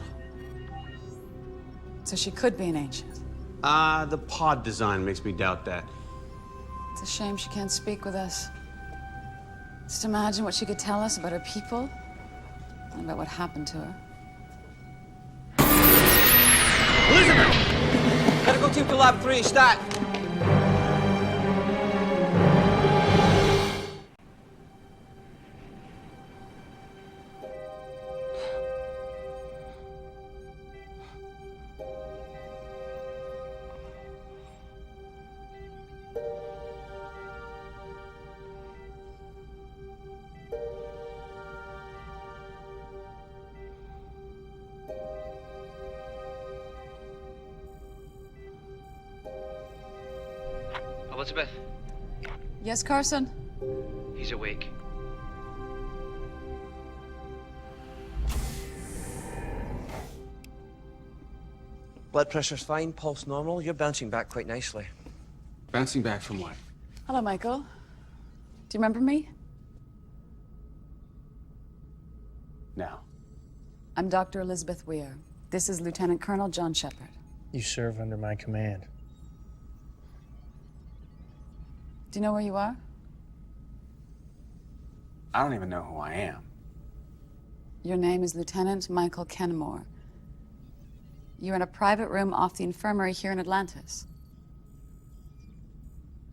So she could be an ancient. The pod design makes me doubt that. It's a shame she can't speak with us. Just imagine what she could tell us about her people and about what happened to her. Elizabeth! Gotta go team to lab 3, stat! Elizabeth, Yes, Carson? he's awake. Blood pressure's fine, pulse normal. You're bouncing back quite nicely. Bouncing back from what? Hello, Michael. Do you remember me? No. I'm Dr. Elizabeth Weir. This is Lieutenant Colonel John Shepard. You serve under my command. Do you know where you are? I don't even know who I am. Your name is Lieutenant Michael Kenmore. You're in a private room off the infirmary here in Atlantis.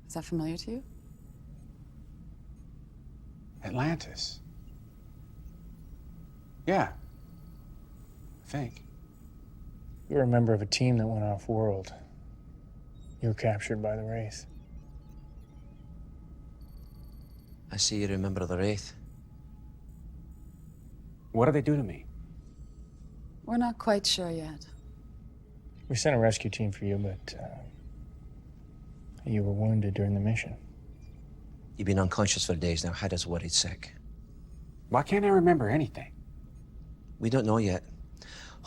Is that familiar to you? Atlantis? Yeah. I think. You're a member of a team that went off-world. You were captured by the Wraith. I see you remember the Wraith. What do they do to me? We're not quite sure yet. We sent a rescue team for you, but you were wounded during the mission. You've been unconscious for days now. Had us worried sick. Why can't I remember anything? We don't know yet.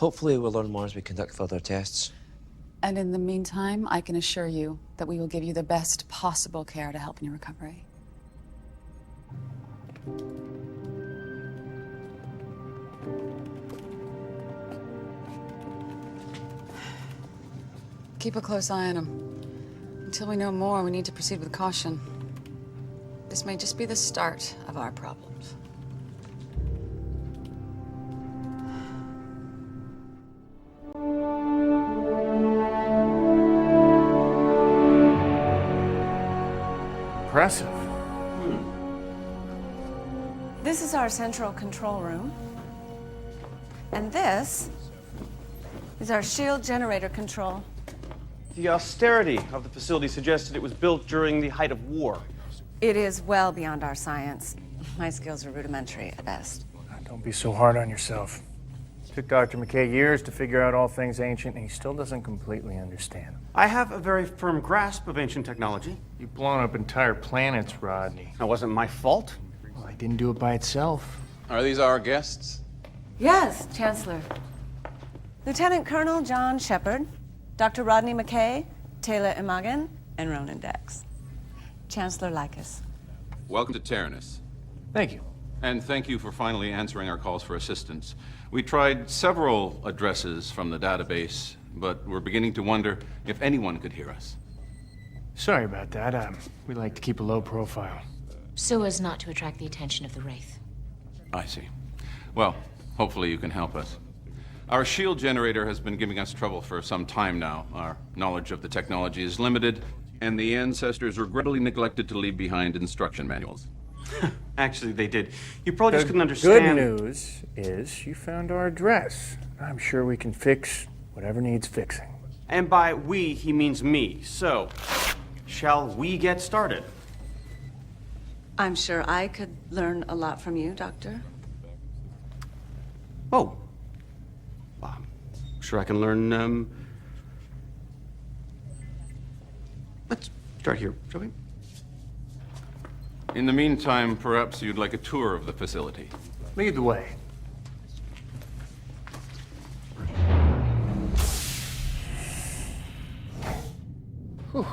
Hopefully we'll learn more as we conduct further tests. And in the meantime, I can assure you that we will give you the best possible care to help in your recovery. Keep a close eye on him. Until we know more, we need to proceed with caution. This may just be the start of our problems. Impressive. This is our central control room. And this is our shield generator control. The austerity of the facility suggested it was built during the height of war. It is well beyond our science. My skills are rudimentary at best. Don't be so hard on yourself. Took Dr. McKay years to figure out all things ancient, and he still doesn't completely understand them. I have a very firm grasp of ancient technology. You've blown up entire planets, Rodney. That wasn't my fault. Well, it didn't do it by itself. Are these our guests? Yes, Chancellor. Lieutenant Colonel John Shepard, Dr. Rodney McKay, Taylor Imogen, and Ronan Dex. Chancellor Lycus. Welcome to Taranis. Thank you. And thank you for finally answering our calls for assistance. We tried several addresses from the database, but we're beginning to wonder if anyone could hear us. Sorry about that. We like to keep a low profile. So as not to attract the attention of the Wraith. I see. Well, hopefully you can help us. Our shield generator has been giving us trouble for some time now. Our knowledge of the technology is limited, and the ancestors regrettably neglected to leave behind instruction manuals. Actually, they did. You probably just couldn't understand. Good news is you found our address. I'm sure we can fix whatever needs fixing. And by we, he means me. So, shall we get started? I'm sure I could learn a lot from you, Doctor. Oh. I'm sure I can learn, Let's start here, shall we? In the meantime, perhaps you'd like a tour of the facility. Lead the way. Whew,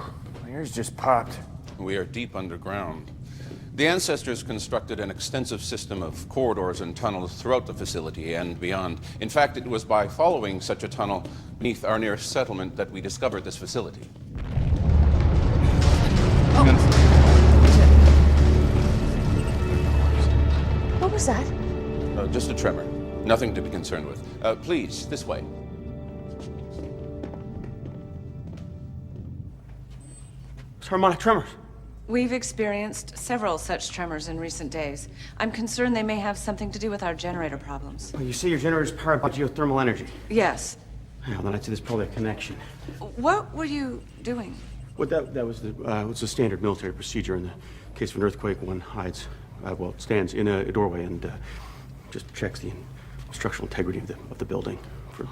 my ears just popped. We are deep underground. The ancestors constructed an extensive system of corridors and tunnels throughout the facility and beyond. In fact, it was by following such a tunnel beneath our nearest settlement that we discovered this facility. What was that? Just a tremor. Nothing to be concerned with. Please, this way. It's harmonic tremors. We've experienced several such tremors in recent days. I'm concerned they may have something to do with our generator problems. Well, you say your generator's powered by geothermal energy. Yes. Well, then I'd say there's probably a connection. What were you doing? Well, that was the standard military procedure in the case of an earthquake. One hides, stands in a doorway and just checks the structural integrity of the building for the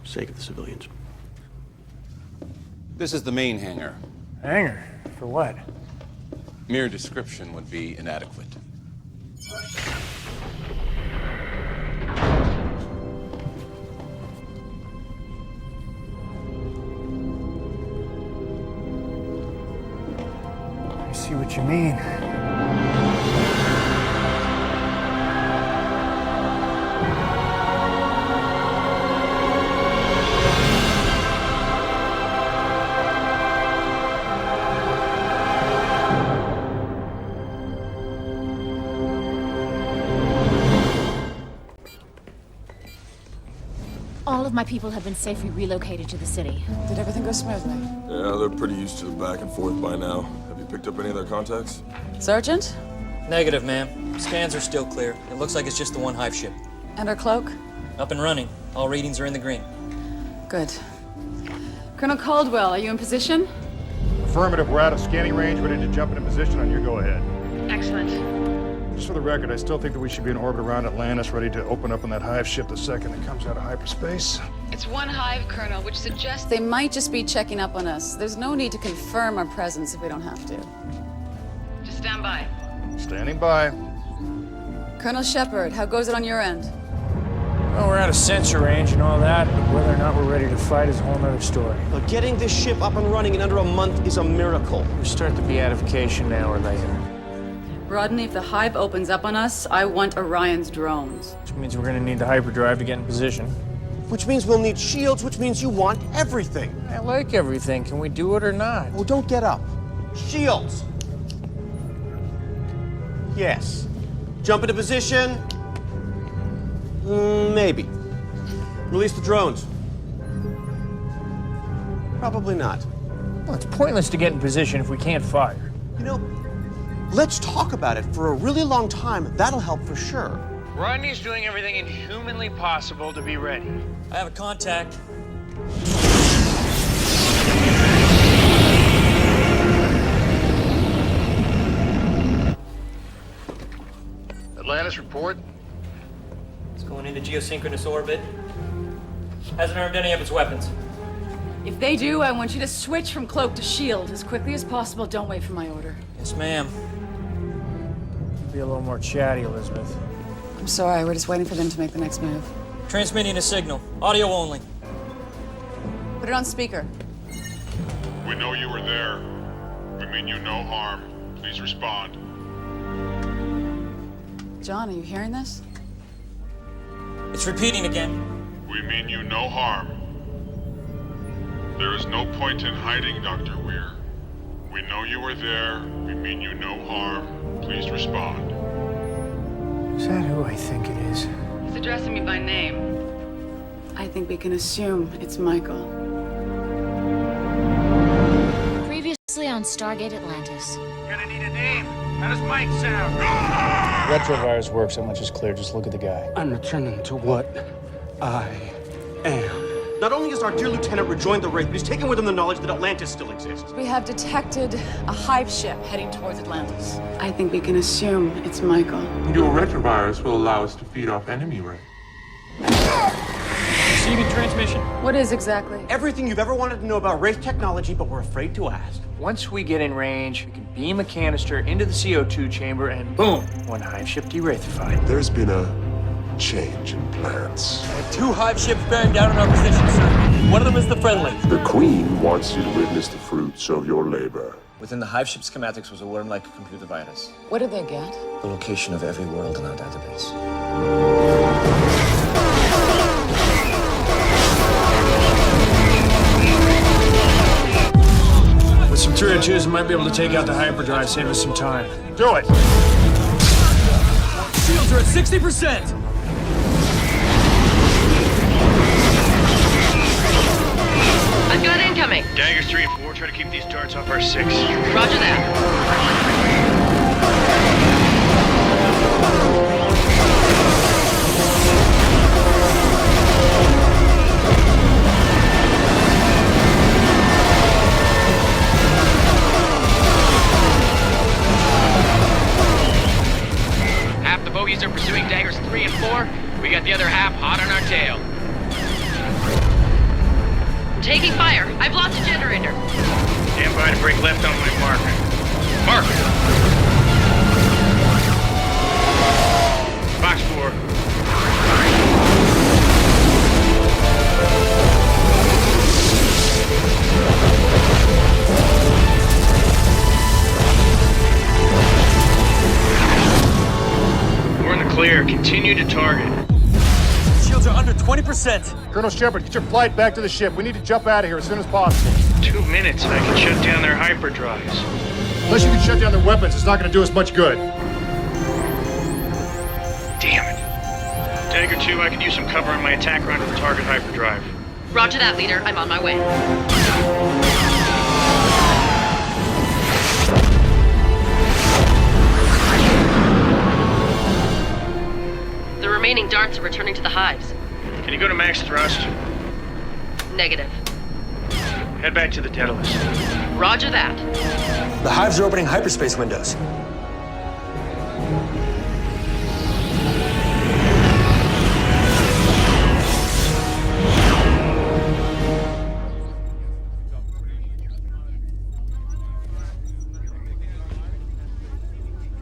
sake of the civilians. This is the main hangar. Hangar? For what? Mere description would be inadequate. I see what you mean. All of my people have been safely relocated to the city. Did everything go smoothly? Yeah, they're pretty used to the back and forth by now. Have you picked up any of their contacts? Sergeant? Negative, ma'am. Scans are still clear. It looks like it's just the one hive ship. And our cloak? Up and running. All readings are in the green. Good. Colonel Caldwell, are you in position? Affirmative. We're out of scanning range, ready to jump into position on your go-ahead. Excellent. Just for the record, I still think that we should be in orbit around Atlantis, ready to open up on that hive ship the second it comes out of hyperspace. It's one hive, Colonel, which suggests they might just be checking up on us. There's no need to confirm our presence if we don't have to. Just stand by. Standing by. Colonel Shepard, how goes it on your end? Well, we're out of sensor range and all that, but whether or not we're ready to fight is a whole nother story. But getting this ship up and running in under a month is a miracle. We start the beatification now or later. Rodney, if the hive opens up on us, I want Orion's drones. Which means we're gonna need the hyperdrive to get in position. Which means we'll need shields, which means you want everything. I like everything. Can we do it or not? Oh, don't get up. Shields. Yes. Jump into position. Maybe. Release the drones. Probably not. Well, it's pointless to get in position if we can't fire. You know, let's talk about it for a really long time. That'll help for sure. Rodney's doing everything inhumanly possible to be ready. I have a contact. Atlantis report. It's going into geosynchronous orbit. Hasn't harmed any of its weapons. If they do, I want you to switch from cloak to shield as quickly as possible. Don't wait for my order. Yes, ma'am. Be a little more chatty, Elizabeth. I'm sorry, we're just waiting for them to make the next move. Transmitting a signal. Audio only. Put it on speaker. We know you were there. We mean you no harm. Please respond. John, are you hearing this? It's repeating again. We mean you no harm. There is no point in hiding, Dr. Weir. We know you were there. We mean you no harm. Please respond. Is that who I think it is? He's addressing me by name. I think we can assume it's Michael. Previously on Stargate Atlantis. Gonna need a name. How does Mike sound? Retrovirus works, so much is clear. Just look at the guy. I'm returning to what I am. Not only has our dear lieutenant rejoined the Wraith, but he's taken with him the knowledge that Atlantis still exists. We have detected a hive ship heading towards Atlantis. I think we can assume it's Michael. Your retrovirus will allow us to feed off enemy Wraith. Receiving transmission. What is exactly? Everything you've ever wanted to know about Wraith technology, but we're afraid to ask. Once we get in range, we can beam a canister into the CO2 chamber and boom, one hive ship de-wraithified. There's been a change in plans. 2 hive ships bearing down on our position, sir. One of them is the friendly. The Queen wants you to witness the fruits of your labor. Within the hive ship schematics was a worm-like computer virus. What did they get? The location of every world in our database. With some 302s, we might be able to take out the hyperdrive, save us some time. Do it! Shields are at 60%! I've got incoming. Daggers 3 and 4, try to keep these darts off our 6. Roger that. Half the bogies are pursuing daggers 3 and 4. We got the other half hot on our tail. I'm taking fire. I've lost a generator. Stand by to break left on my marker. Marker! Box 4. We're in the clear. Continue to target. Shields are under 20%. Colonel Shepard, get your flight back to the ship. We need to jump out of here as soon as possible. 2 minutes and I can shut down their hyperdrives. Unless you can shut down their weapons, it's not going to do us much good. Damn it. Dagger 2, I can use some cover on my attack run to the target hyperdrive. Roger that, leader. I'm on my way. The remaining darts are returning to the hives. Can you go to max thrust? Negative. Head back to the Daedalus. Roger that. The hives are opening hyperspace windows.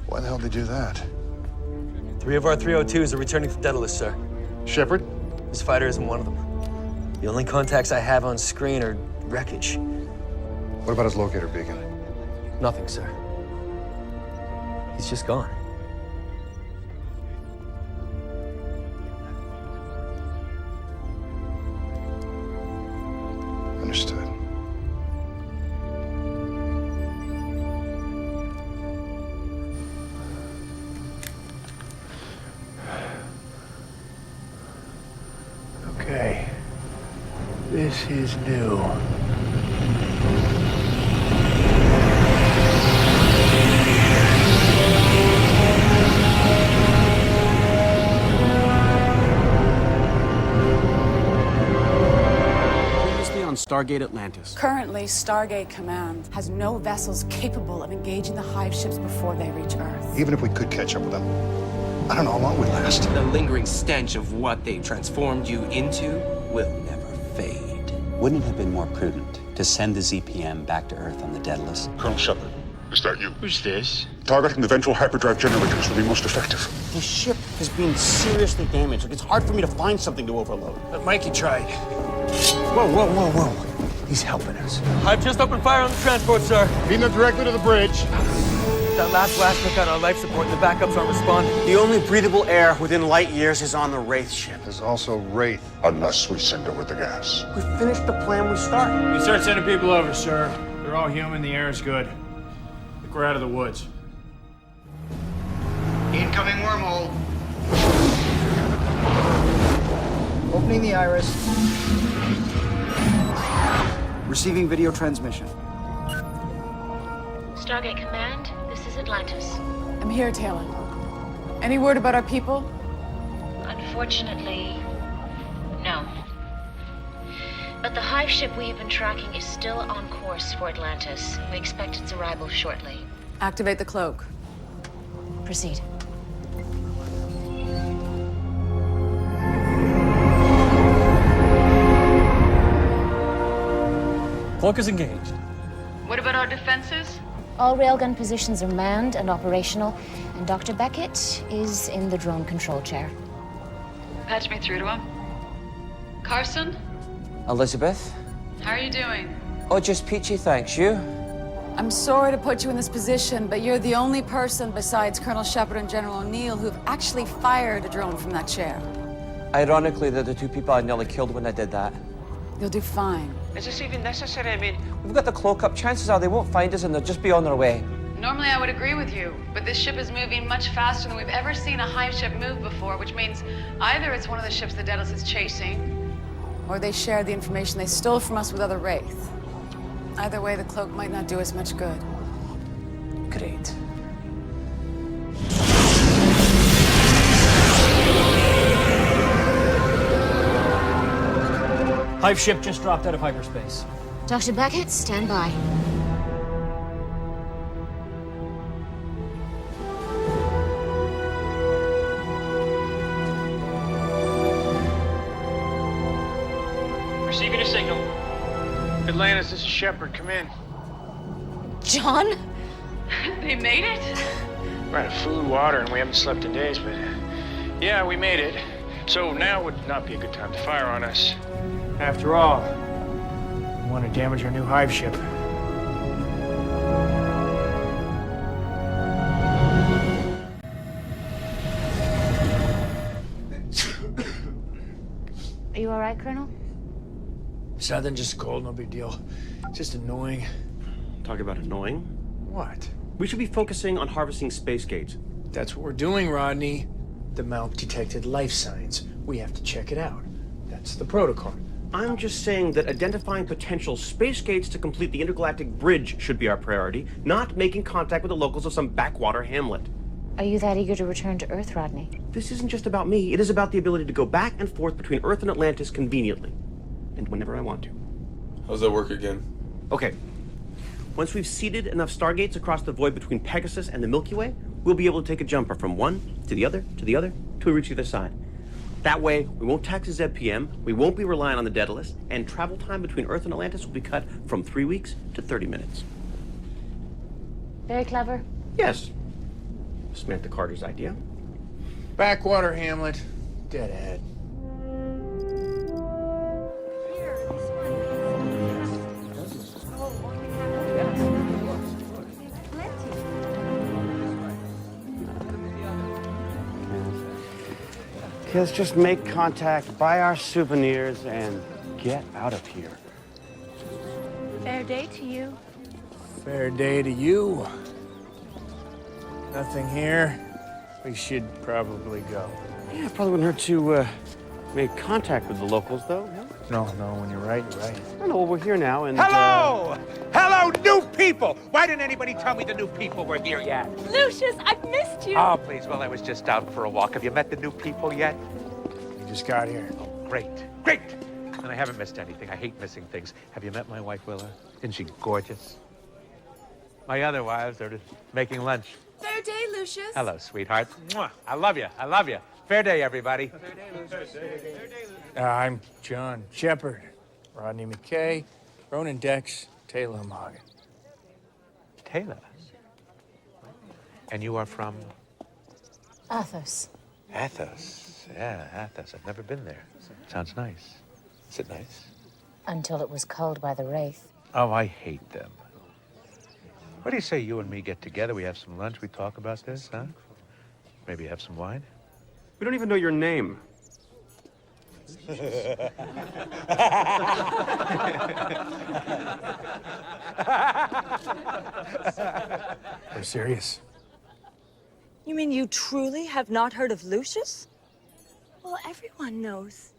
Why the hell did they do that? 3 of our 302s are returning to Daedalus, sir. Shepard, This fighter isn't one of them. The only contacts I have on screen are wreckage. What about his locator beacon? Nothing, sir. He's just gone. Understood. Okay. This is new. Previously on Stargate Atlantis. Currently, Stargate Command has no vessels capable of engaging the hive ships before they reach Earth. Even if we could catch up with them, I don't know how long we'd last. The lingering stench of what they transformed you into will never fade. Wouldn't it have been more prudent to send the ZPM back to Earth on the Daedalus? Colonel Shepard, is that you? Who's this? Targeting the ventral hyperdrive generators will be most effective. The ship has been seriously damaged. Like, it's hard for me to find something to overload. But Mikey tried. Whoa, whoa, whoa, whoa. He's helping us. I've just opened fire on the transport, sir. Beam them directly to the bridge. That last blast took out our life support and the backups aren't responding. The only breathable air within light years is on the Wraith ship. There's also Wraith. Unless we send over the gas. We finished the plan we started. We start sending people over, sir. They're all human, the air is good. Think we're out of the woods. Incoming wormhole. Opening the iris. Receiving video transmission. Stargate Command, this is Atlantis. I'm here, Taylor. Any word about our people? Unfortunately, no. But the hive ship we have been tracking is still on course for Atlantis. We expect its arrival shortly. Activate the cloak. Proceed. Cloak is engaged. What about our defenses? All railgun positions are manned and operational, and Dr. Beckett is in the drone control chair. Patch me through to him. Carson, Elizabeth? how are you doing? Oh, just peachy, thanks. You? I'm sorry to put you in this position, but you're the only person besides Colonel Shepard and General O'Neill who've actually fired a drone from that chair. Ironically, they're the two people I nearly killed when I did that. You'll do fine. Is this even necessary? I mean, we've got the cloak up. Chances are they won't find us and they'll just be on their way. Normally I would agree with you, but this ship is moving much faster than we've ever seen a hive ship move before, which means either it's one of the ships the Daedalus is chasing, or they shared the information they stole from us with other Wraith. Either way, the cloak might not do us much good. Great. Hive ship just dropped out of hyperspace. Dr. Beckett, stand by. Receiving a signal. Atlantis, this is Shepard. Come in. John? They made it? We're out of food, water, and we haven't slept in days, but yeah, we made it. So now would not be a good time to fire on us. After all, we want to damage our new hive ship. Are you all right, Colonel? It's nothing, just a cold, no big deal. Just annoying. Talk about annoying. What? We should be focusing on harvesting space gates. That's what we're doing, Rodney. The mount detected life signs. We have to check it out. That's the protocol. I'm just saying that identifying potential space gates to complete the intergalactic bridge should be our priority, not making contact with the locals of some backwater hamlet. Are you that eager to return to Earth, Rodney? This isn't just about me. It is about the ability to go back and forth between Earth and Atlantis conveniently. And whenever I want to. How's that work again? Okay. Once we've seeded enough stargates across the void between Pegasus and the Milky Way, we'll be able to take a jumper from one to the other, till we reach the other side. That way, we won't tax the ZPM, we won't be relying on the Daedalus, and travel time between Earth and Atlantis will be cut from 3 weeks to 30 minutes. Very clever. Yes. Samantha Carter's idea. Backwater hamlet. Dead ahead. Okay, let's just make contact, buy our souvenirs, and get out of here. Fair day to you. Fair day to you. Nothing here. We should probably go. Yeah, it probably wouldn't hurt to make contact with the locals, though. No, when you're right, you're right. I know, well, we're here now, and... Hello! Hello, new people! Why didn't anybody tell me the new people were here yet? Lucius, I've missed you. Oh, please. Well, I was just out for a walk. Have you met the new people yet? We just got here. Oh, great. Great! And I haven't missed anything. I hate missing things. Have you met my wife, Willa? Isn't she gorgeous? My other wives are making lunch. Fair day, Lucius. Hello, sweetheart. Mwah. I love you. I love you. Fair day, everybody. I'm John Shepard, Rodney McKay, Ronan Dex, Taylor Morgan. Taylor? And you are from? Athos. Athos. Yeah, Athos. I've never been there. Sounds nice. Is it nice? Until it was culled by the Wraith. Oh, I hate them. What do you say you and me get together, we have some lunch, we talk about this, huh? Maybe have some wine? We don't even know your name. We're serious. You mean you truly have not heard of Lucius? Well, everyone knows.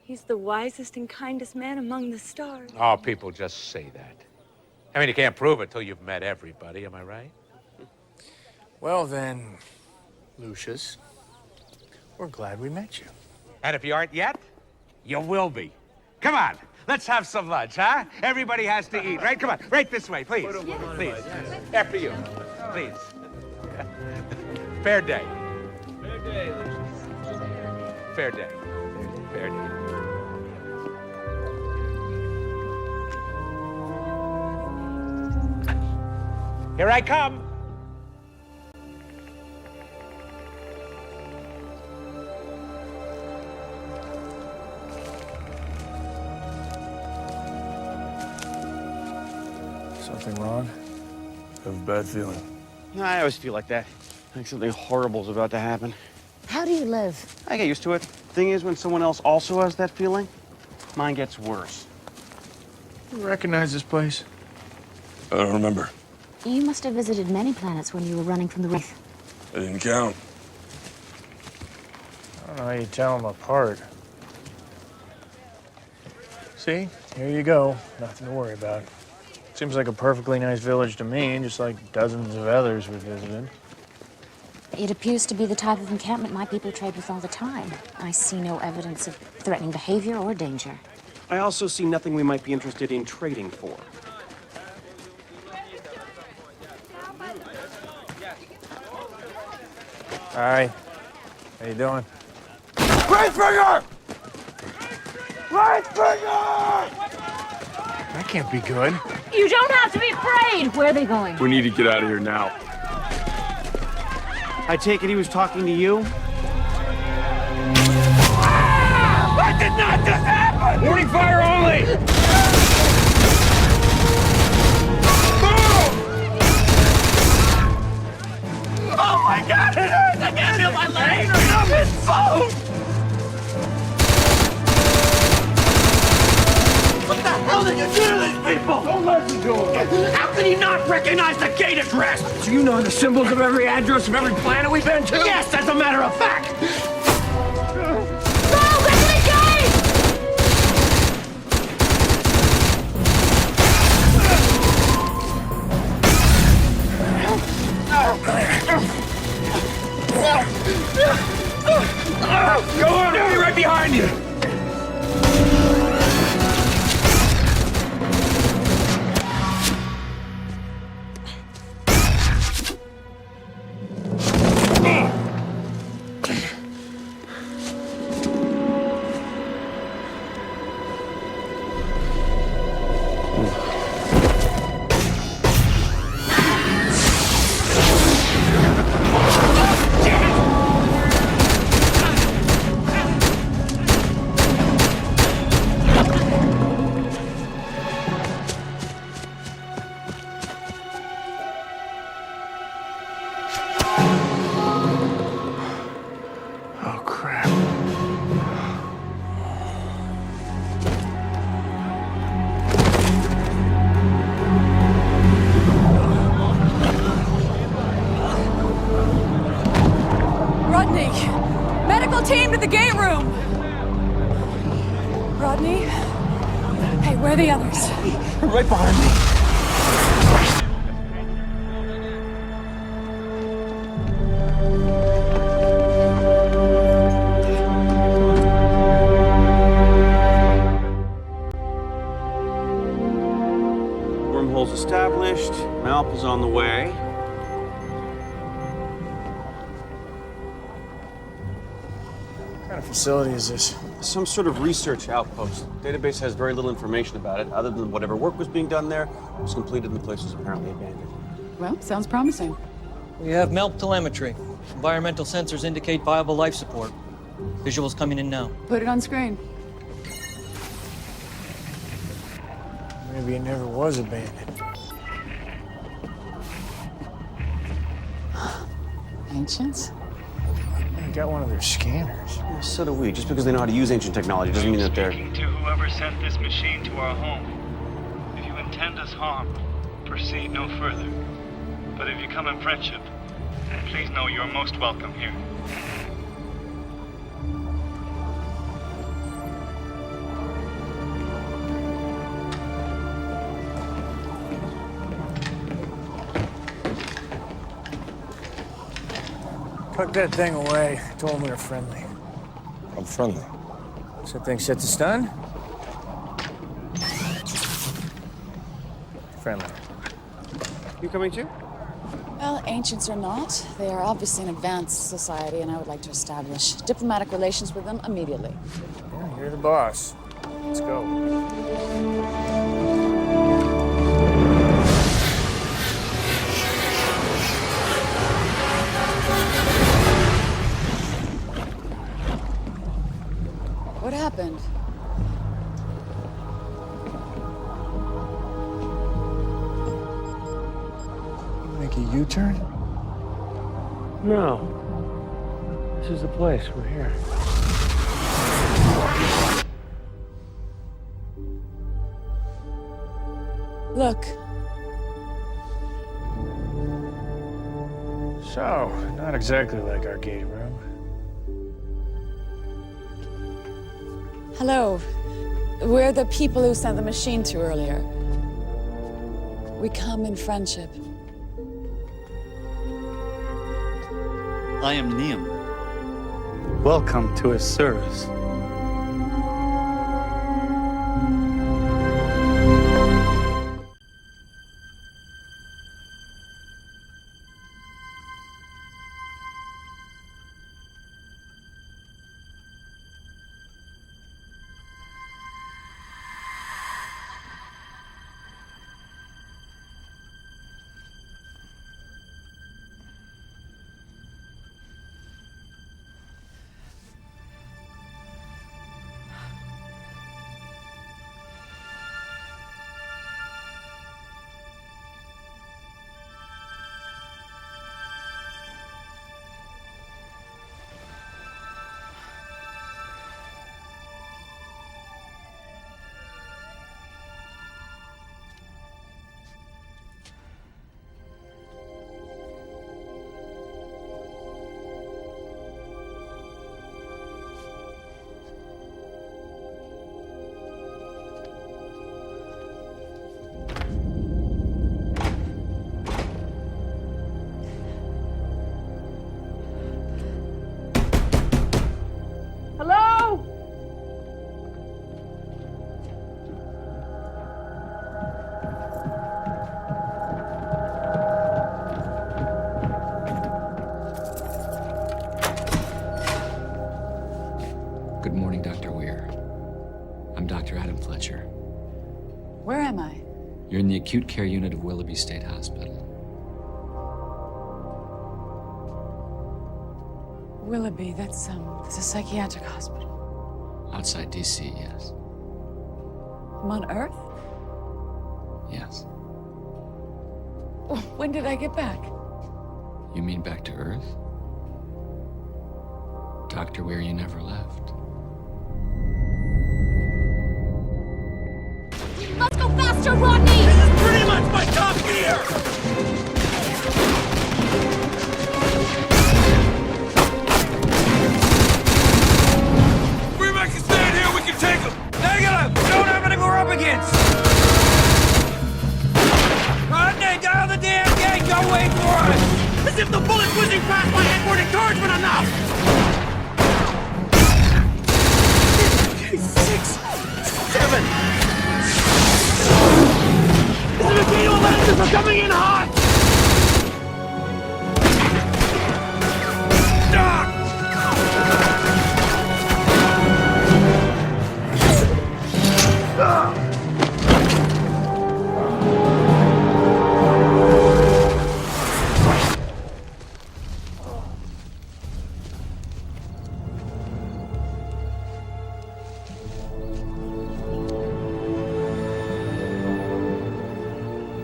He's the wisest and kindest man among the stars. Oh, people just say that. I mean, you can't prove it till you've met everybody, am I right? Well then, Lucius, we're glad we met you. And if you aren't yet, you will be. Come on, let's have some lunch, huh? Everybody has to eat, right? Come on, right this way, please. Please. After you, please. Fair day. Fair day, Lucius. Fair day. Fair day. Here I come. Something wrong? I have a bad feeling. I always feel like that. Like something horrible's about to happen. How do you live? I get used to it. Thing is, when someone else also has that feeling, mine gets worse. You recognize this place? I don't remember. You must have visited many planets when you were running from the Wraith. I didn't count. I don't know how you tell them apart. See? Here you go. Nothing to worry about. Seems like a perfectly nice village to me, just like dozens of others we visited. It appears to be the type of encampment my people trade with all the time. I see no evidence of threatening behavior or danger. I also see nothing we might be interested in trading for. Hi. How you doing? Right finger! Right finger! That can't be good. You don't have to be afraid! Where are they going? We need to get out of here now. I take it he was talking to you? What did not just happen? Warning fire only! Oh my God, it hurts! I can't feel my legs! It's foam! What the hell did you do to these people? Don't listen to him! How can he not recognize the gate address? Do you know the symbols of every address of every planet we've been to? Yes, as a matter of fact! Go on, I'll be right behind you! Where are the others? Right behind me. Wormhole's established. Malp is on the way. What kind of facility is this? Some sort of research outpost. Database has very little information about it, other than whatever work was being done there was completed and the place was apparently abandoned. Well, sounds promising. We have MELP telemetry. Environmental sensors indicate viable life support. Visuals coming in now. Put it on screen. Maybe it never was abandoned. Ancients? I got one of their scanners. Yeah, so do we. Just because they know how to use ancient technology doesn't mean that they're... To whoever sent this machine to our home. If you intend us harm, proceed no further. But if you come in friendship, please know you're most welcome here. Tuck that thing away. I told him we were friendly. I'm friendly. So thing set to stun? Friendly. You coming too? Well, ancients or not, they are obviously an advanced society, and I would like to establish diplomatic relations with them immediately. Yeah, you're the boss. Let's go. What happened? Make a U-turn? No. This is the place. We're here. Look. So, not exactly like our gate room. Hello. We're the people who sent the machine to earlier. We come in friendship. I am Neum. Welcome to his service. Hello? Good morning, Dr. Weir. I'm Dr. Adam Fletcher. Where am I? You're in the acute care unit of Willoughby State Hospital. Willoughby, that's a psychiatric hospital. Outside D.C., yes. I'm on Earth? Yes. When did I get back? You mean back to Earth? Dr. Weir, you never left. Let's go faster, Rodney! This is pretty much my top gear! If we make a stand here, we can take them! Negative! We don't have anything we're up against! enough! Okay, 6, 7. The Stargate Atlantis are coming in hot!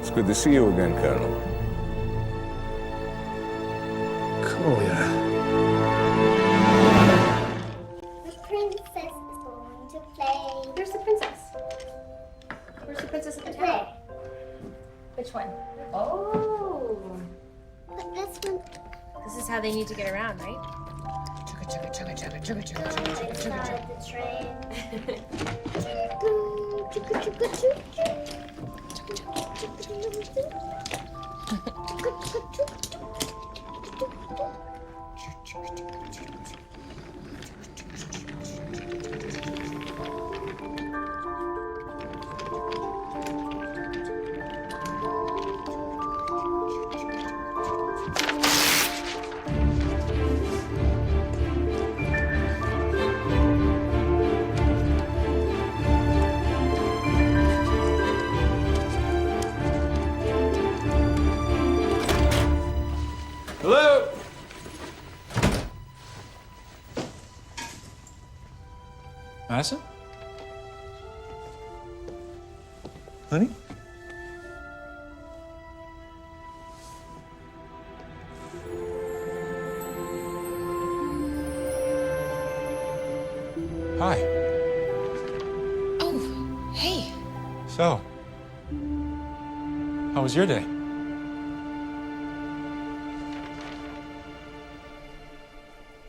It's good to see you again, Colonel. Cool, yeah. The princess is going to play. Where's the princess? Where's the princess at the play? Which one? Oh. But this one. This is how they need to get around, right? It's not the train. Hello? Madison? Honey? Hi. Oh, hey. So, how was your day?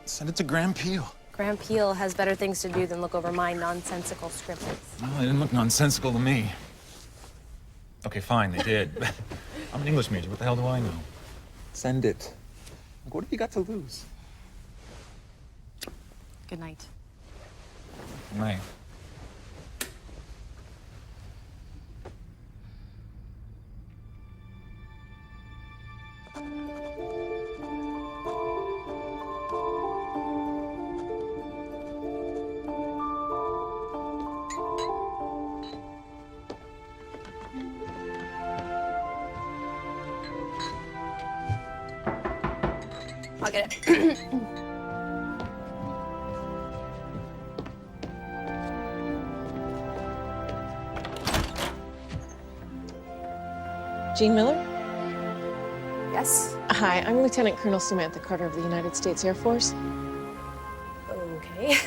Send it to Graham Peel. Graham Peel has better things to do than look over my nonsensical scribbles. Well, they didn't look nonsensical to me. Okay, fine, they did. I'm an English major. What the hell do I know? Send it. Like, what have you got to lose? Good night. Right. I'll get it. Jean Miller? Yes? Hi, I'm Lieutenant Colonel Samantha Carter of the United States Air Force. Okay.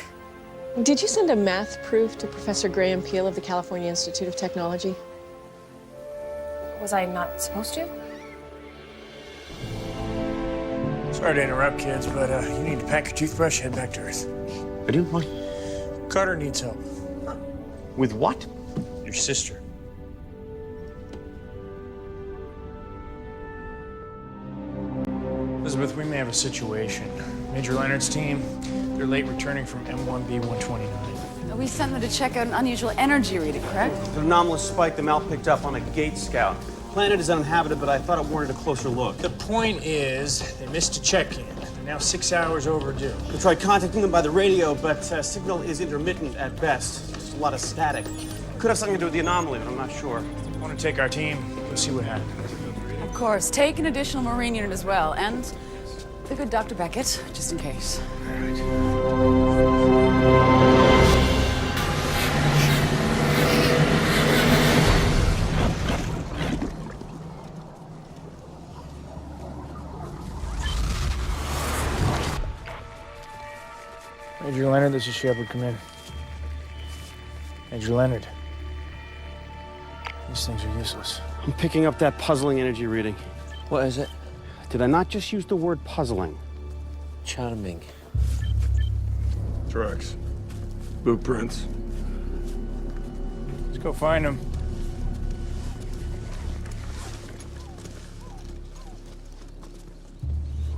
Did you send a math proof to Professor Graham Peel of the California Institute of Technology? Was I not supposed to? Sorry to interrupt, kids, but you need to pack your toothbrush, head back to Earth. I do? What? Carter needs help. With what? Your sister. Elizabeth, we may have a situation. Major Leonard's team, they're late returning from M1B129. We sent them to check out an unusual energy reading, correct? It's an anomalous spike the Mal picked up on a gate scout. The planet is uninhabited, but I thought it warranted a closer look. The point is, they missed a check-in. They're now 6 hours overdue. We tried contacting them by the radio, but signal is intermittent at best. Just a lot of static. Could have something to do with the anomaly, but I'm not sure. I want to take our team, go see what happened. Of course. Take an additional Marine unit as well, and the good Dr. Beckett, just in case. Major Leonard, this is Shepard. Come in. Major Leonard. These things are useless. I'm picking up that puzzling energy reading. What is it? Did I not just use the word puzzling? Charming. Tracks. Blueprints. Let's go find them.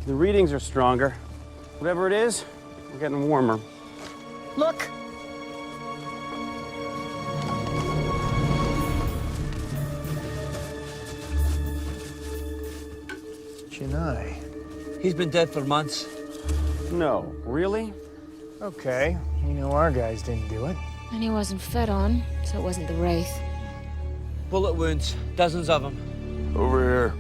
The readings are stronger. Whatever it is, we're getting warmer. Look! Chennai. He's been dead for months. No, really? Okay, you know our guys didn't do it. And he wasn't fed on, so it wasn't the Wraith. Bullet wounds, dozens of them. Over here.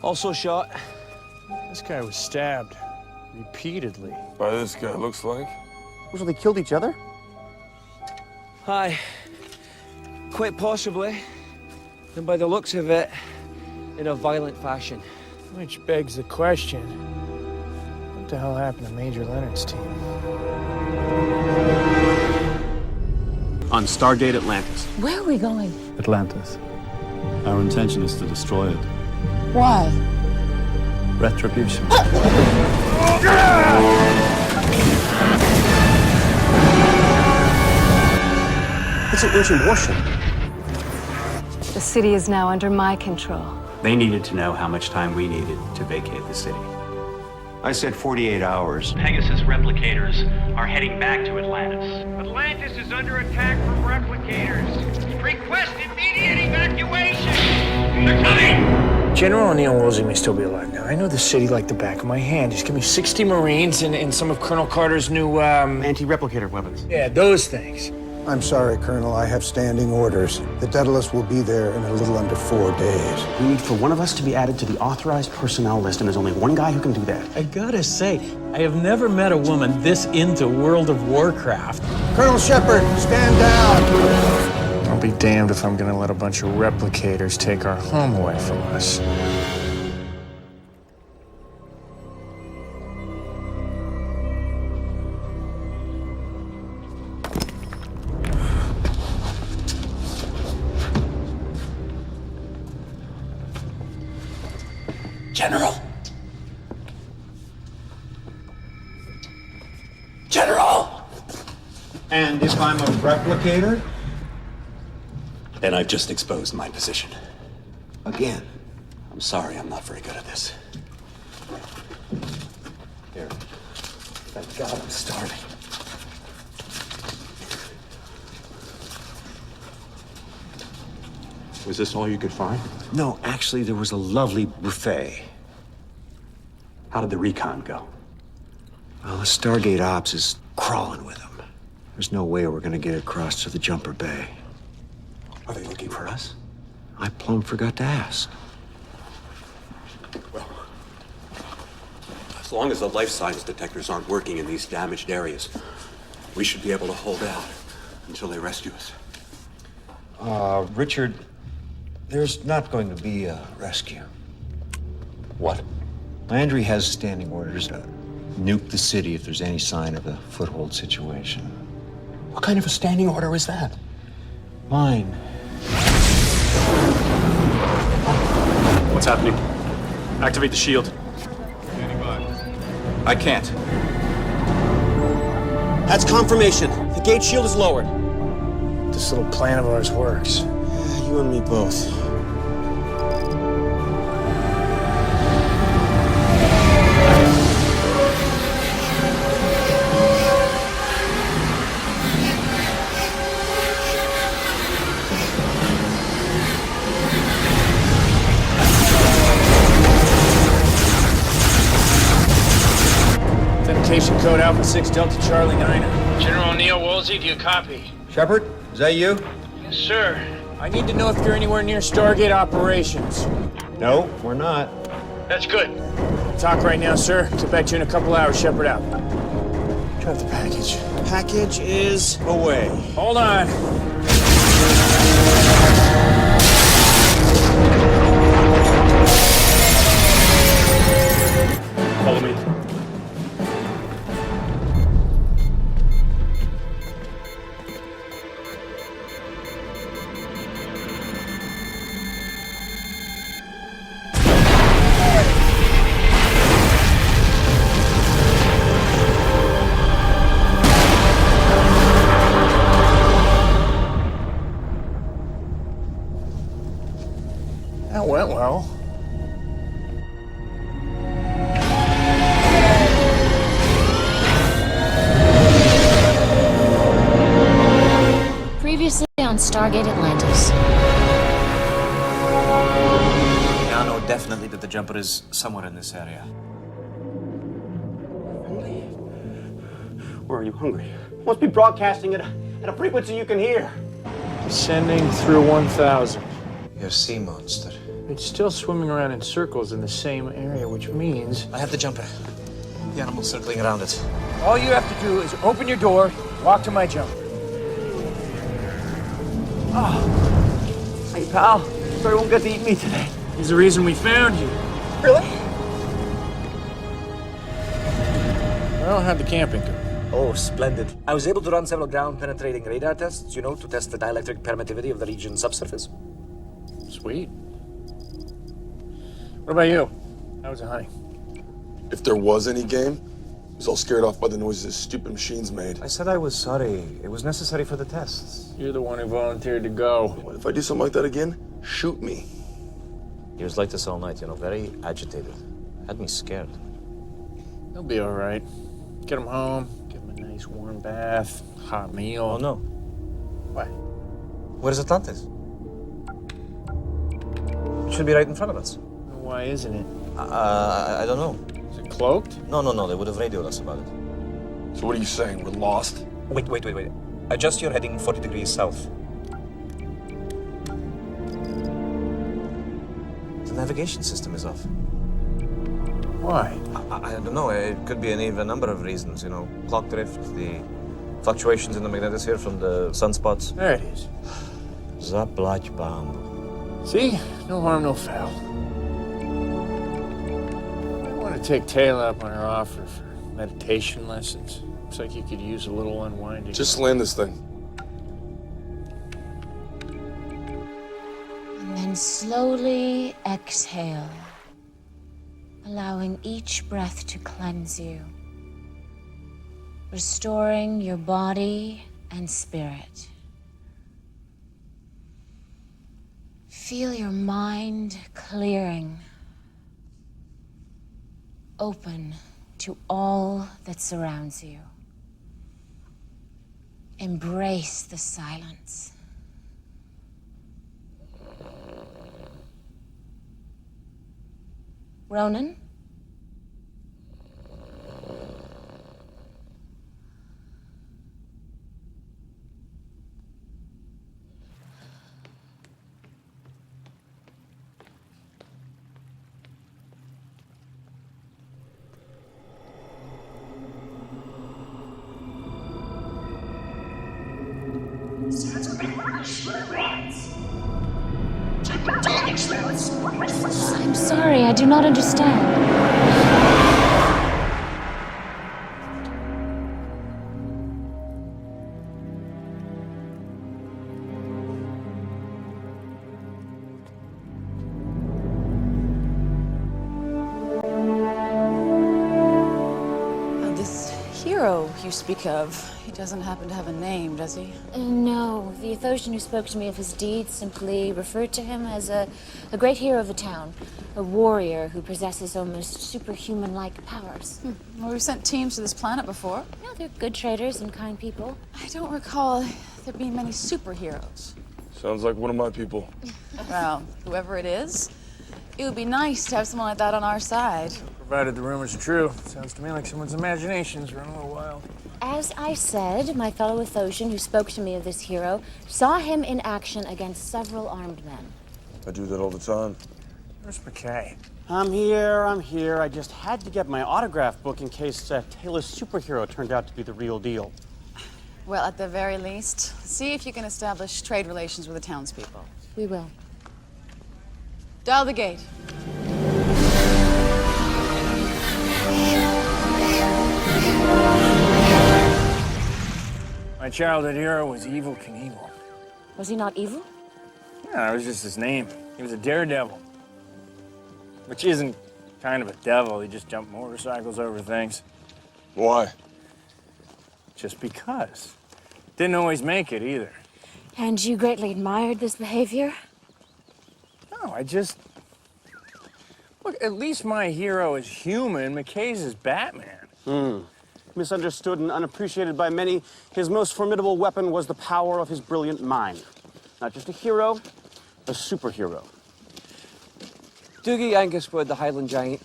Also shot. This guy was stabbed repeatedly. By this guy, looks like. So they killed each other? Aye. Quite possibly. And by the looks of it, in a violent fashion. Which begs the question, what the hell happened to Major Leonard's team? On Stargate Atlantis. Where are we going? Atlantis. Our intention is to destroy it. Why? Retribution. It's an ancient warship. The city is now under my control. They needed to know how much time we needed to vacate the city. I said 48 hours. Pegasus replicators are heading back to Atlantis. Atlantis is under attack from replicators. Request immediate evacuation! They're coming! General O'Neill Woolsey may still be alive now. I know the city like the back of my hand. Just give me 60 Marines and some of Colonel Carter's new, anti-replicator weapons. Yeah, those things. I'm sorry, Colonel. I have standing orders. The Daedalus will be there in a little under 4 days. We need for one of us to be added to the authorized personnel list, and there's only one guy who can do that. I gotta say, I have never met a woman this into World of Warcraft. Colonel Shepard, stand down! I'll be damned if I'm gonna let a bunch of replicators take our home away from us. General! General! And if I'm a replicator? Then I've just exposed my position. Again. I'm sorry, I'm not very good at this. Here. Thank God I'm starving. Was this all you could find? No, actually, there was a lovely buffet. How did the recon go? Well, the Stargate Ops is crawling with them. There's no way we're gonna get across to the Jumper Bay. Are they looking for us? I plumb forgot to ask. Well, as long as the life science detectors aren't working in these damaged areas, we should be able to hold out until they rescue us. Richard, there's not going to be a rescue. What? Landry has standing orders to nuke the city if there's any sign of a foothold situation. What kind of a standing order is that? Mine. What's happening? Activate the shield. I can't. That's confirmation. The gate shield is lowered. This little plan of ours works. You and me both. Authentication code Alpha 6 Delta Charlie 9. General O'Neill Woolsey, do you copy? Shepard, is that you? Yes, sir. I need to know if you're anywhere near Stargate operations. No, we're not. That's good. Talk right now, sir. Get back to you in a couple hours. Shepard out. Drive the package. Package is away. Hold on. Follow me. Stargate Atlantis. Now I know definitely that the jumper is somewhere in this area. Or are you hungry? Must be broadcasting at a frequency you can hear. Descending through 1,000. You're a sea monster. It's still swimming around in circles in the same area, which means... I have the jumper. The animal's circling around it. all you have to do is open your door, walk to my jumper. Oh. Hey, pal. Sorry I won't get to eat meat today. He's the reason we found you. Really? I don't have the camping coat. Oh, splendid. I was able to run several ground-penetrating radar tests, to test the dielectric permittivity of the region's subsurface. Sweet. What about you? How was the hunting? If there was any game, I was all scared off by the noises stupid machines made. I said I was sorry. It was necessary for the tests. You're the one who volunteered to go. What if I do something like that again? Shoot me. He was like this all night, very agitated. Had me scared. He'll be all right. Get him home, give him a nice warm bath, hot meal. Oh, no. What? Where's Atlantis? It should be right in front of us. Why isn't it? I don't know. Is it cloaked? No. They would have radioed us about it. So what are you saying? We're lost? Wait. Adjust your heading 40 degrees south. The navigation system is off. Why? I don't know. It could be any of a number of reasons, Clock drift, the fluctuations in the magnetosphere from the sunspots. There it is. Zaplachbam. See? No harm, no foul. I want to take Taylor up on her offer for meditation lessons. Looks like you could use a little unwinding. Just land this thing. And then slowly exhale, allowing each breath to cleanse you, restoring your body and spirit. Feel your mind clearing, open to all that surrounds you. Embrace the silence. Ronan? I'm sorry, I do not understand. This hero you speak of, he doesn't happen to have a name, does he? No, the Athosian who spoke to me of his deeds simply referred to him as a great hero of the town, a warrior who possesses almost superhuman-like powers. Well, we've sent teams to this planet before. Yeah, they're good traders and kind people. I don't recall there being many superheroes. Sounds like one of my people. Well, whoever it is, it would be nice to have someone like that on our side. Provided the rumors are true. Sounds to me like someone's imagination's run a little wild. As I said, my fellow Athosian who spoke to me of this hero saw him in action against several armed men. I do that all the time. Where's McKay? I'm here. I just had to get my autograph book in case Taylor's superhero turned out to be the real deal. Well, at the very least, see if you can establish trade relations with the townspeople. We will. Dial the gate. My childhood hero was Evil Knievel. Was he not evil? Yeah, that was just his name. He was a daredevil. Which isn't kind of a devil. He just jumped motorcycles over things. Why? Just because. Didn't always make it either. And you greatly admired this behavior? No, I just... Look, at least my hero is human. McKay's is Batman. Misunderstood and unappreciated by many, his most formidable weapon was the power of his brilliant mind. Not just a hero, a superhero. Doogie Anguswood, the Highland Giant.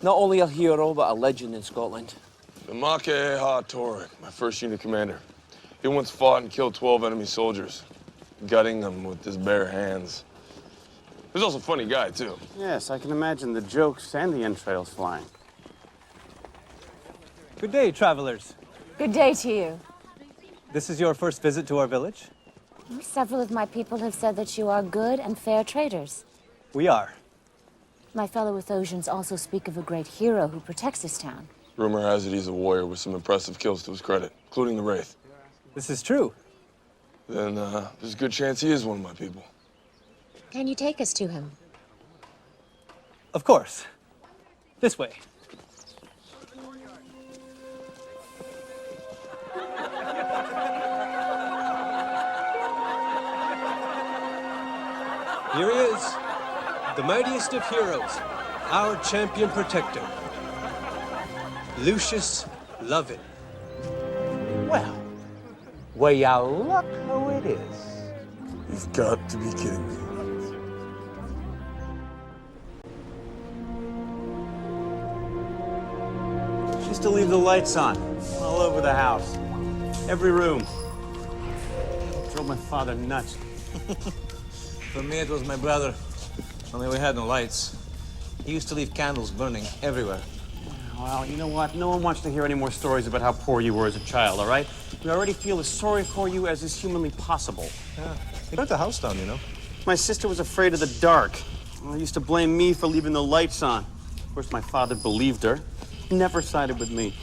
Not only a hero, but a legend in Scotland. Namake Ha-Torek, my first unit commander. He once fought and killed 12 enemy soldiers, gutting them with his bare hands. He was also a funny guy, too. Yes, I can imagine the jokes and the entrails flying. Good day, travelers. Good day to you. This is your first visit to our village? Several of my people have said that you are good and fair traders. We are. My fellow Ethosians also speak of a great hero who protects this town. Rumor has it he's a warrior with some impressive kills to his credit, including the Wraith. This is true. Then there's a good chance he is one of my people. Can you take us to him? Of course. This way. Here he is, the mightiest of heroes, our champion protector, Lucius Lovett. Well, will ya look who it is? You've got to be kidding me. She used to leave the lights on all over the house. Every room. Drove my father nuts. For me, it was my brother. Only we had no lights. He used to leave candles burning everywhere. Well, you know what? No one wants to hear any more stories about how poor you were as a child, all right? We already feel as sorry for you as is humanly possible. Yeah, he burnt the house down, you know. My sister was afraid of the dark. Well, used to blame me for leaving the lights on. Of course, my father believed her. Never sided with me.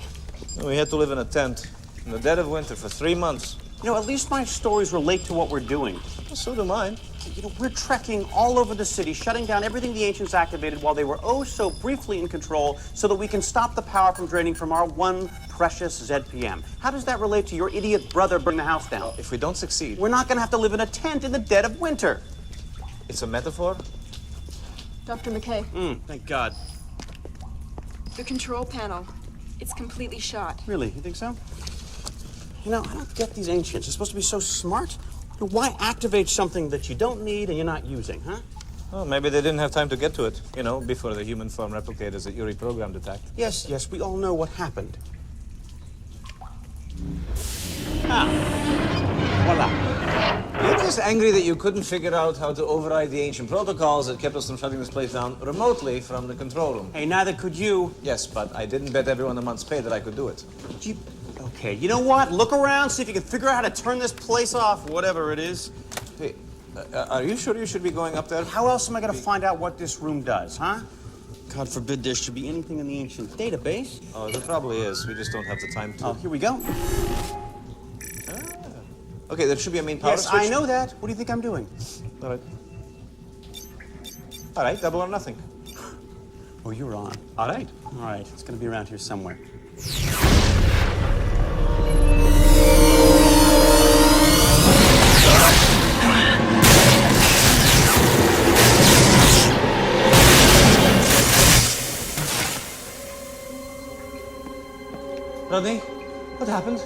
We had to live in a tent in the dead of winter for 3 months. You know, at least my stories relate to what we're doing. Well, so do mine. You know, we're trekking all over the city, shutting down everything the ancients activated while they were oh so briefly in control so that we can stop the power from draining from our one precious ZPM. How does that relate to your idiot brother burning the house down? If we don't succeed... We're not going to have to live in a tent in the dead of winter. It's a metaphor? Dr. McKay, Thank God. the control panel. It's completely shot. Really? You think so? You know, I don't get these ancients. They're supposed to be so smart. Why activate something that you don't need and you're not using, huh? Well, maybe they didn't have time to get to it, you know, before the human form replicators that you reprogrammed attacked. Yes, we all know what happened. Voila. You're just angry that you couldn't figure out how to override the ancient protocols that kept us from shutting this place down remotely from the control room. Hey, neither could you. Yes, but I didn't bet everyone a month's pay that I could do it. Okay, you know what? Look around, see if you can figure out how to turn this place off, whatever it is. Hey, are you sure you should be going up there? How else am I going to find out what this room does, huh? God forbid there should be anything in the ancient database. Oh, there probably is. We just don't have the time to. Oh, here we go. Okay, there should be a main power Yes, switch. I know that. What do you think I'm doing? All right. All right, double or nothing. Oh, you're on. All right. All right, it's going to be around here somewhere. Rodney, what happened?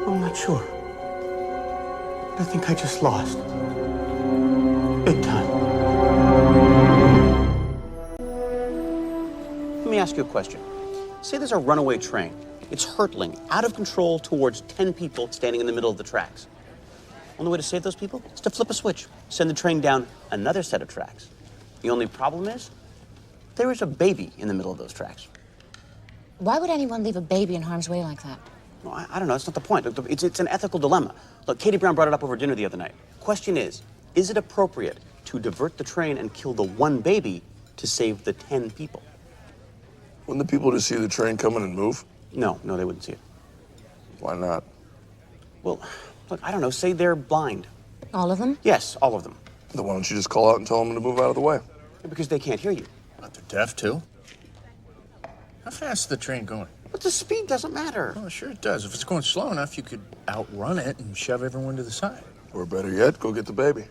I'm not sure. I think I just lost. Big time. Let me ask you a question. Say there's a runaway train. It's hurtling out of control towards 10 people standing in the middle of the tracks. Only way to save those people is to flip a switch, send the train down another set of tracks. The only problem is, there is a baby in the middle of those tracks. Why would anyone leave a baby in harm's way like that? Well, I don't know. That's not the point. It's an ethical dilemma. Look, Katie Brown brought it up over dinner the other night. Question is it appropriate to divert the train and kill the one baby to save the 10 people? Wouldn't the people just see the train coming and move? No, they wouldn't see it. Why not? Well, look, I don't know. Say they're blind. All of them? Yes, all of them. Then why don't you just call out and tell them to move out of the way? Because they can't hear you. But they're deaf, too. How fast is the train going? But the speed doesn't matter. Oh, sure it does. If it's going slow enough, you could outrun it and shove everyone to the side. Or better yet, go get the baby.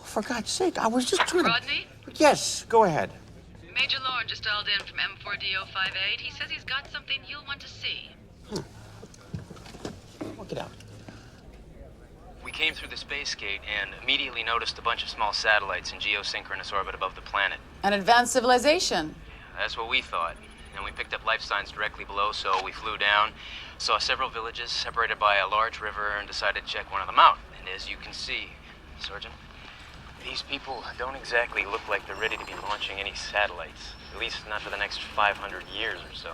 For God's sake, I was just trying to... Rodney? Yes, go ahead. Major Lauren just dialed in from M4DO58. He says he's got something you'll want to see. Work it out. We came through the space gate and immediately noticed a bunch of small satellites in geosynchronous orbit above the planet. An advanced civilization. That's what we thought. And we picked up life signs directly below, so we flew down, saw several villages separated by a large river, and decided to check one of them out. And as you can see, Sergeant, these people don't exactly look like they're ready to be launching any satellites. At least not for the next 500 years or so.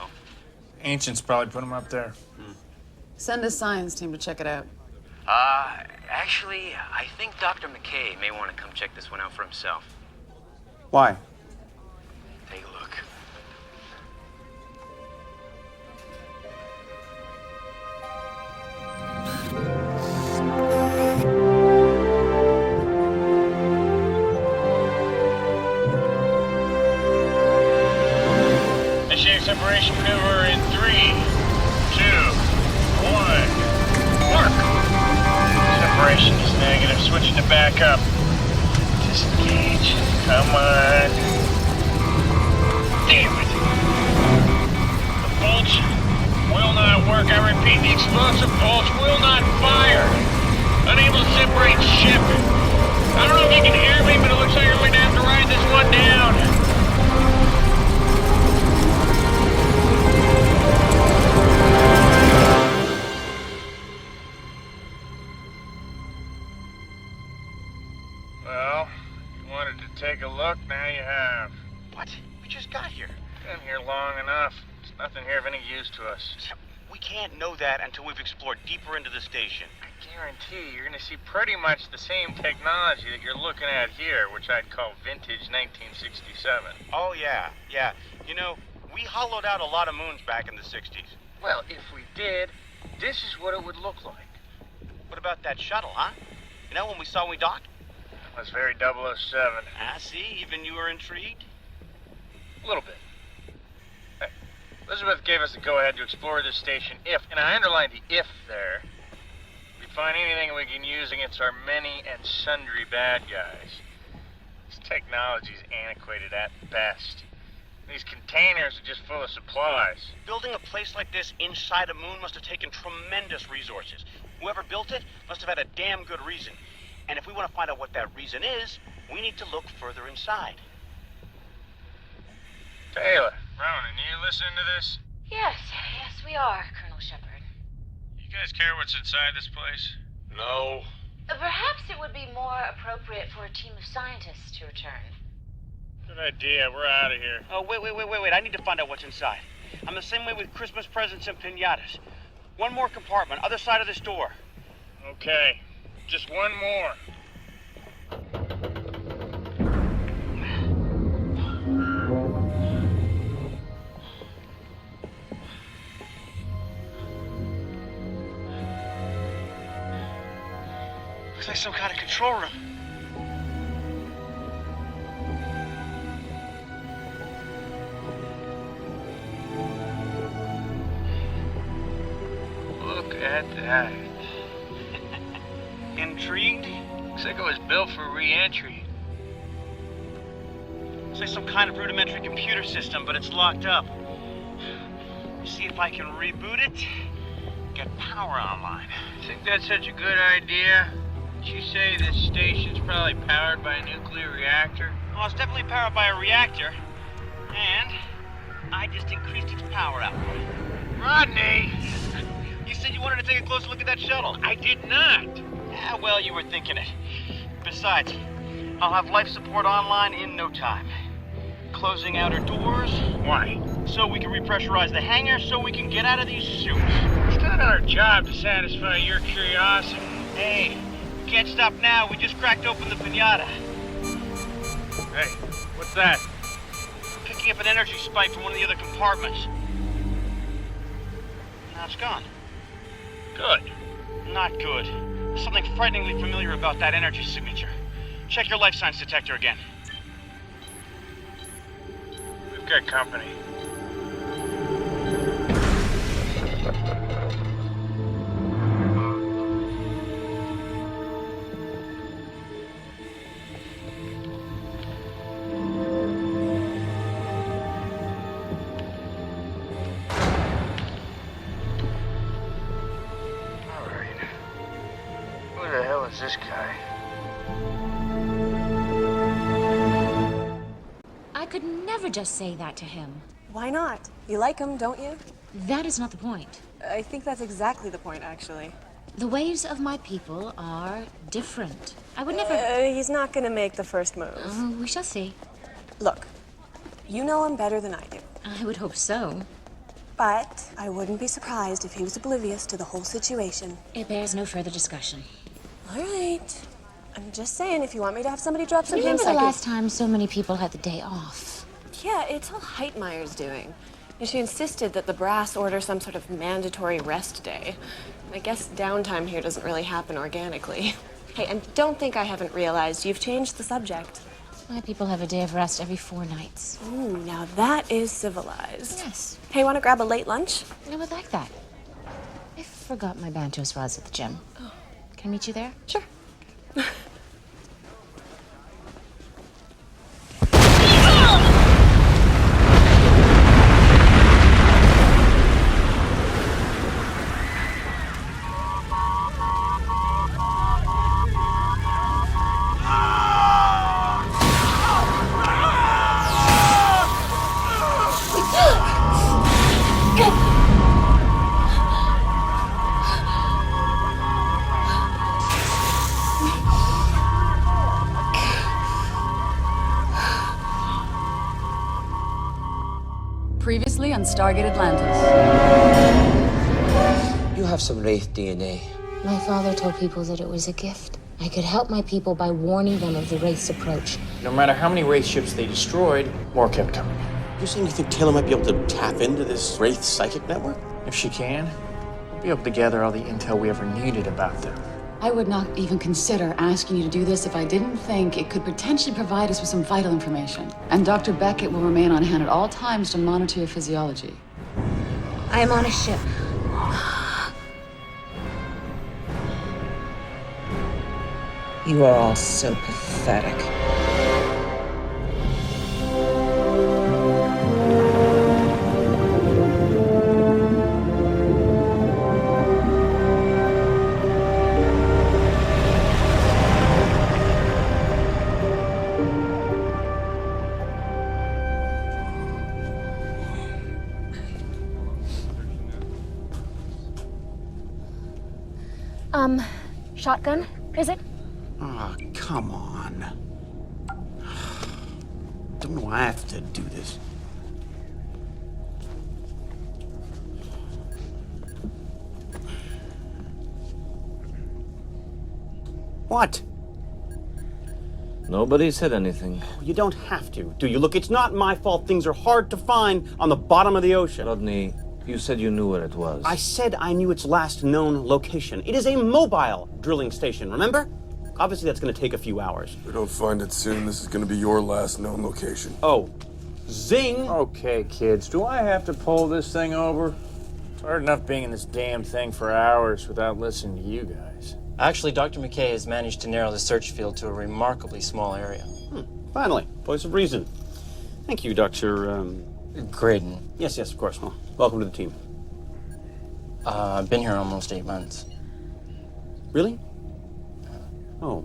Ancients probably put them up there. Send a science team to check it out. Actually, I think Dr. McKay may want to come check this one out for himself. Why? Take a look. Initiate separation maneuver in 3, 2, 1. Mark! Separation is negative. Switching to backup. Disengage. Come on. Damn it! The bolts will not work. I repeat, the explosive bolts will not fire. Unable to separate ship. I don't know if you can hear me, but it looks like you're going to have to ride this one down. Well, you wanted to take a look, now you have. What? We just got here. Been here long enough. There's nothing here of any use to us. We can't know that until we've explored deeper into the station. I guarantee you're gonna see pretty much the same technology that you're looking at here, which I'd call vintage 1967. Oh, yeah. You know, we hollowed out a lot of moons back in the 60s. Well, if we did, this is what it would look like. What about that shuttle, huh? You know, when we docked? That was very 007. See, even you were intrigued? A little bit. Hey, Elizabeth gave us the go-ahead to explore this station if, and I underline the if there, we find anything we can use against our many and sundry bad guys. This technology's antiquated at best. These containers are just full of supplies. Building a place like this inside a moon must have taken tremendous resources. Whoever built it must have had a damn good reason. And if we want to find out what that reason is, we need to look further inside. Taylor, Ronan, you listening to this? Yes, we are, Colonel Shepard. You guys care what's inside this place? No. Perhaps it would be more appropriate for a team of scientists to return. Good idea. We're out of here. Oh, wait. I need to find out what's inside. I'm the same way with Christmas presents and piñatas. One more compartment, other side of this door. Okay. Just one more. Looks like some kind of control room. Look at that. Intrigued? Looks like it was built for re-entry. Looks like some kind of rudimentary computer system, but it's locked up. See if I can reboot it. Get power online. Think that's such a good idea? Did you say this station's probably powered by a nuclear reactor? Well, it's definitely powered by a reactor. And I just increased its power output. Rodney! You said you wanted to take a closer look at that shuttle. I did not. Yeah, well, you were thinking it. Besides, I'll have life support online in no time. Closing outer doors. Why? So we can repressurize the hangar so we can get out of these suits. It's not our job to satisfy your curiosity. Hey, we can't stop now. We just cracked open the piñata. Hey, what's that? Picking up an energy spike from one of the other compartments. Now it's gone. Good. Not good. There's something frighteningly familiar about that energy signature. Check your life signs detector again. We've got company. Who the hell is this guy? I could never just say that to him. Why not? You like him, don't you? That is not the point. I think that's exactly the point, actually. The ways of my people are different. I would never... He's not gonna make the first move. We shall see. Look, you know him better than I do. I would hope so. But I wouldn't be surprised if he was oblivious to the whole situation. It bears no further discussion. All right. I'm just saying, if you want me to have somebody drop some Remember hints, the last time so many people had the day off? Yeah, it's all Heitmeyer's doing. And she insisted that the brass order some sort of mandatory rest day. I guess downtime here doesn't really happen organically. Hey, and don't think I haven't realized you've changed the subject. My people have a day of rest every 4 nights. Ooh, now that is civilized. Yes. Hey, want to grab a late lunch? I would like that. I forgot my Bantos rods at the gym. Oh. Can I meet you there? Sure. Previously on Stargate Atlantis. You have some Wraith DNA. My father told people that it was a gift. I could help my people by warning them of the Wraith's approach. No matter how many Wraith ships they destroyed, more kept coming. You're saying you think Taylor might be able to tap into this Wraith psychic network? If she can, we'll be able to gather all the intel we ever needed about them. I would not even consider asking you to do this if I didn't think it could potentially provide us with some vital information. And Dr. Beckett will remain on hand at all times to monitor your physiology. I am on a ship. You are all so pathetic. Shotgun, is it? Ah, come on. Don't know I have to do this. What? Nobody said anything. You don't have to, do you? Look, it's not my fault things are hard to find on the bottom of the ocean. Rodney, you said you knew where it was. I said I knew its last known location. It is a mobile drilling station, remember? Obviously, that's going to take a few hours. If we don't find it soon, this is going to be your last known location. Oh, zing! Okay, kids, do I have to pull this thing over? It's hard enough being in this damn thing for hours without listening to you guys. Actually, Dr. McKay has managed to narrow the search field to a remarkably small area. Finally, voice of reason. Thank you, Dr. Graydon. Yes, of course. Well, welcome to the team. I've been here almost 8 months. Really? Oh.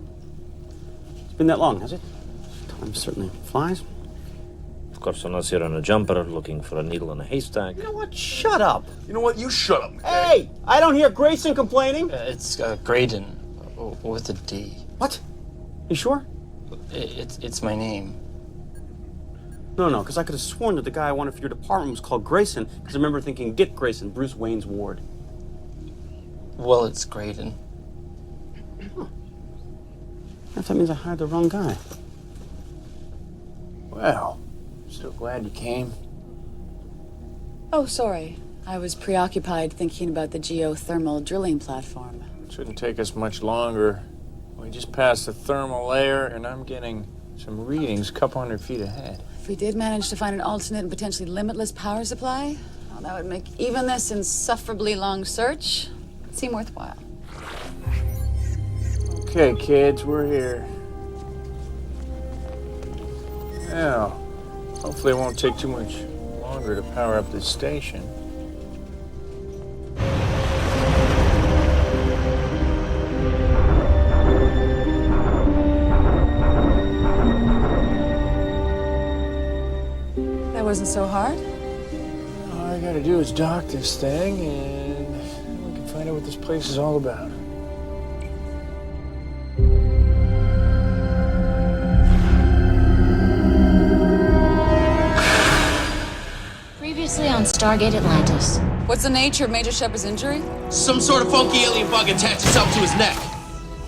It's been that long, has it? Time certainly flies. Of course, unless you're on a jumper looking for a needle in a haystack. You know what? Shut up! You know what? You shut up. Hey! I don't hear Grayson complaining! It's Graydon, with a D. What? You sure? It's my name. No, because I could have sworn that the guy I wanted for your department was called Grayson, because I remember thinking Dick Grayson, Bruce Wayne's ward. Well, it's Graydon. If that means I hired the wrong guy. Well, still glad you came. Oh, sorry. I was preoccupied thinking about the geothermal drilling platform. Shouldn't take us much longer. We just passed the thermal layer, and I'm getting some readings a couple hundred feet ahead. If we did manage to find an alternate and potentially limitless power supply, well, that would make even this insufferably long search seem worthwhile. Okay, kids, we're here. Now, hopefully it won't take too much longer to power up this station. wasn't so hard. All I gotta do is dock this thing, and we can find out what this place is all about. Previously on Stargate Atlantis. What's the nature of Major Shepard's injury? Some sort of funky alien bug attached itself to his neck.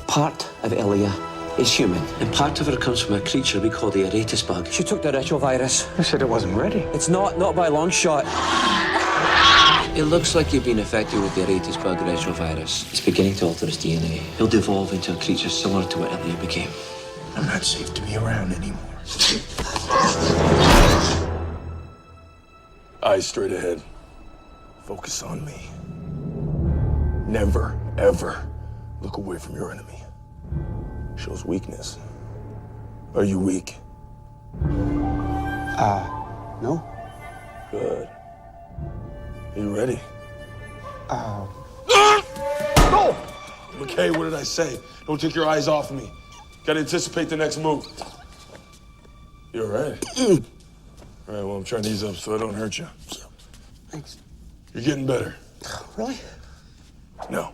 Part of Elia is human, and part of her comes from a creature we call the Aratus bug. She took the retrovirus. You said it wasn't ready. It's not by a long shot. It looks like you've been infected with the Aratus bug retrovirus. It's beginning to alter his DNA. He'll devolve into a creature similar to what Elia became. I'm not safe to be around anymore. Eyes straight ahead. Focus on me. Never, ever look away from your enemy. Shows weakness. Are you weak? No. Good. Are you ready? Oh! McKay, what did I say? Don't take your eyes off me. Gotta anticipate the next move. You all right? All right, well, I'm trying to ease up so I don't hurt you. Thanks. You're getting better. Really? No.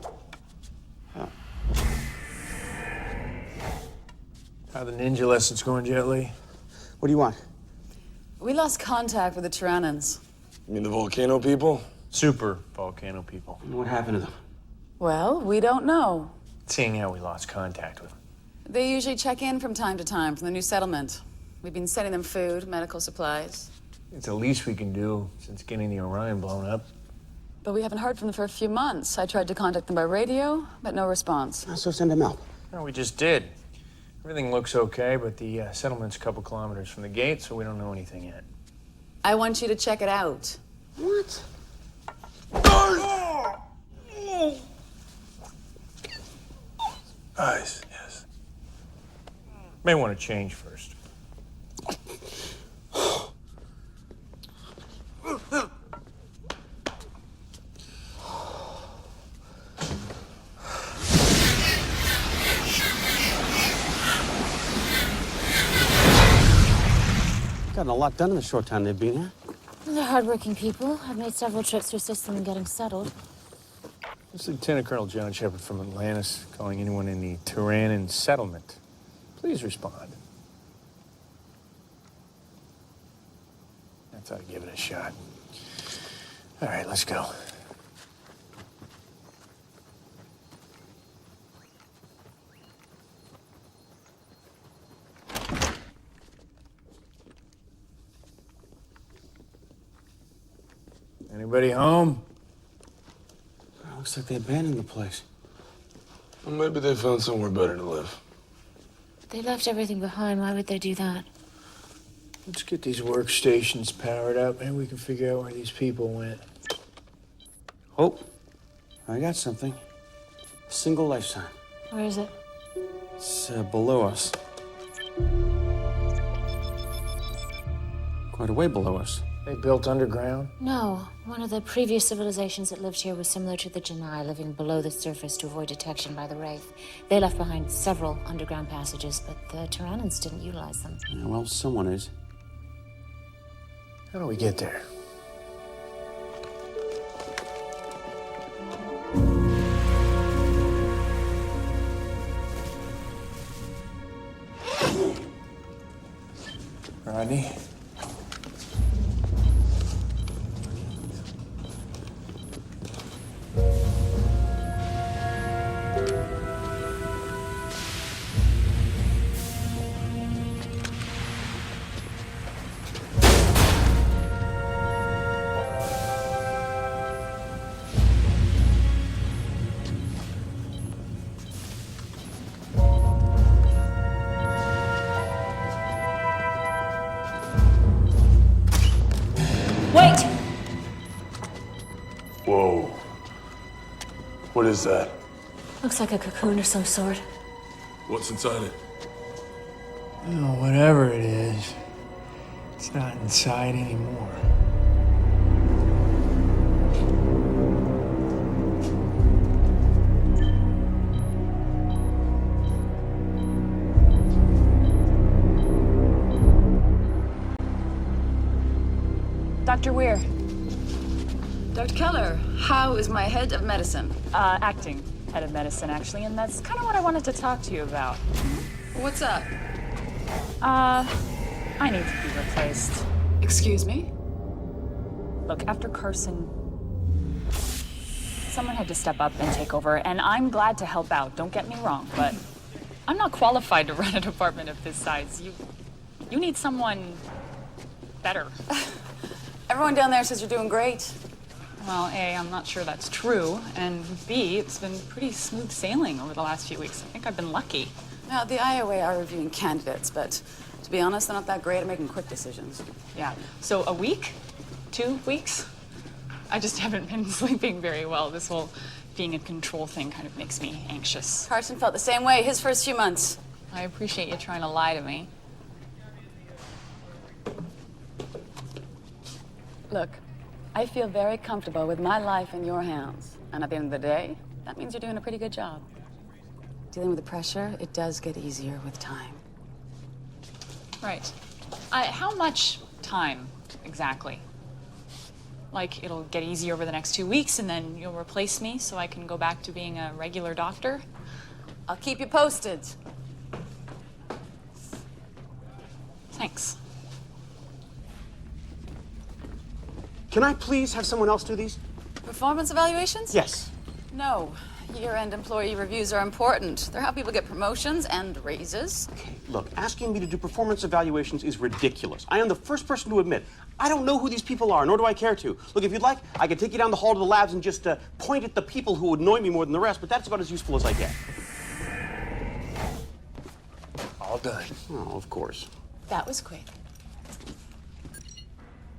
How the ninja lessons going, Jet Li? What do you want? We lost contact with the Tyrannans. You mean the volcano people? Super volcano people. What happened to them? Well, we don't know. Seeing how we lost contact with them. They usually check in from time to time from the new settlement. We've been sending them food, medical supplies. It's the least we can do since getting the Orion blown up. But we haven't heard from them for a few months. I tried to contact them by radio, but no response. So send them out. No, we just did. Everything looks okay, but the settlement's a couple kilometers from the gate, so we don't know anything yet. I want you to check it out. What? Eyes, yes. May want to change first. Gotten a lot done in the short time they've been here. They're hardworking people. I've made several trips to assist them in getting settled. This is Lieutenant Colonel John Shepard from Atlantis, calling anyone in the Tyrannan settlement. Please respond. I thought I'd give it a shot. All right, let's go. Anybody home? Looks like they abandoned the place. Well, maybe they found somewhere better to live. They left everything behind. Why would they do that? Let's get these workstations powered up, and we can figure out where these people went. Oh, I got something. A single life sign. Where is it? It's below us. Quite a way below us. They built underground? No. One of the previous civilizations that lived here was similar to the Janai, living below the surface to avoid detection by the Wraith. They left behind several underground passages, but the Tyrannans didn't utilize them. Yeah, well, someone is. How do we get there? Rodney? Wait! Whoa. What is that? Looks like a cocoon of some sort. What's inside it? Oh, whatever it is, it's not inside anymore. Dr. Weir. Dr. Keller, how is my head of medicine? Acting head of medicine, actually, and that's kind of what I wanted to talk to you about. What's up? I need to be replaced. Excuse me? Look, after Carson, someone had to step up and take over, and I'm glad to help out, don't get me wrong, but I'm not qualified to run a department of this size. You need someone better. Everyone down there says you're doing great. Well, A, I'm not sure that's true, and B, it's been pretty smooth sailing over the last few weeks. I think I've been lucky. Now, the IOA are reviewing candidates, but to be honest, they're not that great at making quick decisions. Yeah, so a week? 2 weeks? I just haven't been sleeping very well. This whole being in control thing kind of makes me anxious. Carson felt the same way his first few months. I appreciate you trying to lie to me. Look, I feel very comfortable with my life in your hands. And at the end of the day, that means you're doing a pretty good job. Dealing with the pressure, it does get easier with time. Right. How much time, exactly? Like, it'll get easier over the next 2 weeks, and then you'll replace me so I can go back to being a regular doctor? I'll keep you posted. Thanks. Can I please have someone else do these? Performance evaluations? Yes. No. Year-end employee reviews are important. They're how people get promotions and raises. Okay, look, asking me to do performance evaluations is ridiculous. I am the first person to admit I don't know who these people are, nor do I care to. Look, if you'd like, I can take you down the hall to the labs and just point at the people who annoy me more than the rest, but that's about as useful as I get. All done. Oh, of course. That was quick.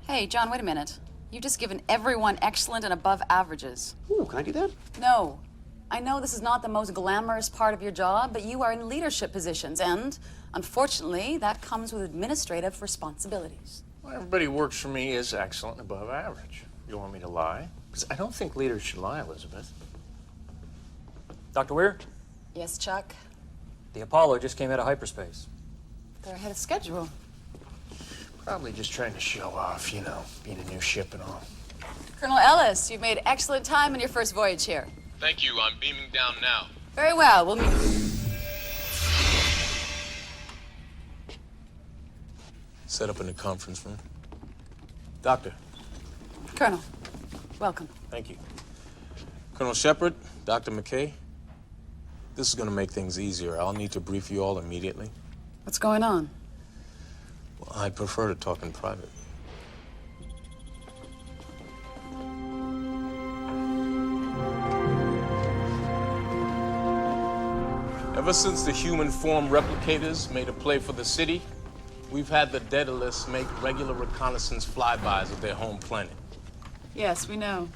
Hey, John, wait a minute. You've just given everyone excellent and above averages. Ooh, can I do that? No. I know this is not the most glamorous part of your job, but you are in leadership positions, and unfortunately, that comes with administrative responsibilities. Well, everybody who works for me is excellent and above average. You want me to lie? Because I don't think leaders should lie, Elizabeth. Dr. Weir, Yes, Chuck? the Apollo just came out of hyperspace. They're ahead of schedule. Probably just trying to show off, you know, being a new ship and all. Colonel Ellis, you've made excellent time in your first voyage here. Thank you. I'm beaming down now. Very well. We'll meet. Set up in the conference room. Doctor. Colonel, welcome. Thank you. Colonel Shepard, Dr. McKay. This is going to make things easier. I'll need to brief you all immediately. What's going on? Well, I prefer to talk in private. Ever since the human form replicators made a play for the city, we've had the Daedalus make regular reconnaissance flybys of their home planet. Yes, we know.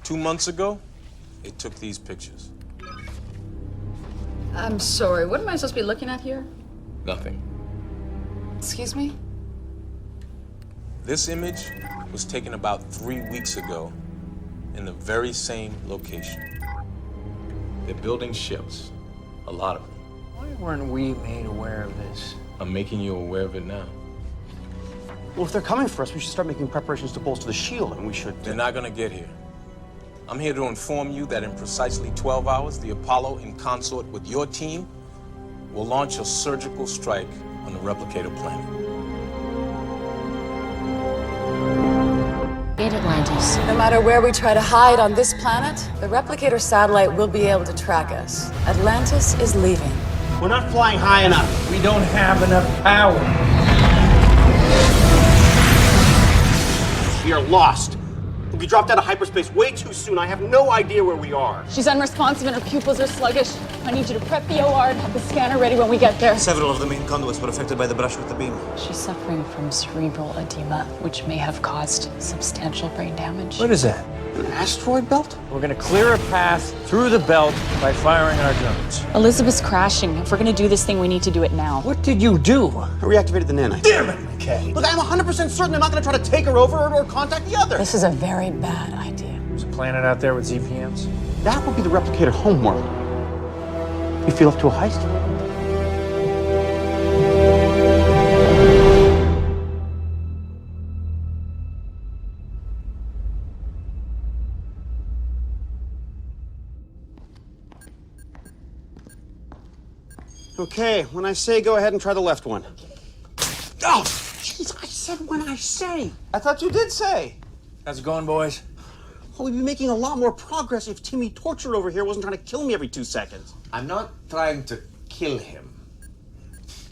2 months ago, they took these pictures. I'm sorry, what am I supposed to be looking at here? Nothing. Excuse me? This image was taken about 3 weeks ago in the very same location. They're building ships, a lot of them. Why weren't we made aware of this? I'm making you aware of it now. Well, if they're coming for us, we should start making preparations to bolster the shield, and we should... They're not gonna get here. I'm here to inform you that in precisely 12 hours, the Apollo, in consort with your team, will launch a surgical strike on the replicator planet. Stargate Atlantis. No matter where we try to hide on this planet, the replicator satellite will be able to track us. Atlantis is leaving. We're not flying high enough. We don't have enough power. We are lost. We dropped out of hyperspace way too soon. I have no idea where we are. She's unresponsive and her pupils are sluggish. I need you to prep the OR and have the scanner ready when we get there. Several of the main conduits were affected by the brush with the beam. She's suffering from cerebral edema, which may have caused substantial brain damage. What is that? An asteroid belt? We're gonna clear a path through the belt by firing our drones. Elizabeth's crashing. If we're gonna do this thing, we need to do it now. What did you do? I reactivated the nanite. Damn it, McKay. Look, I'm 100% certain they're not going to try to take her over or contact the others. This is a very bad idea. There's a planet out there with ZPMs. That would be the replicator homeworld. You feel up to a heist? Okay, when I say go ahead and try the left one. Oh, jeez, I said when I say. I thought you did say. How's it going, boys? Well, we'd be making a lot more progress if Timmy Torture over here wasn't trying to kill me every 2 seconds. I'm not trying to kill him.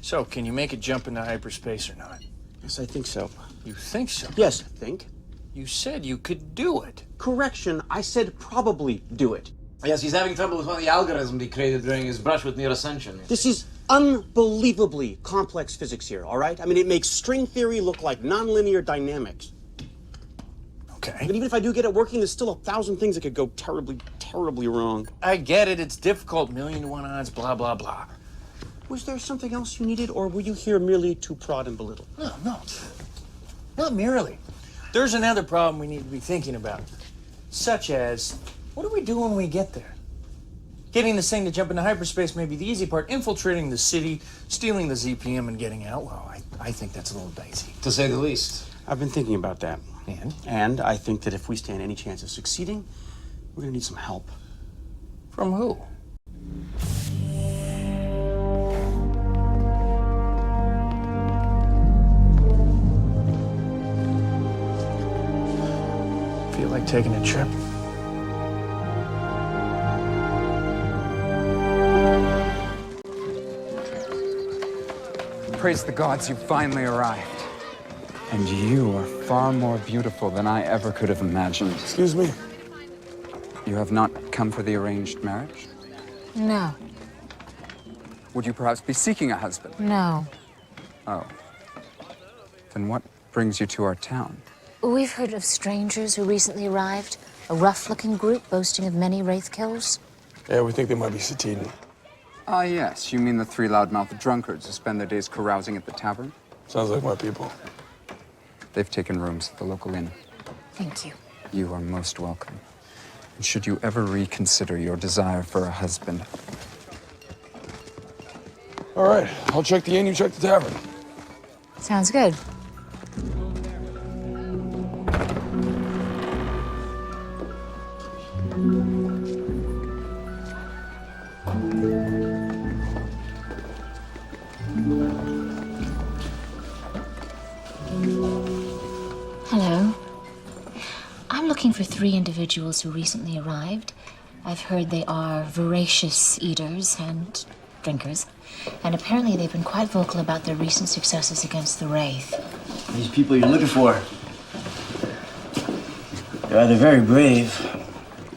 So, can you make a jump into hyperspace or not? Yes, I think so. You think so? Yes, think. You said you could do it. Correction, I said probably do it. Yes, he's having trouble with one of the algorithms he created during his brush with near ascension. This is unbelievably complex physics here, all right? I mean, it makes string theory look like nonlinear dynamics. Okay. But even if I do get it working, there's still 1,000 things that could go terribly, terribly wrong. I get it. It's difficult. 1,000,000 to 1 odds, blah, blah, blah. Was there something else you needed, or were you here merely to prod and belittle? No. Not merely. There's another problem we need to be thinking about. Such as, what do we do when we get there? Getting this thing to jump into hyperspace may be the easy part. Infiltrating the city, stealing the ZPM, and getting out, well, I think that's a little dicey. To say the least. I've been thinking about that. And? And I think that if we stand any chance of succeeding, we're gonna need some help. From who? Feel like taking a trip? Praise the gods, you finally arrived. And you are far more beautiful than I ever could have imagined. Excuse me? You have not come for the arranged marriage? No. Would you perhaps be seeking a husband? No. Oh. Then what brings you to our town? We've heard of strangers who recently arrived. A rough-looking group boasting of many wraith kills. Yeah, we think they might be Satini. Ah, yes. You mean the 3 loudmouthed drunkards who spend their days carousing at the tavern? Sounds like my people. They've taken rooms at the local inn. Thank you. You are most welcome. And should you ever reconsider your desire for a husband? All right, I'll check the inn, you check the tavern. Sounds good. Hello. I'm looking for 3 individuals who recently arrived. I've heard they are voracious eaters and drinkers, and apparently they've been quite vocal about their recent successes against the Wraith. These people you're looking for, they're either very brave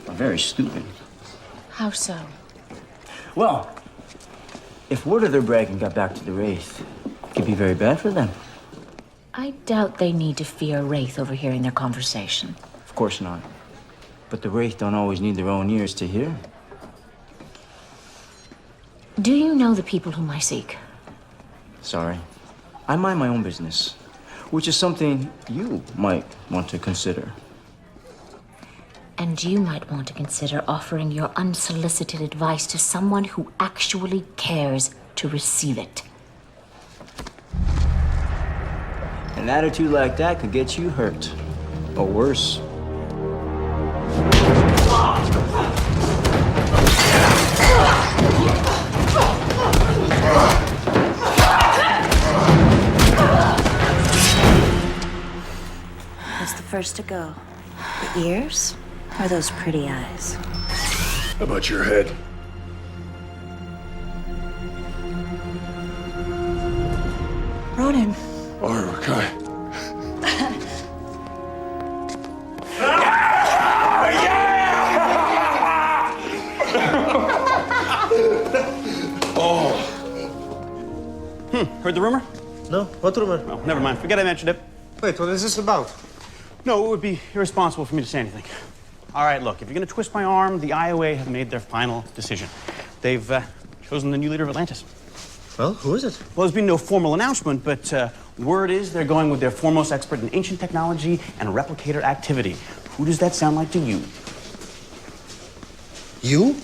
or very stupid. How so? Well, if word of their bragging got back to the Wraith, it could be very bad for them. I doubt they need to fear Wraith overhearing their conversation. Of course not. But the Wraith don't always need their own ears to hear. Do you know the people whom I seek? Sorry. I mind my own business, which is something you might want to consider. And you might want to consider offering your unsolicited advice to someone who actually cares to receive it. An attitude like that could get you hurt. Or worse. Who's the first to go? The ears or those pretty eyes? How about your head? Ronan. Okay. Heard the rumor? No? What rumor? Oh, never mind. Forget I mentioned it. Wait, what is this about? No, it would be irresponsible for me to say anything. All right, look, if you're going to twist my arm, the IOA have made their final decision. They've chosen the new leader of Atlantis. Well, who is it? Well, there's been no formal announcement, but word is they're going with their foremost expert in ancient technology and replicator activity. Who does that sound like to you? You?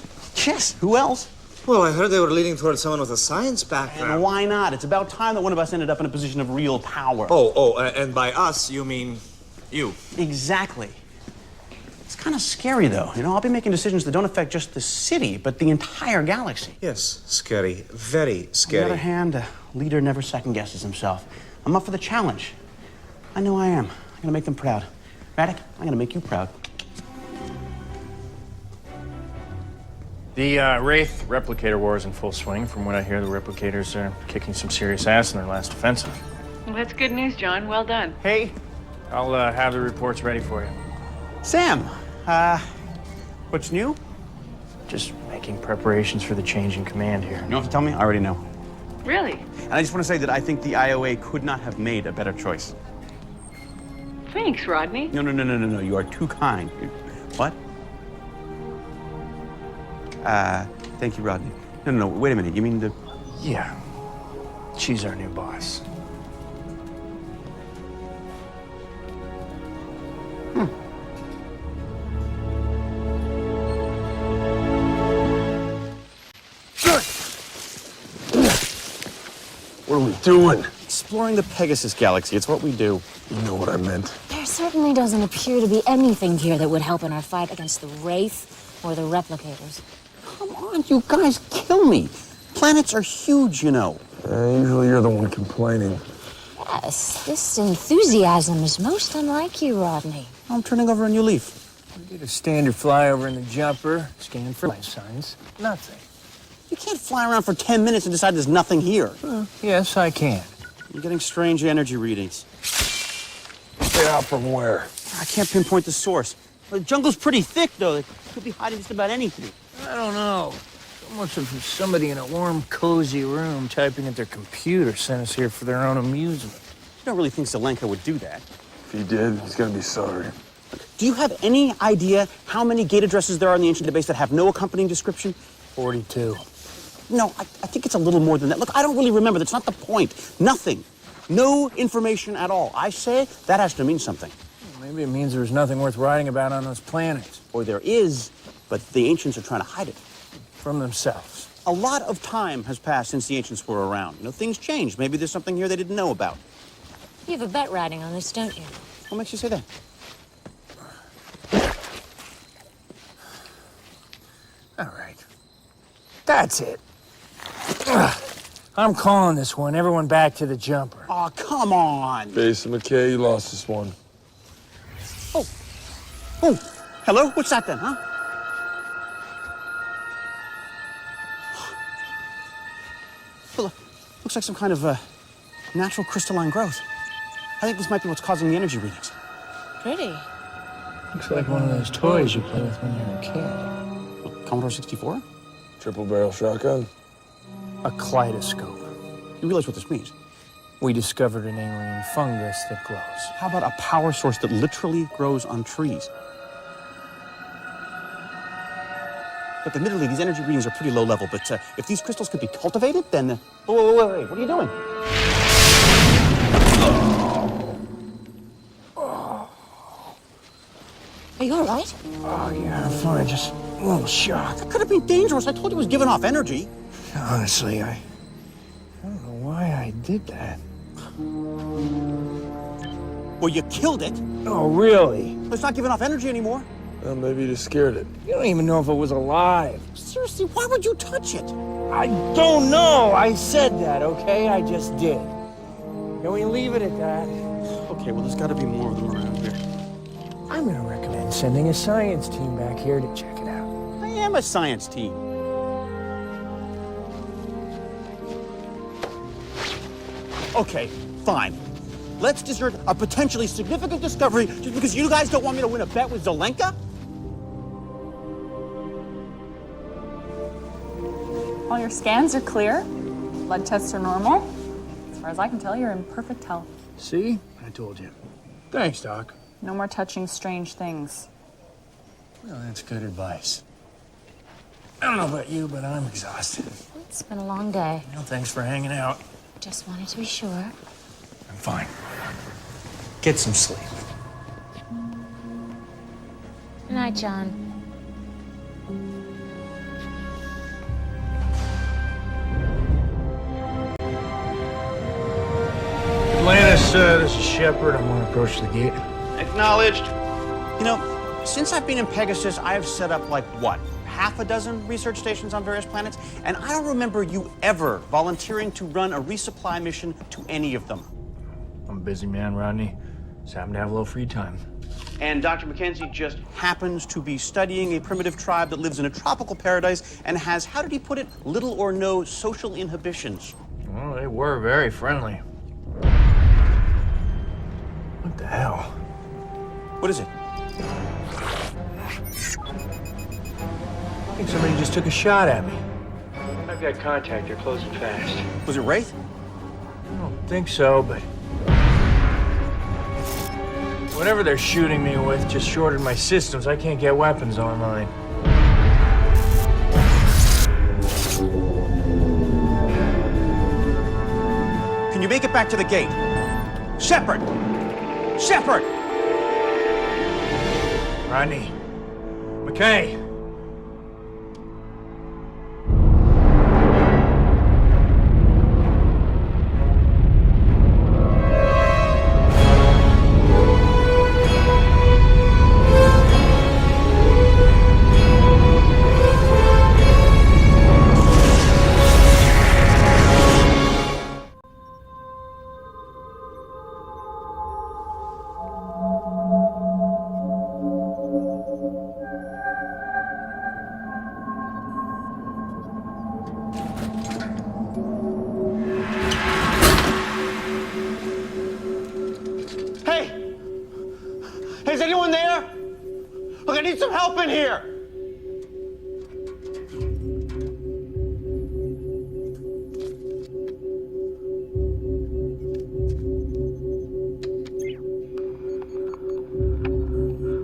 Yes, who else? Well, I heard they were leaning towards someone with a science background. And why not? It's about time that one of us ended up in a position of real power. Oh, and by us, you mean you. Exactly. It's kind of scary, though. You know, I'll be making decisions that don't affect just the city, but the entire galaxy. Yes, scary. Very scary. On the other hand, a leader never second-guesses himself. I'm up for the challenge. I know I am. I'm gonna make them proud. Radek, I'm gonna make you proud. The Wraith Replicator War is in full swing. From what I hear, the Replicators are kicking some serious ass in their last offensive. Well, that's good news, John. Well done. Hey. I'll have the reports ready for you. Sam, what's new? Just making preparations for the change in command here. You don't have to tell me? I already know. Really? And I just want to say that I think the IOA could not have made a better choice. Thanks, Rodney. No. You are too kind. What? Thank you, Rodney. No. Wait a minute. You mean the... Yeah. She's our new boss. What are we doing? Exploring the Pegasus Galaxy. It's what we do. You know what I meant. There certainly doesn't appear to be anything here that would help in our fight against the Wraith or the Replicators. Come on, you guys kill me. Planets are huge, you know. Usually you're the one complaining. Yes, this enthusiasm is most unlike you, Rodney. I'm turning over a new leaf. We did a standard flyover in the jumper, scan for life signs. Nothing. You can't fly around for 10 minutes and decide there's nothing here. Yes, I can. I'm getting strange energy readings. Yeah, from where? I can't pinpoint the source. The jungle's pretty thick, though. They could be hiding just about anything. I don't know. Almost as if somebody in a warm, cozy room typing at their computer sent us here for their own amusement. You don't really think Zelenka would do that? If he did, he's gonna be sorry. Do you have any idea how many gate addresses there are in the ancient database that have no accompanying description? 42. No, I think it's a little more than that. Look, I don't really remember. That's not the point. Nothing. No information at all. I say that has to mean something. Maybe it means there's nothing worth writing about on those planets. Or there is, but the ancients are trying to hide it. From themselves. A lot of time has passed since the ancients were around. You know, things changed. Maybe there's something here they didn't know about. You have a bet riding on this, don't you? What makes you say that? All right. That's it. I'm calling this one. Everyone back to the jumper. Oh, come on. Base McKay, you lost this one. Oh, hello? What's that then, huh? Well, looks like some kind of natural crystalline growth. I think this might be what's causing the energy readings. Pretty. Looks like one of those toys you play with when you're a kid. Commodore 64? Triple barrel shotgun? A kaleidoscope. You realize what this means? We discovered an alien fungus that glows. How about a power source that literally grows on trees? Look, admittedly, these energy readings are pretty low level, but if these crystals could be cultivated, then... Wait, what are you doing? Are you all right? Oh, yeah, I'm fine. Just a little shock. That could have been dangerous. I told you it was giving off energy. Honestly, I don't know why I did that. Well, you killed it. Oh, really? It's not giving off energy anymore. Well, maybe you just scared it. You don't even know if it was alive. Seriously, why would you touch it? I don't know. I said that, okay? I just did. Can we leave it at that? Okay, well, there's got to be more of them around here. I'm going to recommend sending a science team back here to check it out. I am a science team. Okay, fine. Let's desert a potentially significant discovery just because you guys don't want me to win a bet with Zelenka? All your scans are clear. Blood tests are normal. As far as I can tell, you're in perfect health. See? I told you. Thanks, Doc. No more touching strange things. Well, that's good advice. I don't know about you, but I'm exhausted. It's been a long day. Well, thanks for hanging out. Just wanted to be sure. I'm fine. Get some sleep. Good night, John. Atlantis, this is Shepard. I'm going to approach the gate. Acknowledged. You know, Since I've been in Pegasus, I have set up, like, what, half a dozen research stations on various planets? And I don't remember you ever volunteering to run a resupply mission to any of them. I'm a busy man, Rodney. Just happen to have a little free time. And Dr. Mackenzie just happens to be studying a primitive tribe that lives in a tropical paradise and has, how did he put it, little or no social inhibitions. Well, they were very friendly. What the hell? What is it? I think somebody just took a shot at me. I've got contact. They're closing fast. Was it Wraith? I don't think so, but... whatever they're shooting me with just shorted my systems. I can't get weapons online. Can you make it back to the gate? Shepard! Shepard! Rodney. McKay. Is anyone there? Look, I need some help in here.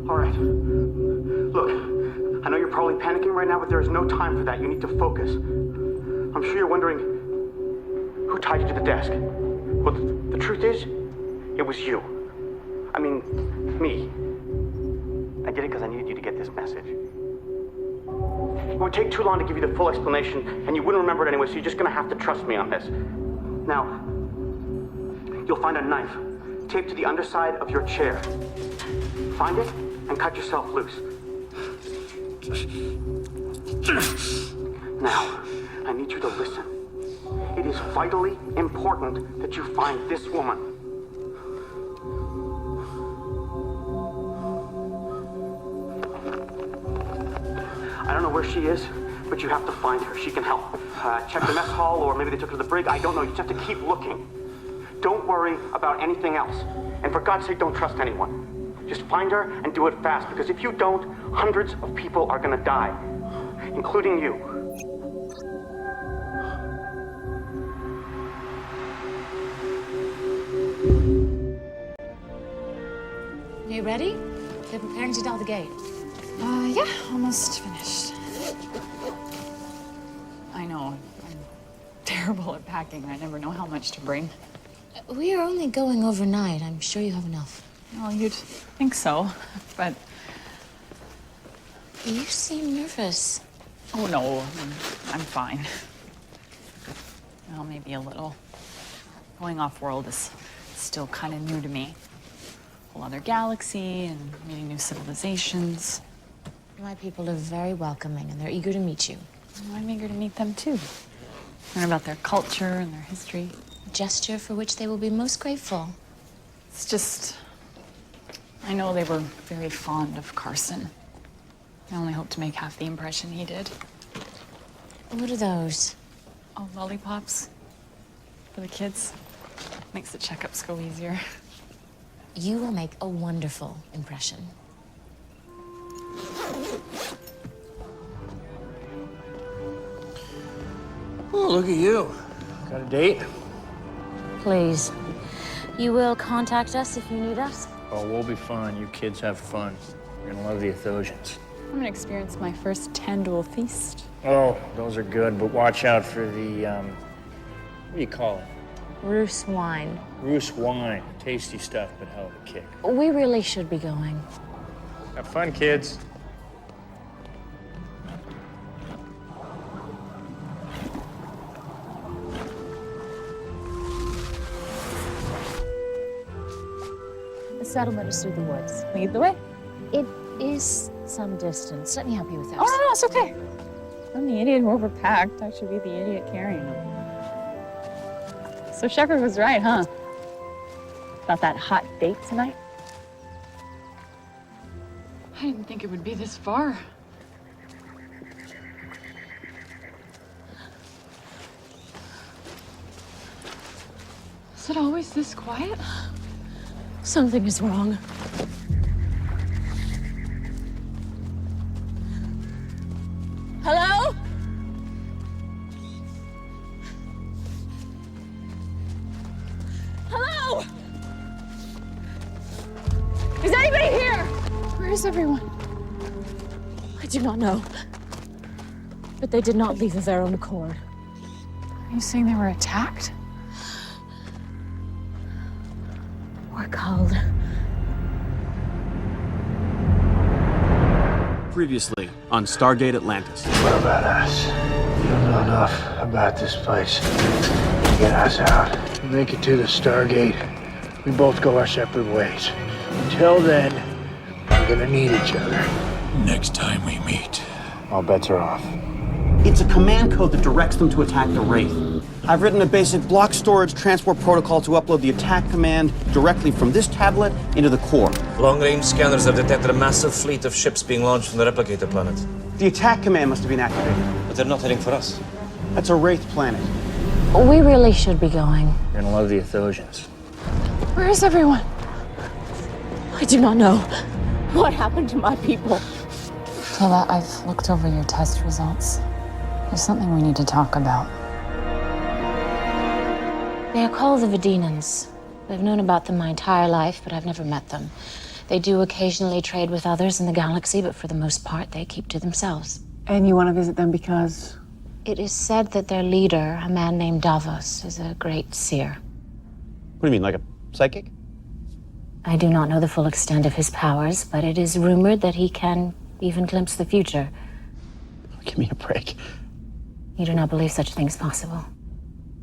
All right. Look, I know you're probably panicking right now, but there is no time for that. You need to focus. I'm sure you're wondering who tied you to the desk. Well, the truth is, it was you. I mean, me. I did it because I needed you to get this message. It would take too long to give you the full explanation, and you wouldn't remember it anyway, so you're just gonna have to trust me on this. Now, you'll find a knife taped to the underside of your chair. Find it and cut yourself loose. Now, I need you to listen. It is vitally important that you find this woman. I don't know where she is, but you have to find her. She can help. Check the mess hall, or maybe they took her to the brig. I don't know. You just have to keep looking. Don't worry about anything else. And for God's sake, don't trust anyone. Just find her and do it fast, because if you don't, hundreds of people are gonna die, including you. Are you ready? They're preparing to dial the gate. Yeah, almost finished. I know, I'm terrible at packing. I never know how much to bring. We are only going overnight. I'm sure you have enough. Well, you'd think so, but... You seem nervous. Oh, no, I'm fine. Well, maybe a little. Going off-world is still kind of new to me. A whole other galaxy and meeting new civilizations. My people are very welcoming, and they're eager to meet you. Well, I'm eager to meet them, too. Learn about their culture and their history. A gesture for which they will be most grateful. It's just... I know they were very fond of Carson. I only hope to make half the impression he did. What are those? Oh, lollipops. For the kids. Makes the checkups go easier. You will make a wonderful impression. Oh, look at you. Got a date? Please. You will contact us if you need us? Oh, we'll be fine. You kids have fun. You're gonna love the Athosians. I'm gonna experience my first Tandul feast. Oh, those are good, but watch out for the, what do you call it? Roos wine. Roos wine. Tasty stuff, but hell of a kick. We really should be going. Have fun, kids. The settlement is through the woods. Lead the way. It is some distance. Let me help you with that. Oh, no, it's okay. I'm the idiot who overpacked. I should be the idiot carrying them. So Shepard was right, huh? About that hot date tonight? I didn't think it would be this far. Is it always this quiet? Something is wrong. Hello? Hello? Is anybody here? Where is everyone? I do not know. But they did not leave of their own accord. Are you saying they were attacked? We're called. Previously on Stargate Atlantis. What about us? You don't know enough about this place to get us out. We make it to the Stargate. We both go our separate ways. Until then, we're gonna need each other. Next time we meet, all bets are off. It's a command code that directs them to attack the Wraith. I've written a basic block storage transport protocol to upload the attack command directly from this tablet into the core. Long-range scanners have detected a massive fleet of ships being launched from the replicator planet. The attack command must have been activated. But they're not heading for us. That's a Wraith planet. We really should be going. You're gonna love the Athosians. Where is everyone? I do not know. What happened to my people? Tila, I've looked over your test results. There's something we need to talk about. They are called the Vedinans. I've known about them my entire life, but I've never met them. They do occasionally trade with others in the galaxy, but for the most part, they keep to themselves. And you want to visit them because? It is said that their leader, a man named Davos, is a great seer. What do you mean, like a psychic? I do not know the full extent of his powers, but it is rumored that he can even glimpse the future. Give me a break. You do not believe such things possible?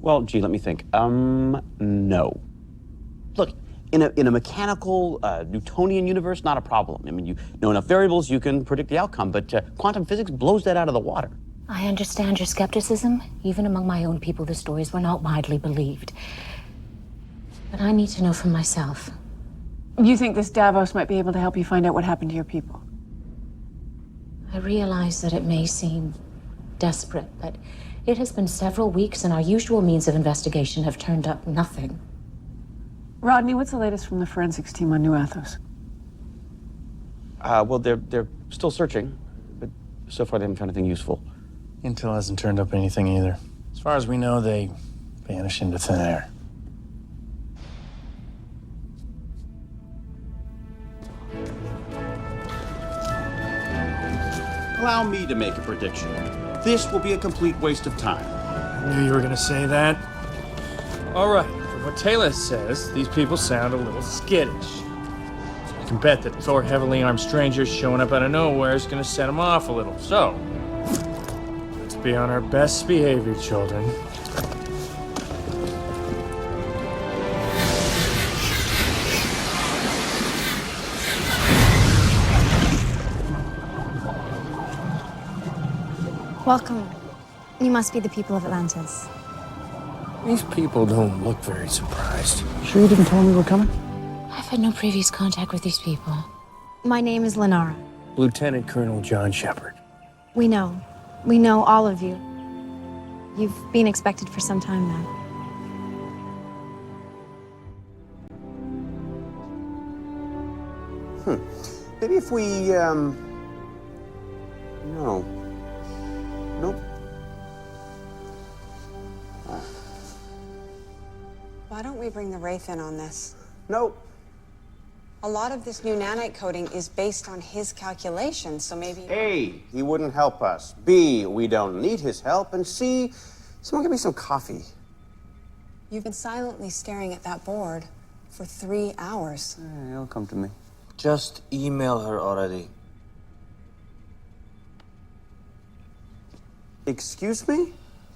Well, gee, let me think. No. Look, in a mechanical, Newtonian universe, not a problem. I mean, you know enough variables, you can predict the outcome, but quantum physics blows that out of the water. I understand your skepticism. Even among my own people, the stories were not widely believed. But I need to know for myself. You think this Davos might be able to help you find out what happened to your people? I realize that it may seem desperate, but it has been several weeks and our usual means of investigation have turned up nothing. Rodney, what's the latest from the forensics team on New Athos? Well, they're still searching, but so far they haven't found anything useful. Intel hasn't turned up anything either. As far as we know, they vanished into thin air. Allow me to make a prediction. This will be a complete waste of time. I knew you were gonna say that. All right, from what Taylor says, these people sound a little skittish. You can bet that 4 heavily armed strangers showing up out of nowhere is gonna set them off a little. So, let's be on our best behavior, children. Welcome. You must be the people of Atlantis. These people don't look very surprised. Sure you didn't tell me we were coming? I've had no previous contact with these people. My name is Lenara. Lieutenant Colonel John Shepard. We know. We know all of you. You've been expected for some time now. Maybe if we, no. Nope. Why don't we bring the Wraith in on this? Nope. A lot of this new nanite coding is based on his calculations, so maybe... A, he wouldn't help us. B, we don't need his help. And C, someone give me some coffee. You've been silently staring at that board for 3 hours. It'll come to me. Just email her already. Excuse me?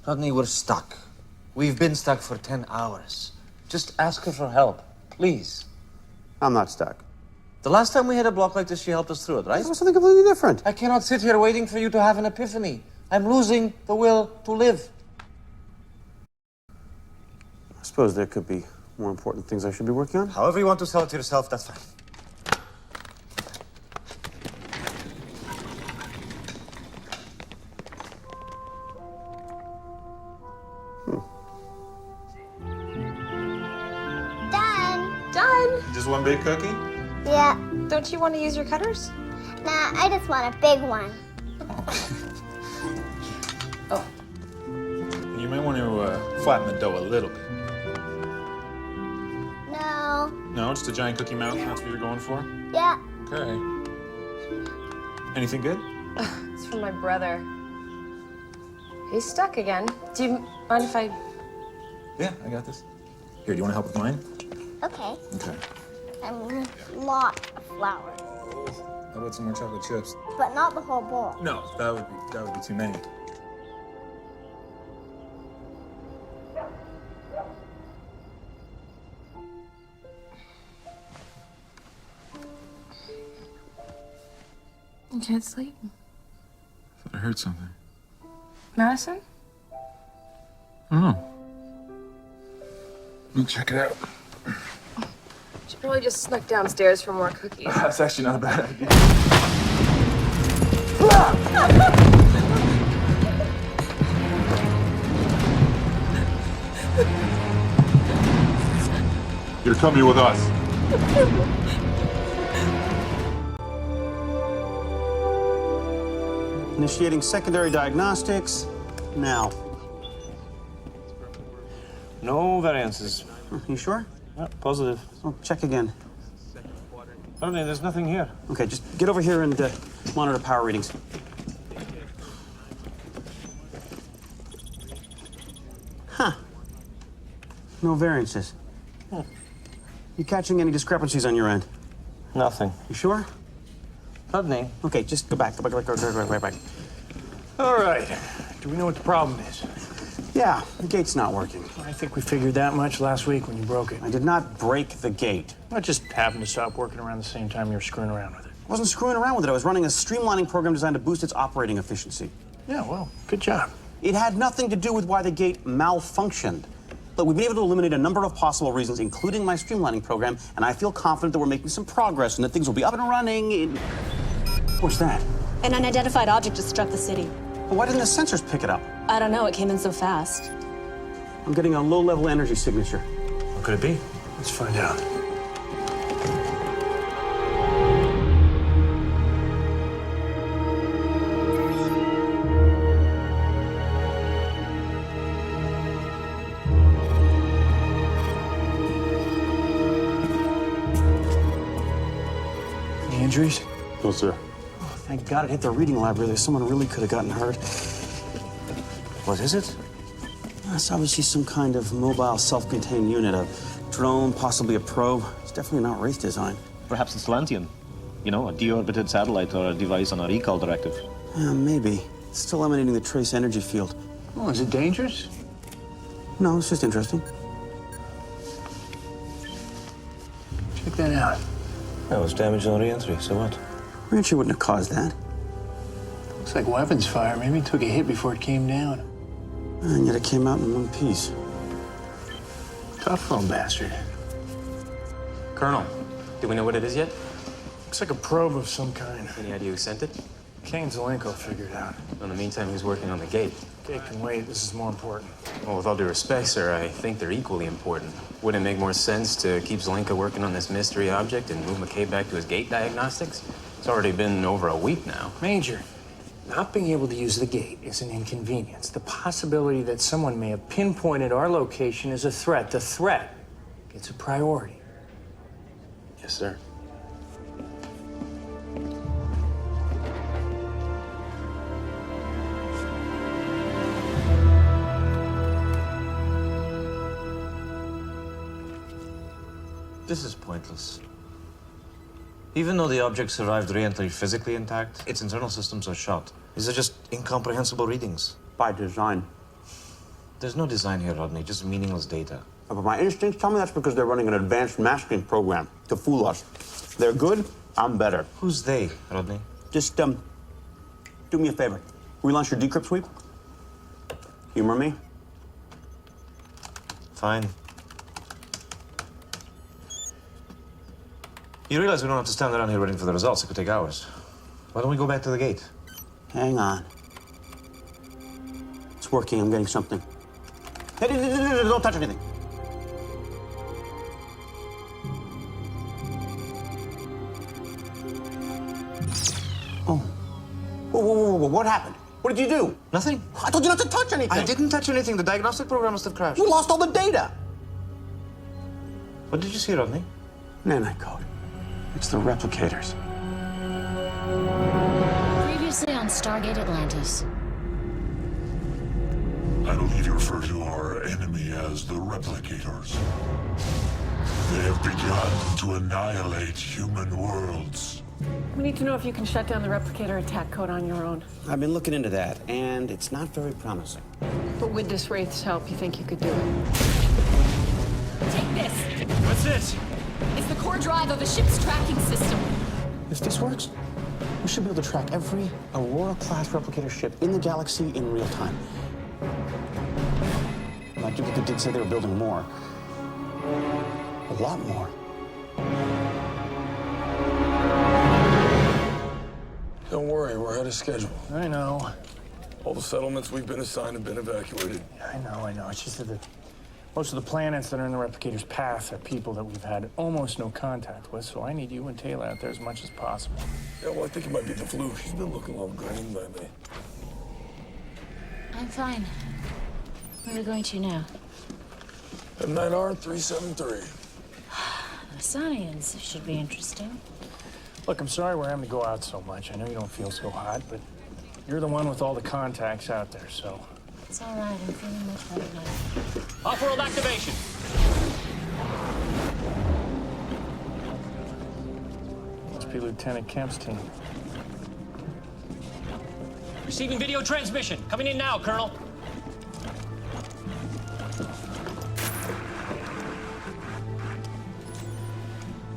Rodney, we're stuck. We've been stuck for 10 hours. Just ask her for help, please. I'm not stuck. The last time we had a block like this, she helped us through it, right? This was something completely different. I cannot sit here waiting for you to have an epiphany. I'm losing the will to live. I suppose there could be more important things I should be working on. However you want to sell it to yourself, that's fine. Done. Just one big cookie? Yeah. Don't you want to use your cutters? Nah, I just want a big one. Oh. You may want to flatten the dough a little bit. No. No, just a giant cookie mouth, that's what you're going for? Yeah. Okay. Anything good? It's from my brother. He's stuck again. Do you mind if I... Yeah, I got this. Here, do you want to help with mine? Okay. Okay. I'm gonna lot of flour, How about some more chocolate chips? but not the whole bowl. No, that would be too many. You can't sleep? I thought I heard something. Madison? I don't know. Let me check it out. She probably just snuck downstairs for more cookies. That's actually not a bad idea. You're coming with us. Initiating secondary diagnostics now. No variances. You sure? Yeah, positive. Well, check again. Rodney, there's nothing here. Okay, just get over here and monitor power readings. Huh. No variances. You catching any discrepancies on your end? Nothing. You sure? Rodney. Okay, just go back. Go back. All right. Do we know what the problem is? Yeah, the gate's not working. I think we figured that much last week when you broke it. I did not break the gate. I just happened to stop working around the same time you were screwing around with it. I wasn't screwing around with it. I was running a streamlining program designed to boost its operating efficiency. Yeah, well, good job. It had nothing to do with why the gate malfunctioned. But we've been able to eliminate a number of possible reasons, including my streamlining program, and I feel confident that we're making some progress and that things will be up and running in... What's that? An unidentified object just struck the city. Well, why didn't the sensors pick it up? I don't know, it came in so fast. I'm getting a low-level energy signature. What could it be? Let's find out. Any injuries? No, sir. Oh, thank God it hit the reading library. Someone really could have gotten hurt. What is it? It's obviously some kind of mobile, self-contained unit, a drone, possibly a probe. It's definitely not Wraith design. Perhaps it's Lantian. You know, a deorbited satellite or a device on a recall directive. Yeah, maybe. It's still emanating the trace energy field. Oh, is it dangerous? No, it's just interesting. Check that out. That was damage on re-entry, so what? Re-entry wouldn't have caused that. Looks like weapons fire. Maybe it took a hit before it came down. And yet it came out in one piece. Tough little bastard. Colonel, do we know what it is yet? Looks like a probe of some kind. Any idea who sent it? Kane Zelenko figured it out. In the meantime, he's working on the gate. Gate can wait. This is more important. Well, with all due respect, sir, I think they're equally important. Wouldn't it make more sense to keep Zelenko working on this mystery object and move McKay back to his gate diagnostics? It's already been over a week now. Major, not being able to use the gate is an inconvenience. The possibility that someone may have pinpointed our location is a threat. The threat gets a priority. Yes, sir. This is pointless. Even though the object survived re-entry physically intact, its internal systems are shot. These are just incomprehensible readings. By design. There's no design here, Rodney, just meaningless data. But my instincts tell me that's because they're running an advanced masking program to fool us. They're good, I'm better. Who's they, Rodney? Just, do me a favor. We launch your decrypt sweep? Humor me? Fine. You realize we don't have to stand around here waiting for the results. It could take hours. Why don't we go back to the gate? Hang on. It's working. I'm getting something. Hey, don't touch anything. Oh. Whoa. What happened? What did you do? Nothing. I told you not to touch anything. I didn't touch anything. The diagnostic program must have crashed. You lost all the data. What did you see, Rodney? Nanite code. It's the replicators. Previously on Stargate Atlantis. I believe you refer to our enemy as the replicators. They have begun to annihilate human worlds. We need to know if you can shut down the replicator attack code on your own. I've been looking into that, and it's not very promising. But with this Wraith's help, you think you could do it? Take this. What's this? It's the core drive of a ship's tracking system. If this works, we should be able to track every Aurora-class replicator ship in the galaxy in real time. My duplicate did say they were building more. A lot more. Don't worry, we're ahead of schedule. I know. All the settlements we've been assigned have been evacuated. I know. It's just that most of the planets that are in the replicator's path are people that we've had almost no contact with, so I need you and Taylor out there as much as possible. Yeah, well, I think it might be the flu. She's been looking all green lately. I'm fine. Where are we going to now? M9R 373. The science should be interesting. Look, I'm sorry we're having to go out so much. I know you don't feel so hot, but you're the one with all the contacts out there, so. It's all right. I'm feeling much better now. Off-world activation. Must be Lieutenant Kemp's team. Receiving video transmission. Coming in now, Colonel.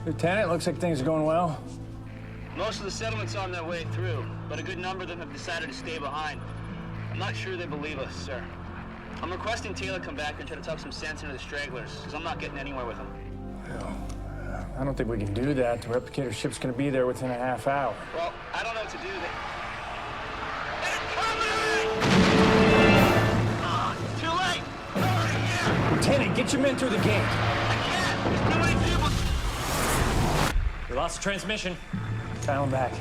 Lieutenant, looks like things are going well. Most of the settlements are on their way through, but a good number of them have decided to stay behind. I'm not sure they believe us, sir. I'm requesting Taylor come back and try to talk some sense into the stragglers, because I'm not getting anywhere with them. Well, I don't think we can do that. The replicator ship's gonna be there within a half hour. Well, I don't know what to do. Too late! Lieutenant, get your men through the gate. There's too many people! We lost the transmission. Dial him back.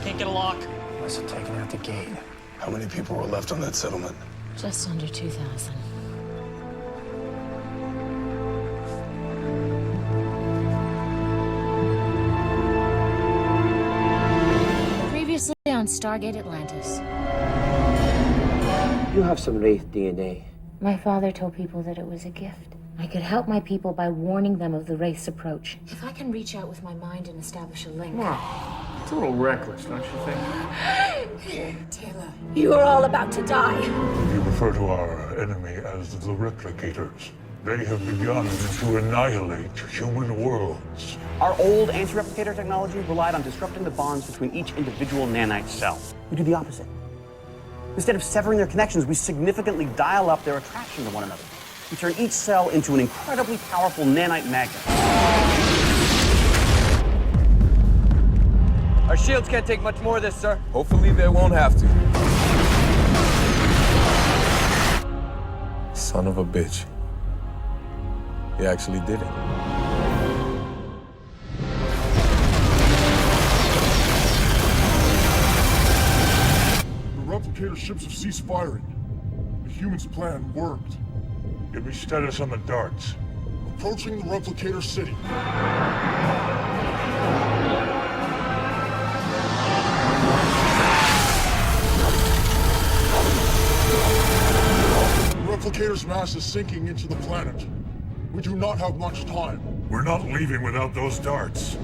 Can't get a lock. Must have taken out the gate. How many people were left on that settlement? Just under 2,000. Previously on Stargate Atlantis. You have some Wraith DNA. My father told people that it was a gift. I could help my people by warning them of the Wraith's approach. If I can reach out with my mind and establish a link. Well, it's a little reckless, don't you think? Taylor. You are all about to die. You refer to our enemy as the replicators. They have begun to annihilate human worlds. Our old anti-replicator technology relied on disrupting the bonds between each individual nanite cell. We do the opposite. Instead of severing their connections, we significantly dial up their attraction to one another. We turn each cell into an incredibly powerful nanite magnet. Our shields can't take much more of this, sir. Hopefully they won't have to. Son of a bitch. He actually did it. The replicator ships have ceased firing. The humans' plan worked. Give me status on the darts. Approaching the replicator city. The replicator's mass is sinking into the planet. We do not have much time. We're not leaving without those darts.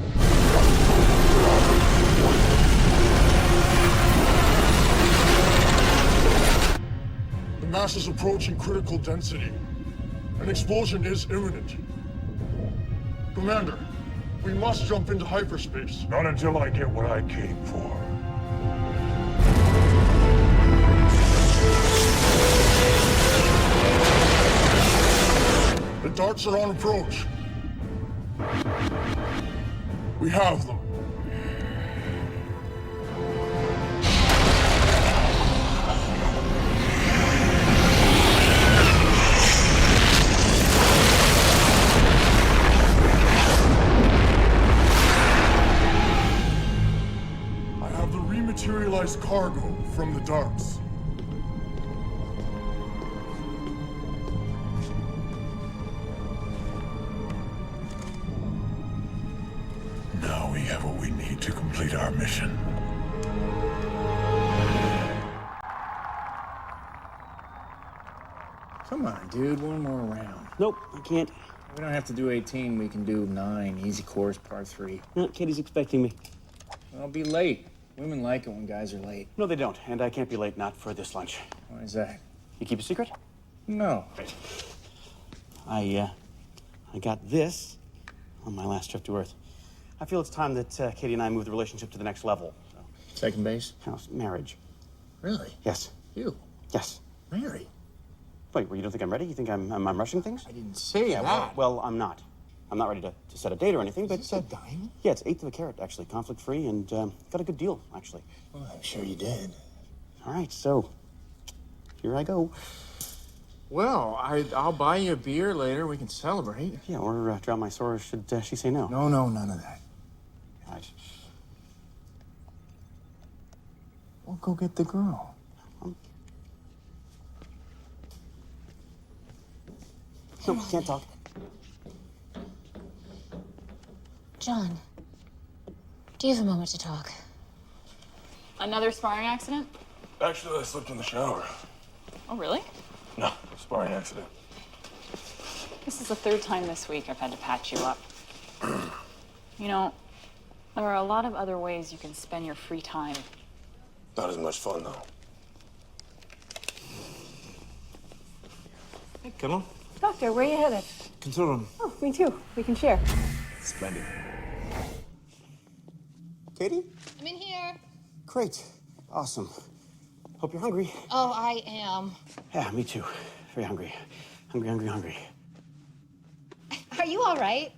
The mass is approaching critical density. An explosion is imminent. Commander, we must jump into hyperspace. Not until I get what I came for. The darts are on approach. We have them. I have the rematerialized cargo from the darts. Now we have what we need to complete our mission. Come on, dude, one more round. Nope, I can't. We don't have to do 18, we can do 9. Easy course, par 3. No, Katie's expecting me. I'll be late. Women like it when guys are late. No, they don't, and I can't be late, not for this lunch. Why is that? You keep a secret? No. I got this on my last trip to Earth. I feel it's time that Katie and I move the relationship to the next level. So. Second base? House, marriage. Really? Yes. You? Yes. Mary? Wait, well, you don't think I'm ready? You think I'm rushing things? I didn't say that. Well, I'm not. I'm not ready to set a date or anything, but... Is this a dime? Yeah, it's 1/8 of a carat, actually. Conflict-free, and got a good deal, actually. Well, I'm sure you did. All right, so here I go. Well, I'll buy you a beer later. We can celebrate. Yeah, or drown my sorrows should she say no. No, none of that. All right. We'll go get the girl. No, can't talk. John, do you have a moment to talk? Another sparring accident? Actually, I slipped in the shower. Oh, really? No, sparring accident. This is the 3rd time this week I've had to patch you up. You know, there are a lot of other ways you can spend your free time. Not as much fun, though. Hey, Colonel. Doctor, where are you headed? Control room. Oh, me too. We can share. Splendid. Katie? I'm in here. Great. Awesome. Hope you're hungry. Oh, I am. Yeah, me too. Very hungry. Hungry. Are you all right?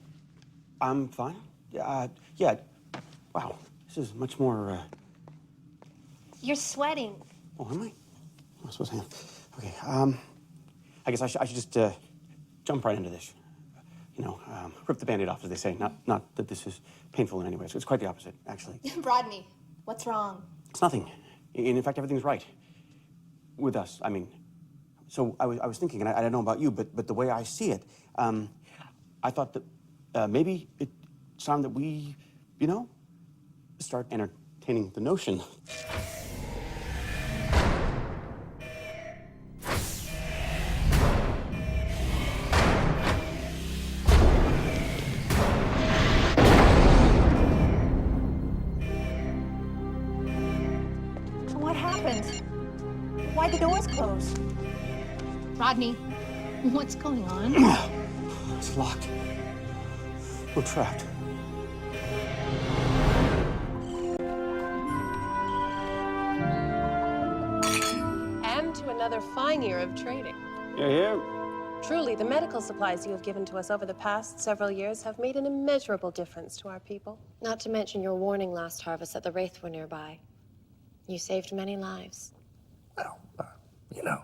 I'm fine. Yeah. Wow, this is much more, You're sweating. Oh, am I? I suppose I am. Okay, I guess I should just, jump right into this. You know, rip the Band-Aid off, as they say. Not that this is painful in any way. So it's quite the opposite, actually. Rodney, what's wrong? It's nothing. In fact, everything's right. With us, I mean. So I was thinking, and I don't know about you, but the way I see it, I thought that maybe it's time that we, you know, start entertaining the notion. What happened? Why'd the doors close? Rodney, what's going on? It's locked. We're trapped. And to another fine year of trading. Yeah. Truly, the medical supplies you have given to us over the past several years have made an immeasurable difference to our people. Not to mention your warning last harvest that the Wraith were nearby. You saved many lives. You know.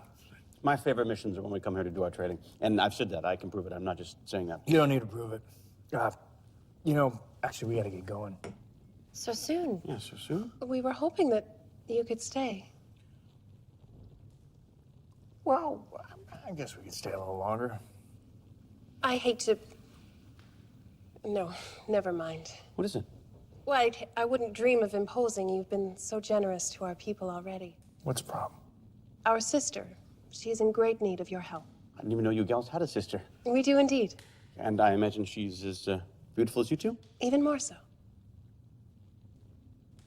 My favorite missions are when we come here to do our trading. And I've said that. I can prove it. I'm not just saying that. You don't need to prove it. You know, actually, we gotta get going. So soon. Yeah, so soon? We were hoping that you could stay. Well, I guess we could stay a little longer. I hate to... No, never mind. What is it? Well, I wouldn't dream of imposing. You've been so generous to our people already. What's the problem? Our sister. She's in great need of your help. I didn't even know you gals had a sister. We do indeed. And I imagine she's as beautiful as you two? Even more so.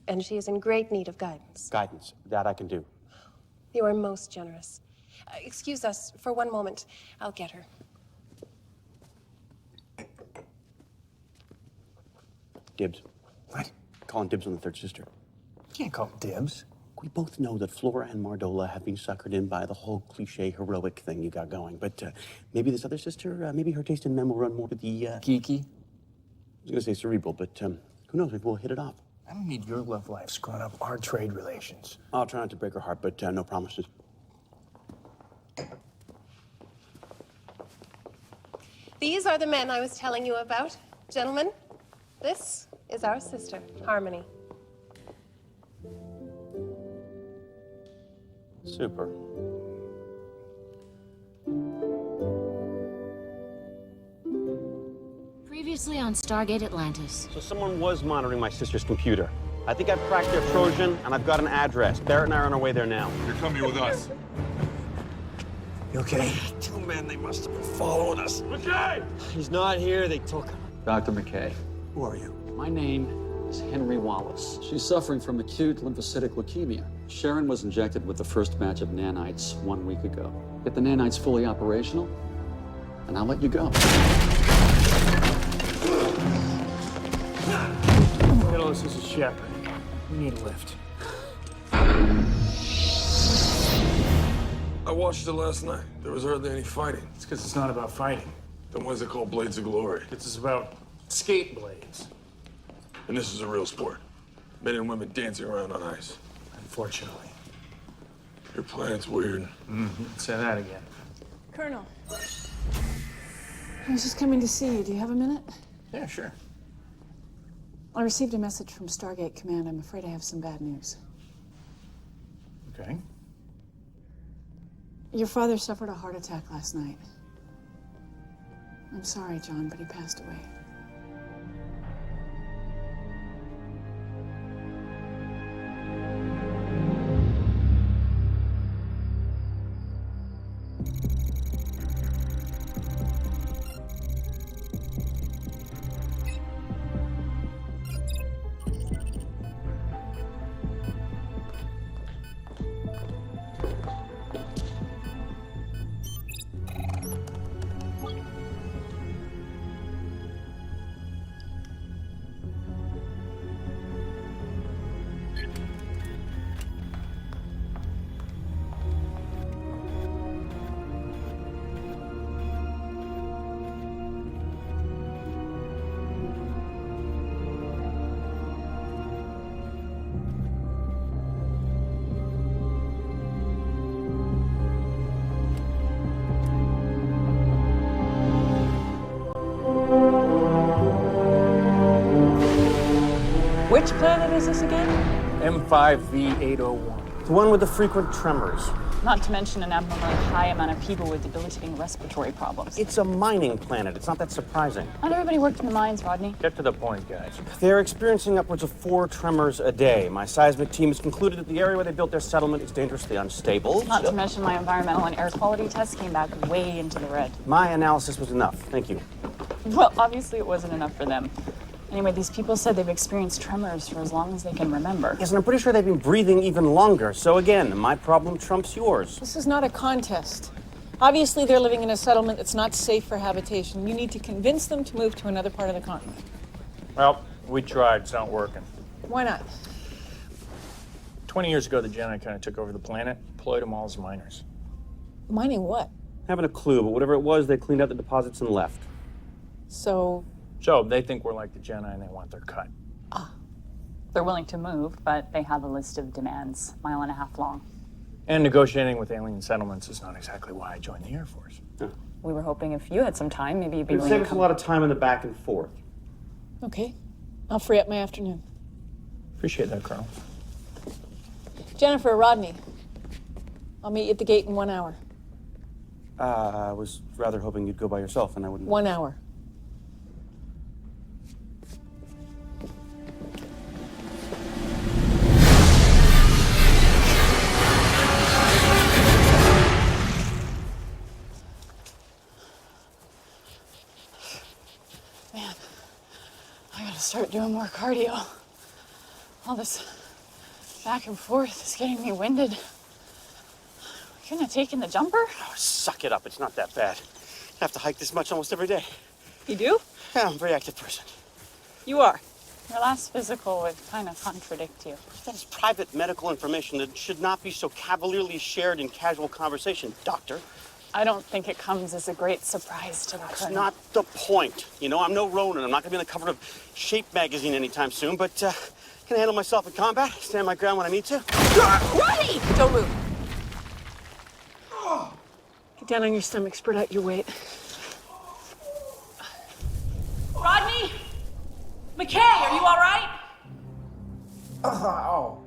And she is in great need of guidance. Guidance. That I can do. You are most generous. Excuse us for one moment. I'll get her. Dibs. What? Calling dibs on the third sister. Can't call dibs. We both know that Flora and Mardola have been suckered in by the whole cliche heroic thing you got going. But maybe this other sister, maybe her taste in men will run more to the... Geeky? I was going to say cerebral, but who knows? Maybe we'll hit it off. I don't need your love life screwing up our trade relations. I'll try not to break her heart, but no promises. These are the men I was telling you about. Gentlemen, this is our sister, Harmony. Super. Previously on Stargate Atlantis. So someone was monitoring my sister's computer. I think I've cracked their Trojan, and I've got an address. Barrett and I are on our way there now. You're coming with us. You okay? Two men, they must have been following us. McKay! He's not here, they took him. Dr. McKay. Who are you? My name is Henry Wallace. She's suffering from acute lymphocytic leukemia. Sharon was injected with the first batch of nanites 1 week ago. Get the nanites fully operational, and I'll let you go. Nicholas, this is Shepard. We need a lift. I watched it last night. There was hardly any fighting. It's because it's not about fighting. Then why is it called Blades of Glory? This is about skate blades. And this is a real sport. Men and women dancing around on ice. Unfortunately. Your planet's weird. Say that again. Colonel, I was just coming to see you. Do you have a minute? Yeah, sure. I received a message from Stargate Command. I'm afraid I have some bad news. Okay. Your father suffered a heart attack last night. I'm sorry, John, but he passed away. Which planet is this again? M5V801. The one with the frequent tremors. Not to mention an abnormally high amount of people with debilitating respiratory problems. It's a mining planet. It's not that surprising. Not everybody worked in the mines, Rodney. Get to the point, guys. They're experiencing upwards of 4 tremors a day. My seismic team has concluded that the area where they built their settlement is dangerously unstable. Not to mention my environmental and air quality tests came back way into the red. My analysis was enough. Thank you. Well, obviously it wasn't enough for them. Anyway, these people said they've experienced tremors for as long as they can remember. Yes, and I'm pretty sure they've been breathing even longer. So again, my problem trumps yours. This is not a contest. Obviously, they're living in a settlement that's not safe for habitation. You need to convince them to move to another part of the continent. Well, we tried. It's not working. Why not? 20 years ago, the Jedi kind of took over the planet, employed them all as miners. Mining what? Haven't a clue, but whatever it was, they cleaned out the deposits and left. So they think we're like the Jedi and they want their cut. They're willing to move, but they have a list of demands, 1.5 miles long. And negotiating with alien settlements is not exactly why I joined the Air Force. We were hoping if you had some time, maybe you'd be It would willing save to us a lot of time in the back and forth. Okay. I'll free up my afternoon. Appreciate that, Colonel. Jennifer, Rodney. I'll meet you at the gate in 1 hour. I was rather hoping you'd go by yourself and I wouldn't... 1 hour. Man, I gotta start doing more cardio. All this back and forth is getting me winded. We couldn't have taken the jumper? Oh, suck it up. It's not that bad. I have to hike this much almost every day. You do? Yeah, I'm a very active person. You are. Your last physical would kind of contradict you. That's private medical information that should not be so cavalierly shared in casual conversation, Doctor. I don't think it comes as a great surprise to the That's Colonel. not the point. You know, I'm no Ronin. I'm not going to be on the cover of Shape magazine anytime soon, but can I handle myself in combat? Stand my ground when I need to? Rodney! Don't move. Get down on your stomach, spread out your weight. Rodney? McKay, are you all right? Oh,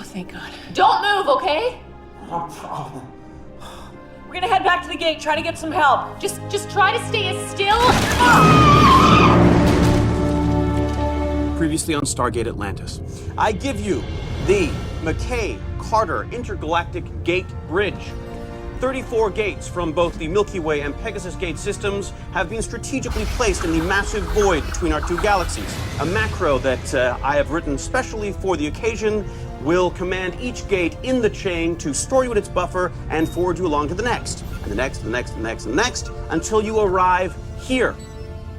thank God. Don't move, okay? No problem. We're gonna head back to the gate, try to get some help. Just try to stay as still. Previously on Stargate Atlantis, I give you the McKay-Carter Intergalactic Gate Bridge. 34 gates from both the Milky Way and Pegasus Gate systems have been strategically placed in the massive void between our two galaxies. A macro that I have written specially for the occasion will command each gate in the chain to store you in its buffer and forward you along to the next, and the next, and the next, and the next, and the next, until you arrive here.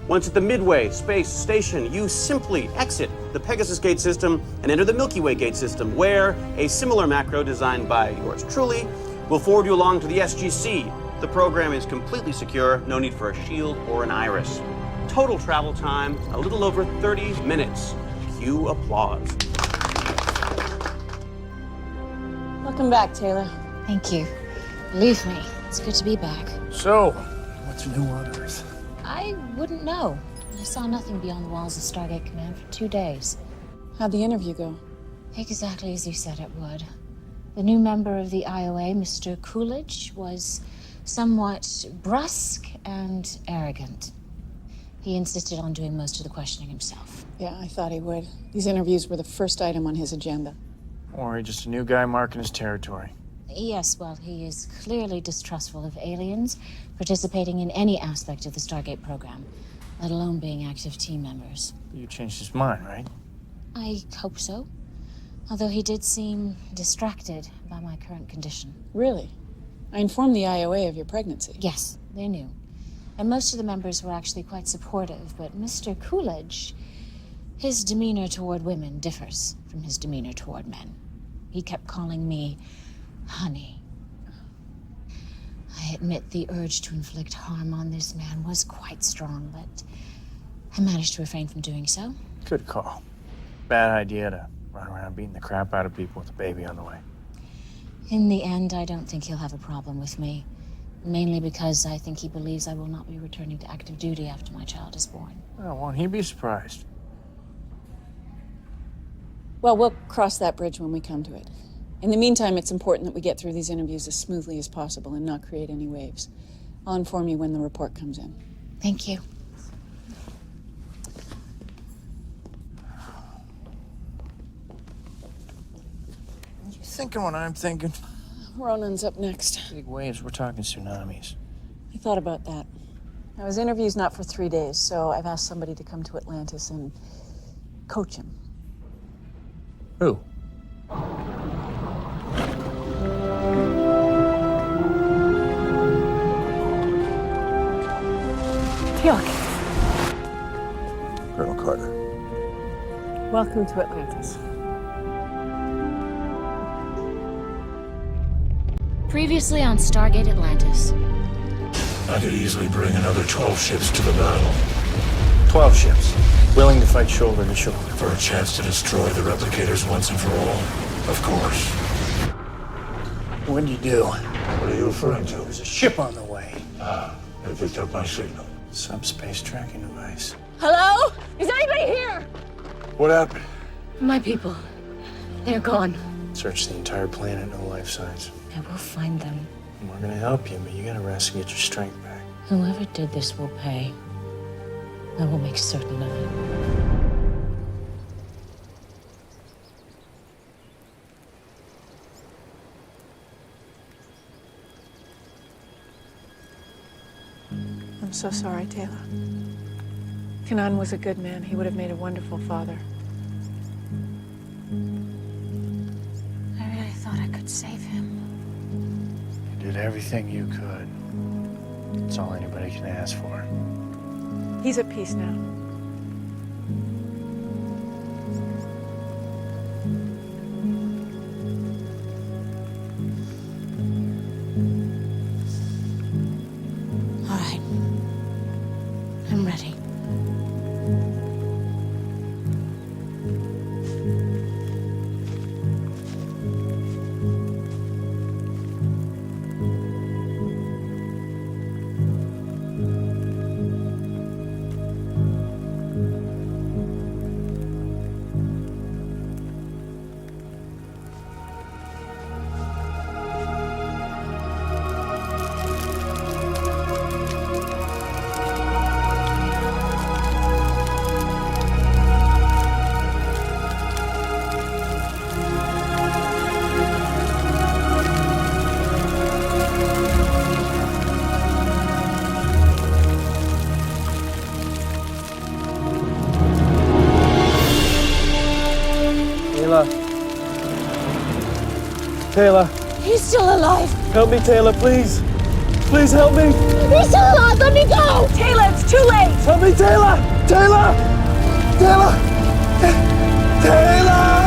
Once at the Midway Space Station, you simply exit the Pegasus Gate system and enter the Milky Way Gate system, where a similar macro designed by yours truly will forward you along to the SGC. The program is completely secure, no need for a shield or an iris. Total travel time, a little over 30 minutes. Cue applause. Welcome back, Taylor. Thank you. Believe me, it's good to be back. So, what's new on Earth? I wouldn't know. I saw nothing beyond the walls of Stargate Command for 2 days. How'd the interview go? Exactly as you said it would. The new member of the IOA, Mr. Coolidge, was somewhat brusque and arrogant. He insisted on doing most of the questioning himself. Yeah, I thought he would. These interviews were the first item on his agenda. Don't worry, just a new guy marking his territory. Yes, well, he is clearly distrustful of aliens participating in any aspect of the Stargate program, let alone being active team members. You changed his mind, right? I hope so. Although he did seem distracted by my current condition. Really? I informed the IOA of your pregnancy. Yes, they knew. And most of the members were actually quite supportive, but Mr. Coolidge, his demeanor toward women differs from his demeanor toward men. He kept calling me honey. I admit the urge to inflict harm on this man was quite strong, but I managed to refrain from doing so. Good call. Bad idea to run around beating the crap out of people with a baby on the way. In the end, I don't think he'll have a problem with me. Mainly because I think he believes I will not be returning to active duty after my child is born. Well, won't he be surprised? Well, we'll cross that bridge when we come to it. In the meantime, it's important that we get through these interviews as smoothly as possible and not create any waves. I'll inform you when the report comes in. Thank you. Thinking what I'm thinking. Ronan's up next. Big waves, we're talking tsunamis. I thought about that. Now, his interview's not for 3 days, so I've asked somebody to come to Atlantis and coach him. Who? Teal'c, Colonel Carter. welcome to Atlantis. Previously on Stargate Atlantis. I could easily bring another 12 ships to the battle. 12 ships, willing to fight shoulder to shoulder. For a chance to destroy the replicators once and for all? Of course. What'd you do? What are you referring to? There's a ship on the way. They picked up my signal. Subspace tracking device. Hello? Is anybody here? What happened? My people. They're gone. Search the entire planet, no life signs. I will find them. We're gonna help you, but you gotta rest and get your strength back. Whoever did this will pay. I will make certain of it. I'm so sorry, Taylor. Kanan was a good man. He would have made a wonderful father. I really thought I could save him. You did everything you could. That's all anybody can ask for. He's at peace now. Taylor. He's still alive. Help me, Taylor, please. Please help me. He's still alive. Let me go. Taylor, it's too late. Help me, Taylor. Taylor. Taylor. Taylor.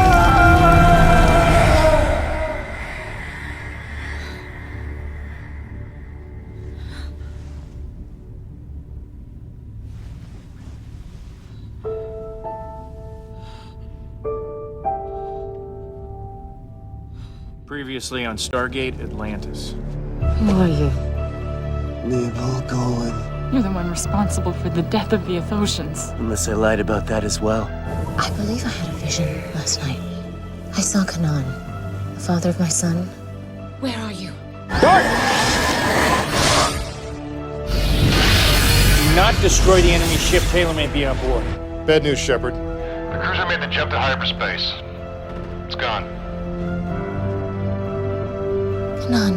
Previously on Stargate Atlantis. Who are you? Naval Golan. You're the one responsible for the death of the Athosians. Unless I lied about that as well. I believe I had a vision last night. I saw Kanan, the father of my son. Where are you? Do not destroy the enemy ship. Taylor may be on board. Bad news, Shepard. The cruiser made the jump to hyperspace. It's gone. Kanan,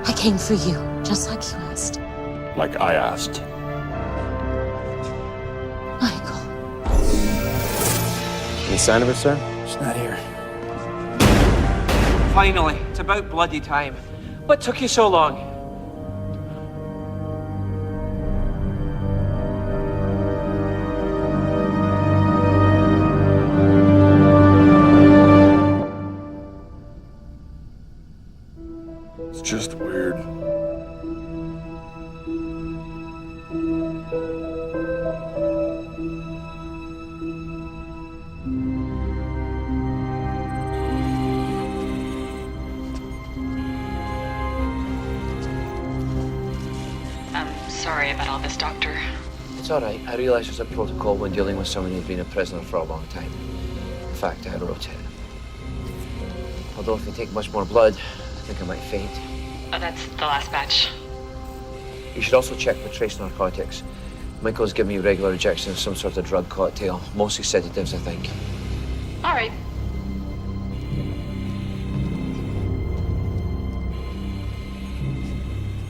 I came for you, just like you asked. Like I asked. Michael. Any sign of her, sir? She's not here. Finally, it's about bloody time. What took you so long? It's just weird. I'm sorry about all this, Doctor. It's all right. I realize there's a protocol when dealing with someone who's been a prisoner for a long time. In fact, I wrote it. Although if they take much more blood, I think I might faint. Oh, that's the last batch. You should also check for trace narcotics. Michael's given me regular injections of some sort of drug cocktail. Mostly sedatives, I think. All right.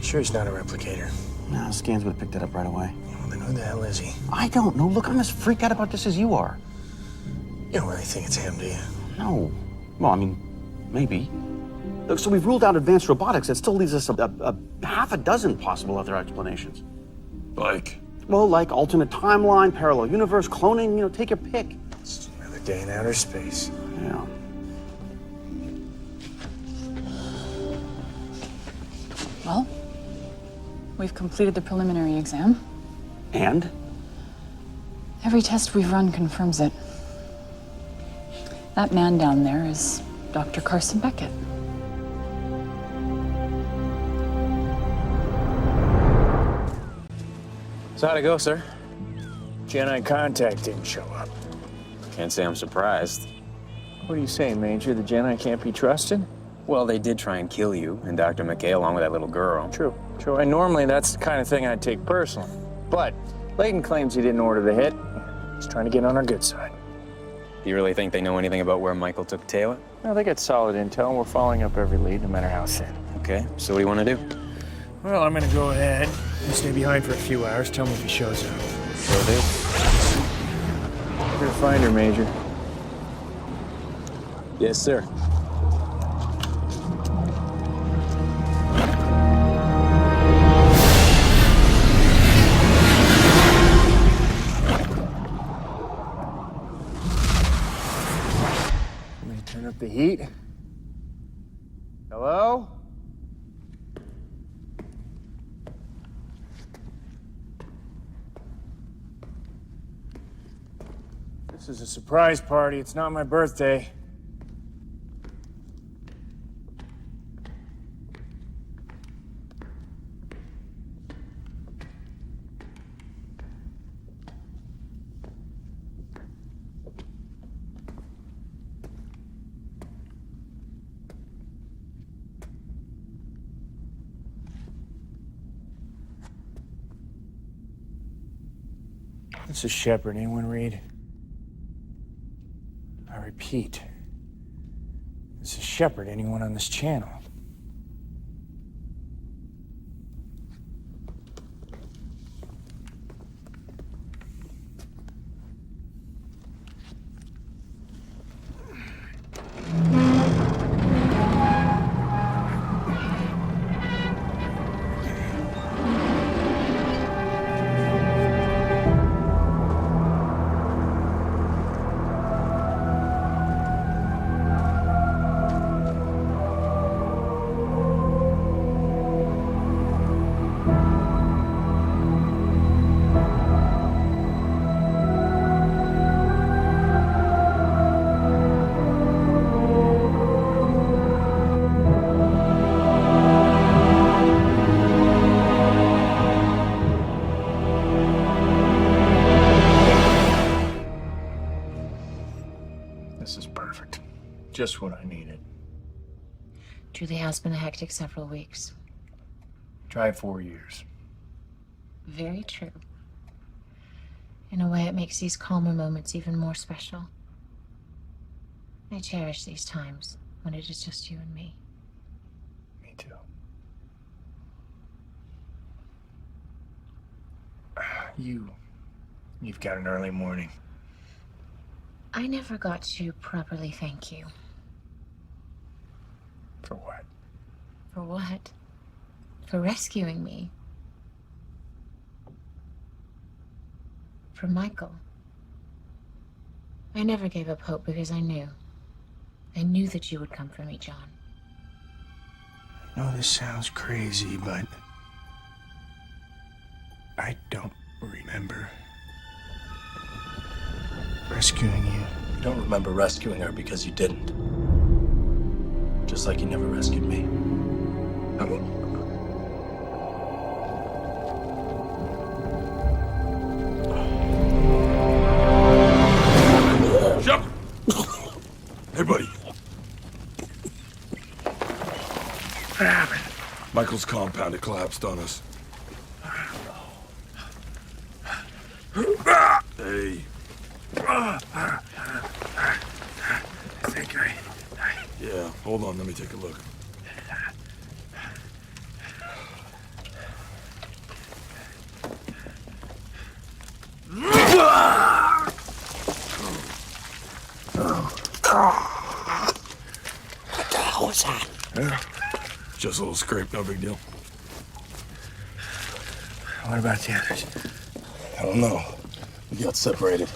Sure he's not a replicator. No, scans would have picked that up right away. Well, then who the hell is he? I don't know. Look, I'm as freaked out about this as you are. You don't really think it's him, do you? No. Well, I mean, maybe. Look, so we've ruled out advanced robotics. That still leaves us a half a dozen possible other explanations. Like? Well, like alternate timeline, parallel universe, cloning, take your pick. It's another day in outer space. Yeah. Well, we've completed the preliminary exam. And? Every test we've run confirms it. That man down there is Dr. Carson Beckett. So how'd it go, sir? Jedi contact didn't show up. Can't say I'm surprised. What do you say, Major? The Jedi can't be trusted? Well, they did try and kill you and Dr. McKay along with that little girl. True. And normally that's the kind of thing I'd take personally. But Layton claims he didn't order the hit. He's trying to get on our good side. Do you really think they know anything about where Michael took Taylor? No, they got solid intel, and we're following up every lead, no matter how thin. Okay, so what do you want to do? Well, I'm gonna go ahead and stay behind for a few hours. Tell me if he shows up. So do. We're gonna find her, Major. Yes, sir. Let me turn up the heat. Hello? This is a surprise party. It's not my birthday. This is Shepard. Anyone read? I repeat. This is Shepard. Anyone on this channel? Just what I needed. Truly has been a hectic several weeks. Try 4 years. Very true. In a way, it makes these calmer moments even more special. I cherish these times when it is just you and me. Me too. You've got an early morning. I never got to properly thank you. For what? For what? For rescuing me. For Michael. I never gave up hope because I knew that you would come for me, John. I know this sounds crazy, but I don't remember rescuing you. You don't remember rescuing her because you didn't. Just like you never rescued me. Shepard! Hey, buddy. What happened? Michael's compound had collapsed on us. Hey. I think I... Yeah, hold on, let me take a look. What the hell was that? Yeah, just a little scrape, no big deal. What about the others? I don't know. We got separated.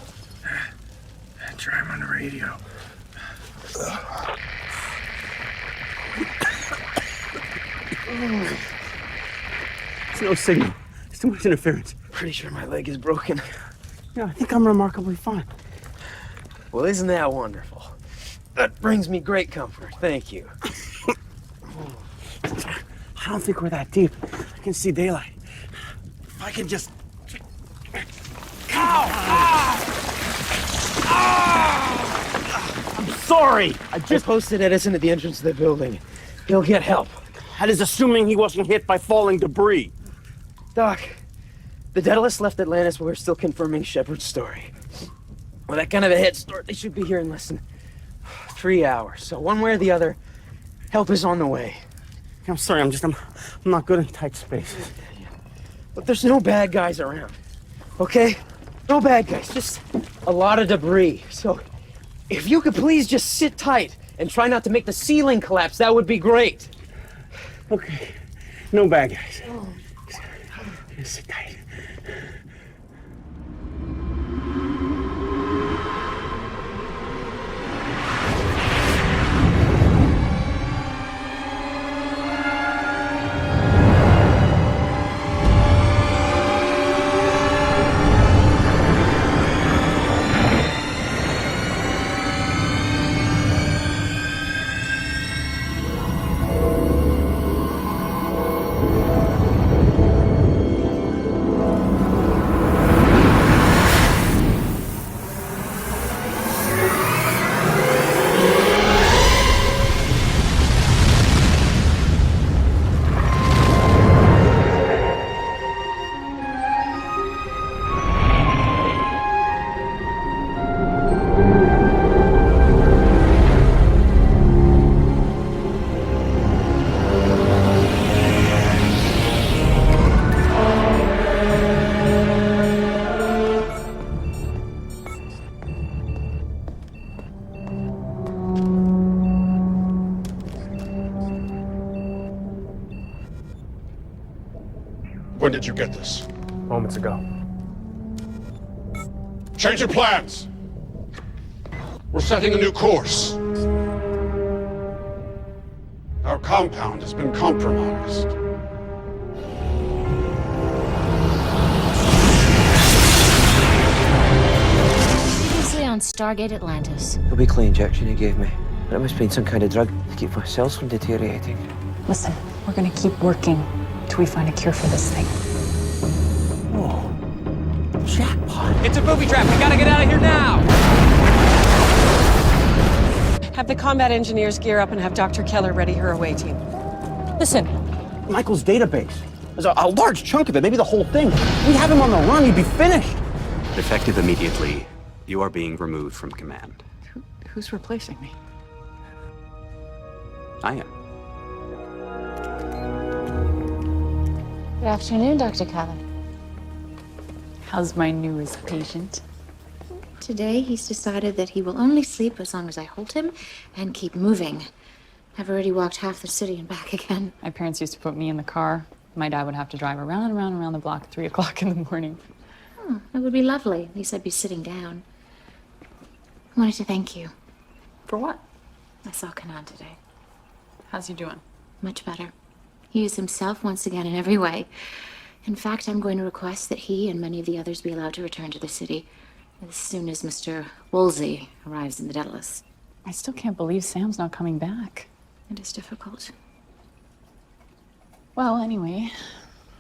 Try him on the radio. There's no signal. There's too much interference. Pretty sure my leg is broken. Yeah, I think I'm remarkably fine. Well, isn't that wonderful? That brings me great comfort. Thank you. I don't think we're that deep. I can see daylight. If I can just... I'm sorry! I just posted Edison at the entrance of the building. He'll get help. That is assuming he wasn't hit by falling debris. Doc, the Daedalus left Atlantis, but we're still confirming Shepard's story. With that kind of a head start, they should be here in less than 3 hours. So one way or the other, help is on the way. I'm sorry, I'm not good in tight spaces. But there's no bad guys around, okay? No bad guys, just a lot of debris. So if you could please just sit tight and try not to make the ceiling collapse, that would be great. Okay, no bad guys. Just sit tight. When did you get this? Moments ago. Change your plans! We're setting a new course. Our compound has been compromised. Previously on Stargate Atlantis. The weekly injection you gave me. It must have been some kind of drug to keep my cells from deteriorating. Listen, we're gonna keep working till we find a cure for this thing. Oh, jackpot. It's a booby trap. We gotta get out of here now. Have the combat engineers gear up and have Dr. Keller ready her away team. Listen, Michael's database. There's a large chunk of it, maybe the whole thing. We'd have him on the run, he'd be finished. Effective immediately, you are being removed from command. Who's replacing me? I am. Good afternoon, Dr. Keller. How's my newest patient? Today, he's decided that he will only sleep as long as I hold him and keep moving. I've already walked half the city and back again. My parents used to put me in the car. My dad would have to drive around and around and around the block at 3 o'clock in the morning. Oh, that would be lovely. At least I'd be sitting down. I wanted to thank you. For what? I saw Kanan today. How's he doing? Much better. He is himself once again in every way. In fact, I'm going to request that he and many of the others be allowed to return to the city as soon as Mr. Woolsey arrives in the Daedalus. I still can't believe Sam's not coming back. It is difficult. Well, anyway,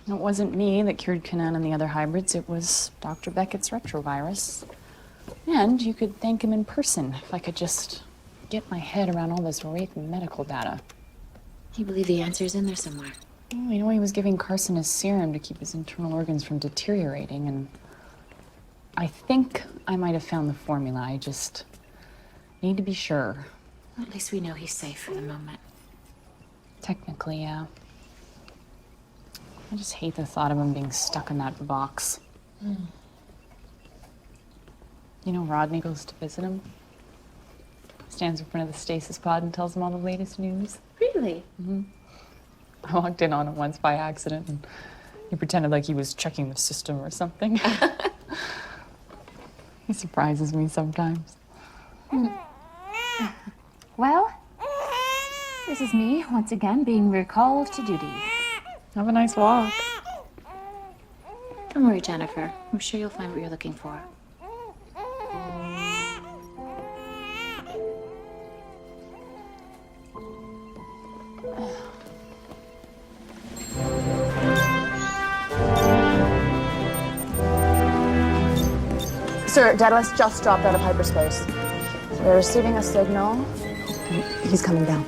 it wasn't me that cured Kanan and the other hybrids. It was Dr. Beckett's retrovirus. And you could thank him in person if I could just get my head around all this rape medical data. You believe the answer is in there somewhere? Well, you know, he was giving Carson his serum to keep his internal organs from deteriorating, and I think I might have found the formula. I just need to be sure. Well, at least we know he's safe for the moment. Technically, yeah. I just hate the thought of him being stuck in that box. You know, Rodney goes to visit him. Stands in front of the stasis pod and tells him all the latest news. Really? Mm-hmm. I walked in on him once by accident, and he pretended like he was checking the system or something. He surprises me sometimes. Well, this is me, once again, being recalled to duty. Have a nice walk. Don't worry, Jennifer. I'm sure you'll find what you're looking for. Sir, Daedalus just dropped out of hyperspace. We're receiving a signal. He's coming down.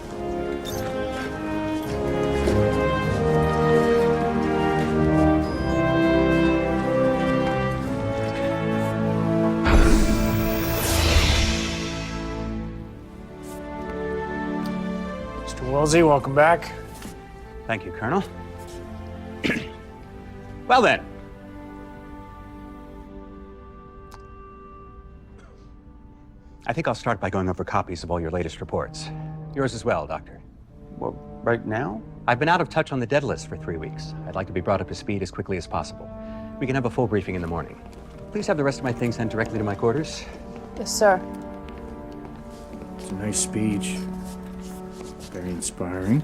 Mr. Woolsey, welcome back. Thank you, Colonel. Well then. I think I'll start by going over copies of all your latest reports. Yours as well, Doctor. Well, right now? I've been out of touch on the Daedalus for 3 weeks. I'd like to be brought up to speed as quickly as possible. We can have a full briefing in the morning. Please have the rest of my things sent directly to my quarters. Yes, sir. It's a nice speech. Very inspiring.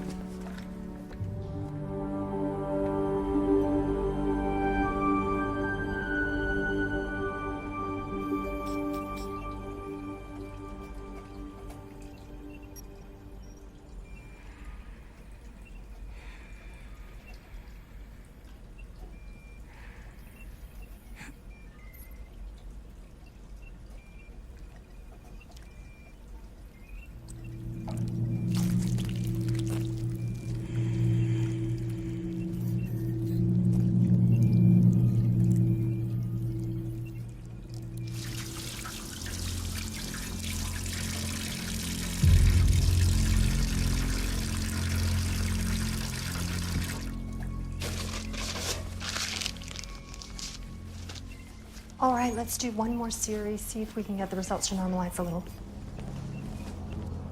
All right, let's do one more series, see if we can get the results to normalize a little.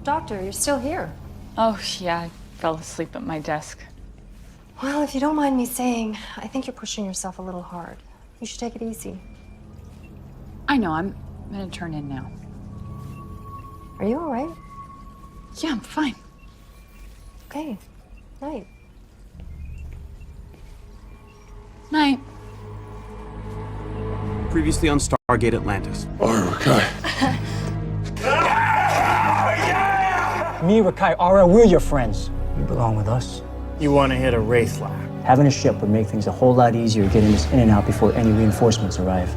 Doctor, you're still here. Oh, yeah, I fell asleep at my desk. Well, if you don't mind me saying, I think you're pushing yourself a little hard. You should take it easy. I know, I'm gonna turn in now. Are you all right? Yeah, I'm fine. Okay. Night. Night. Previously on Stargate Atlantis. Okay. Me, Rakai, Ara, we're your friends. You belong with us. You want to hit a Wraith lab? Having a ship would make things a whole lot easier getting us in and out before any reinforcements arrive.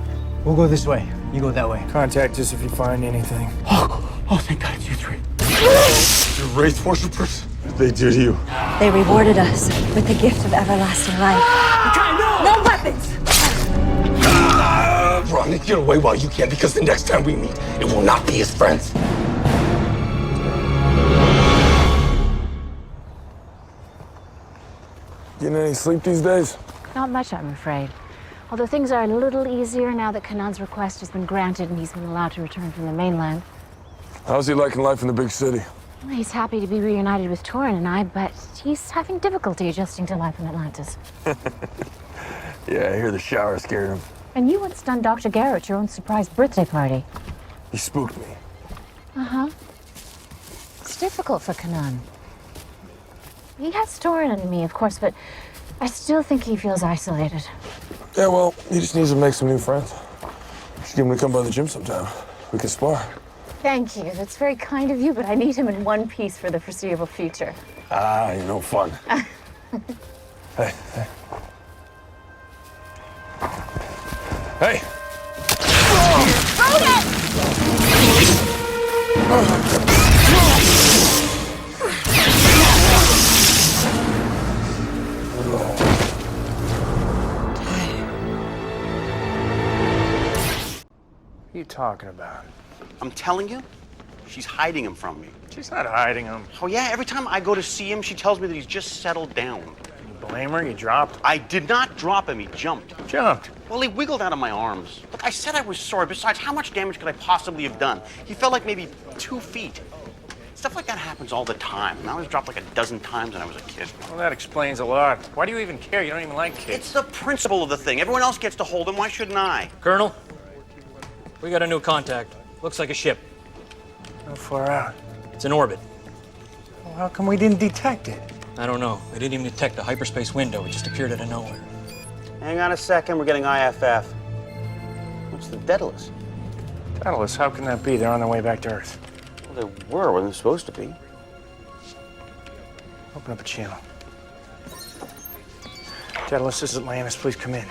We'll go this way. You go that way. Contact us if you find anything. Oh, thank God it's you three. You race worshippers? What did they do to you? They rewarded us with the gift of everlasting life. No weapons! Rodney, get away while you can, because the next time we meet, it will not be as friends. Getting any sleep these days? Not much, I'm afraid. Although things are a little easier now that Kanan's request has been granted and he's been allowed to return from the mainland. How's he liking life in the big city? Well, he's happy to be reunited with Torin and I, but he's having difficulty adjusting to life in Atlantis. Yeah, I hear the shower scared him. And you once done Dr. Garrett at your own surprise birthday party. He spooked me. Uh-huh. It's difficult for Kanan. He has Torin and me, of course, but I still think he feels isolated. Yeah, well, he just needs to make some new friends. Should get him to come by the gym sometime. We can spar. Thank you. That's very kind of you, but I need him in one piece for the foreseeable future. Ah, you're no fun. Hey, hey. Hey! What are you talking about? I'm telling you, she's hiding him from me. She's not hiding him. Oh yeah, every time I go to see him, she tells me that he's just settled down. You blame her? You dropped? I did not drop him, he jumped. Jumped? Well, he wiggled out of my arms. Look, I said I was sorry. Besides, how much damage could I possibly have done? He fell like maybe 2 feet. Stuff like that happens all the time. And I was dropped like a dozen times when I was a kid. Well, that explains a lot. Why do you even care? You don't even like kids. It's the principle of the thing. Everyone else gets to hold him. Why shouldn't I? Colonel, we got a new contact. Looks like a ship. How far out? It's in orbit. Well, how come we didn't detect it? I don't know. They didn't even detect a hyperspace window. It just appeared out of nowhere. Hang on a second. We're getting IFF. What's the Daedalus? Daedalus, how can that be? They're on their way back to Earth. Well, they were when they're supposed to be. Open up a channel. Daedalus, this is Atlantis. Please come in.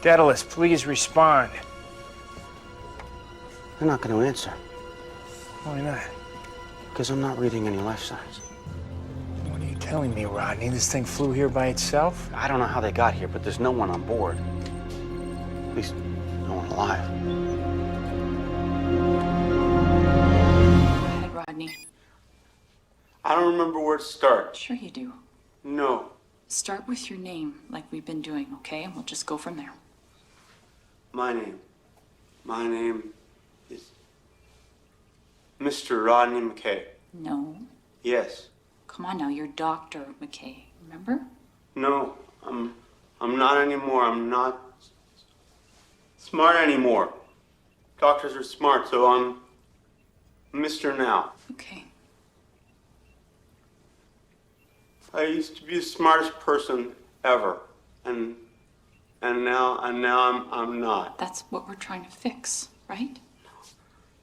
Daedalus, please respond. They're not going to answer. Why not? Because I'm not reading any life signs. What are you telling me, Rodney? This thing flew here by itself? I don't know how they got here, but there's no one on board. At least, no one alive. Go ahead, Rodney. I don't remember where to start. Sure you do. No. Start with your name, like we've been doing, okay? And we'll just go from there. My name. My name is Mr. Rodney McKay. No. Yes. Come on now, you're Dr. McKay, remember? No, I'm not anymore. I'm not smart anymore. Doctors are smart, so I'm Mr. Now. Okay. I used to be the smartest person ever, and now I'm not. That's what we're trying to fix, right?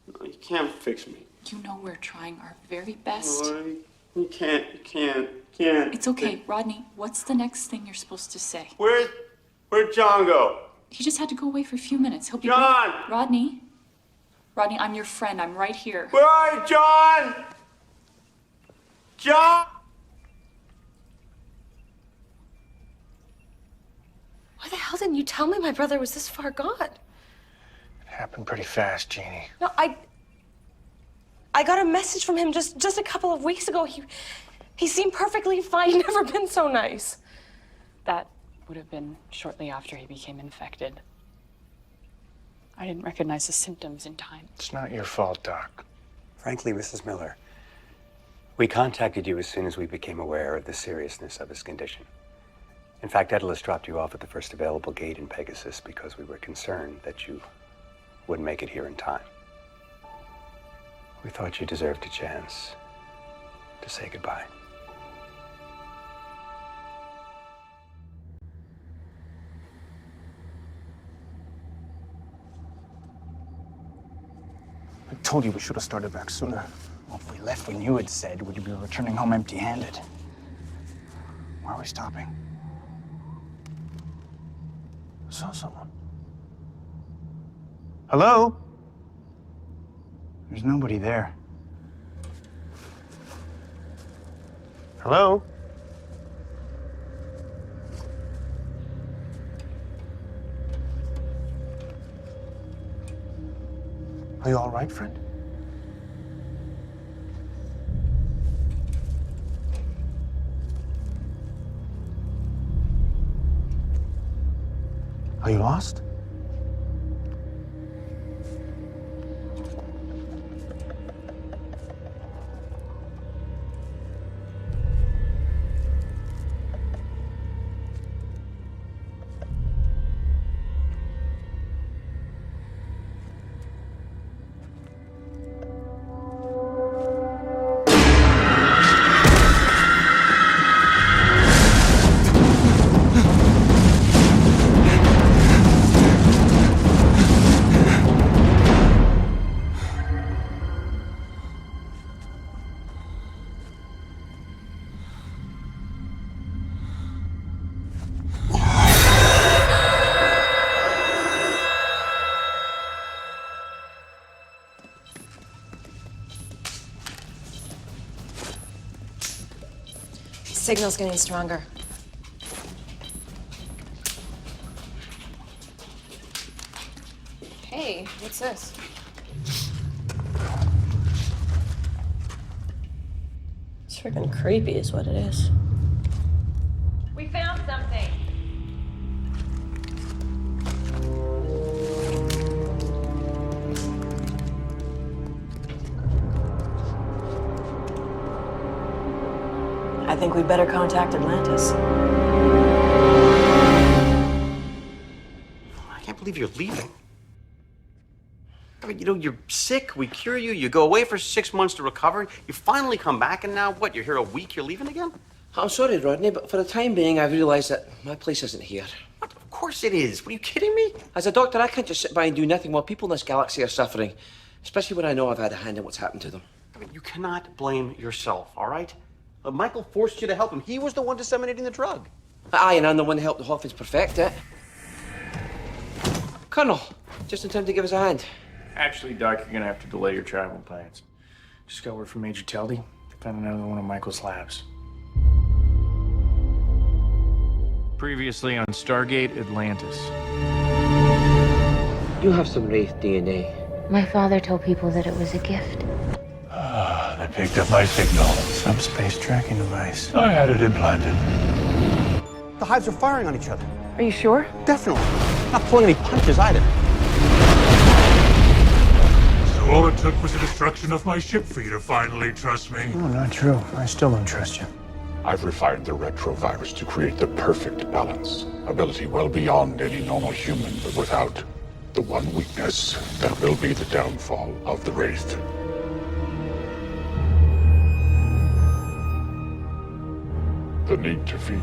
No, you can't fix me. You know we're trying our very best. No, you can't. It's okay, Rodney. What's the next thing you're supposed to say? Where'd John go? He just had to go away for a few minutes. He'll be John! back. Rodney, I'm your friend. I'm right here. Where are you, John? John! Why the hell didn't you tell me my brother was this far gone? It happened pretty fast, Jeannie. No, I got a message from him just a couple of weeks ago. He seemed perfectly fine. He'd never been so nice. That would have been shortly after he became infected. I didn't recognize the symptoms in time. It's not your fault, Doc. Frankly, Mrs. Miller, we contacted you as soon as we became aware of the seriousness of his condition. In fact, Daedalus dropped you off at the first available gate in Pegasus because we were concerned that you wouldn't make it here in time. We thought you deserved a chance to say goodbye. I told you we should have started back sooner. Well, if we left when you had said, would you be returning home empty-handed? Why are we stopping? I saw someone. Hello? There's nobody there. Hello? Are you all right, friend? Are you lost? Signal's getting stronger. Hey, what's this? It's freaking creepy is what it is. We found something. I think we better contact Atlantis. I can't believe you're leaving. I mean, you're sick, we cure you, you go away for 6 months to recover, you finally come back, and now what, you're here a week, you're leaving again? I'm sorry, Rodney, but for the time being, I've realized that my place isn't here. What? Of course it is. What, are you kidding me? As a doctor, I can't just sit by and do nothing while people in this galaxy are suffering, especially when I know I've had a hand in what's happened to them. I mean, you cannot blame yourself, all right? Michael forced you to help him. He was the one disseminating the drug. Aye, and I'm the one who helped the Hoffmans perfect it. Colonel, just in time to give us a hand. Actually, Doc, you're gonna have to delay your travel plans. Just got word from Major Teldy. They found another one of Michael's labs. Previously on Stargate Atlantis. You have some Wraith DNA. My father told people that it was a gift. They picked up my signal. Subspace tracking device. I had it implanted. The hives are firing on each other. Are you sure? Definitely. Not pulling any punches either. So all it took was the destruction of my ship for you to finally trust me. No, not true. I still don't trust you. I've refined the retrovirus to create the perfect balance. Ability well beyond any normal human, but without the one weakness that will be the downfall of the Wraith. The need to feed.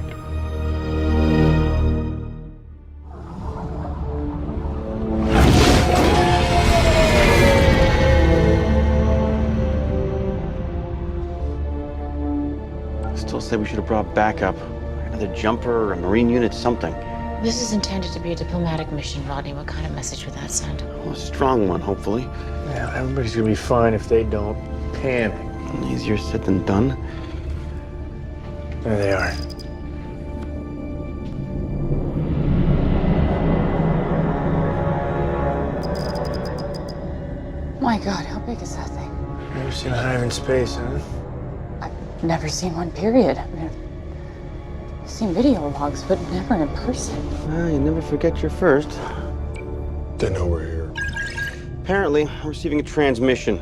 Still say we should have brought backup. Another jumper or a marine unit, something. This is intended to be a diplomatic mission, Rodney. What kind of message would that send? Well, a strong one, hopefully. Yeah, everybody's gonna be fine if they don't panic. Easier said than done. There they are. My God, how big is that thing? Never seen a hive in space, huh? I've never seen one, period. I mean, I've seen video logs, but never in person. Well, you never forget your first. They know we're here. Apparently, I'm receiving a transmission.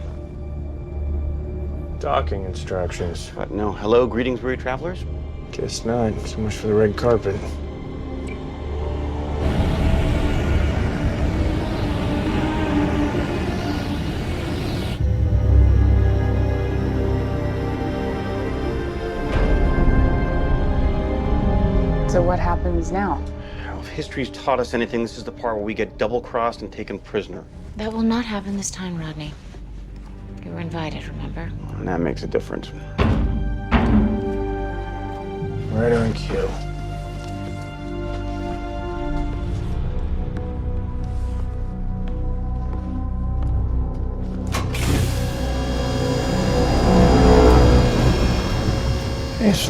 Docking instructions. What, no hello, greetings, weary travelers? Guess not. So much for the red carpet. So what happens now? Well, if history's taught us anything, this is the part where we get double-crossed and taken prisoner. That will not happen this time, Rodney. You were invited, remember? And that makes a difference. Right on cue.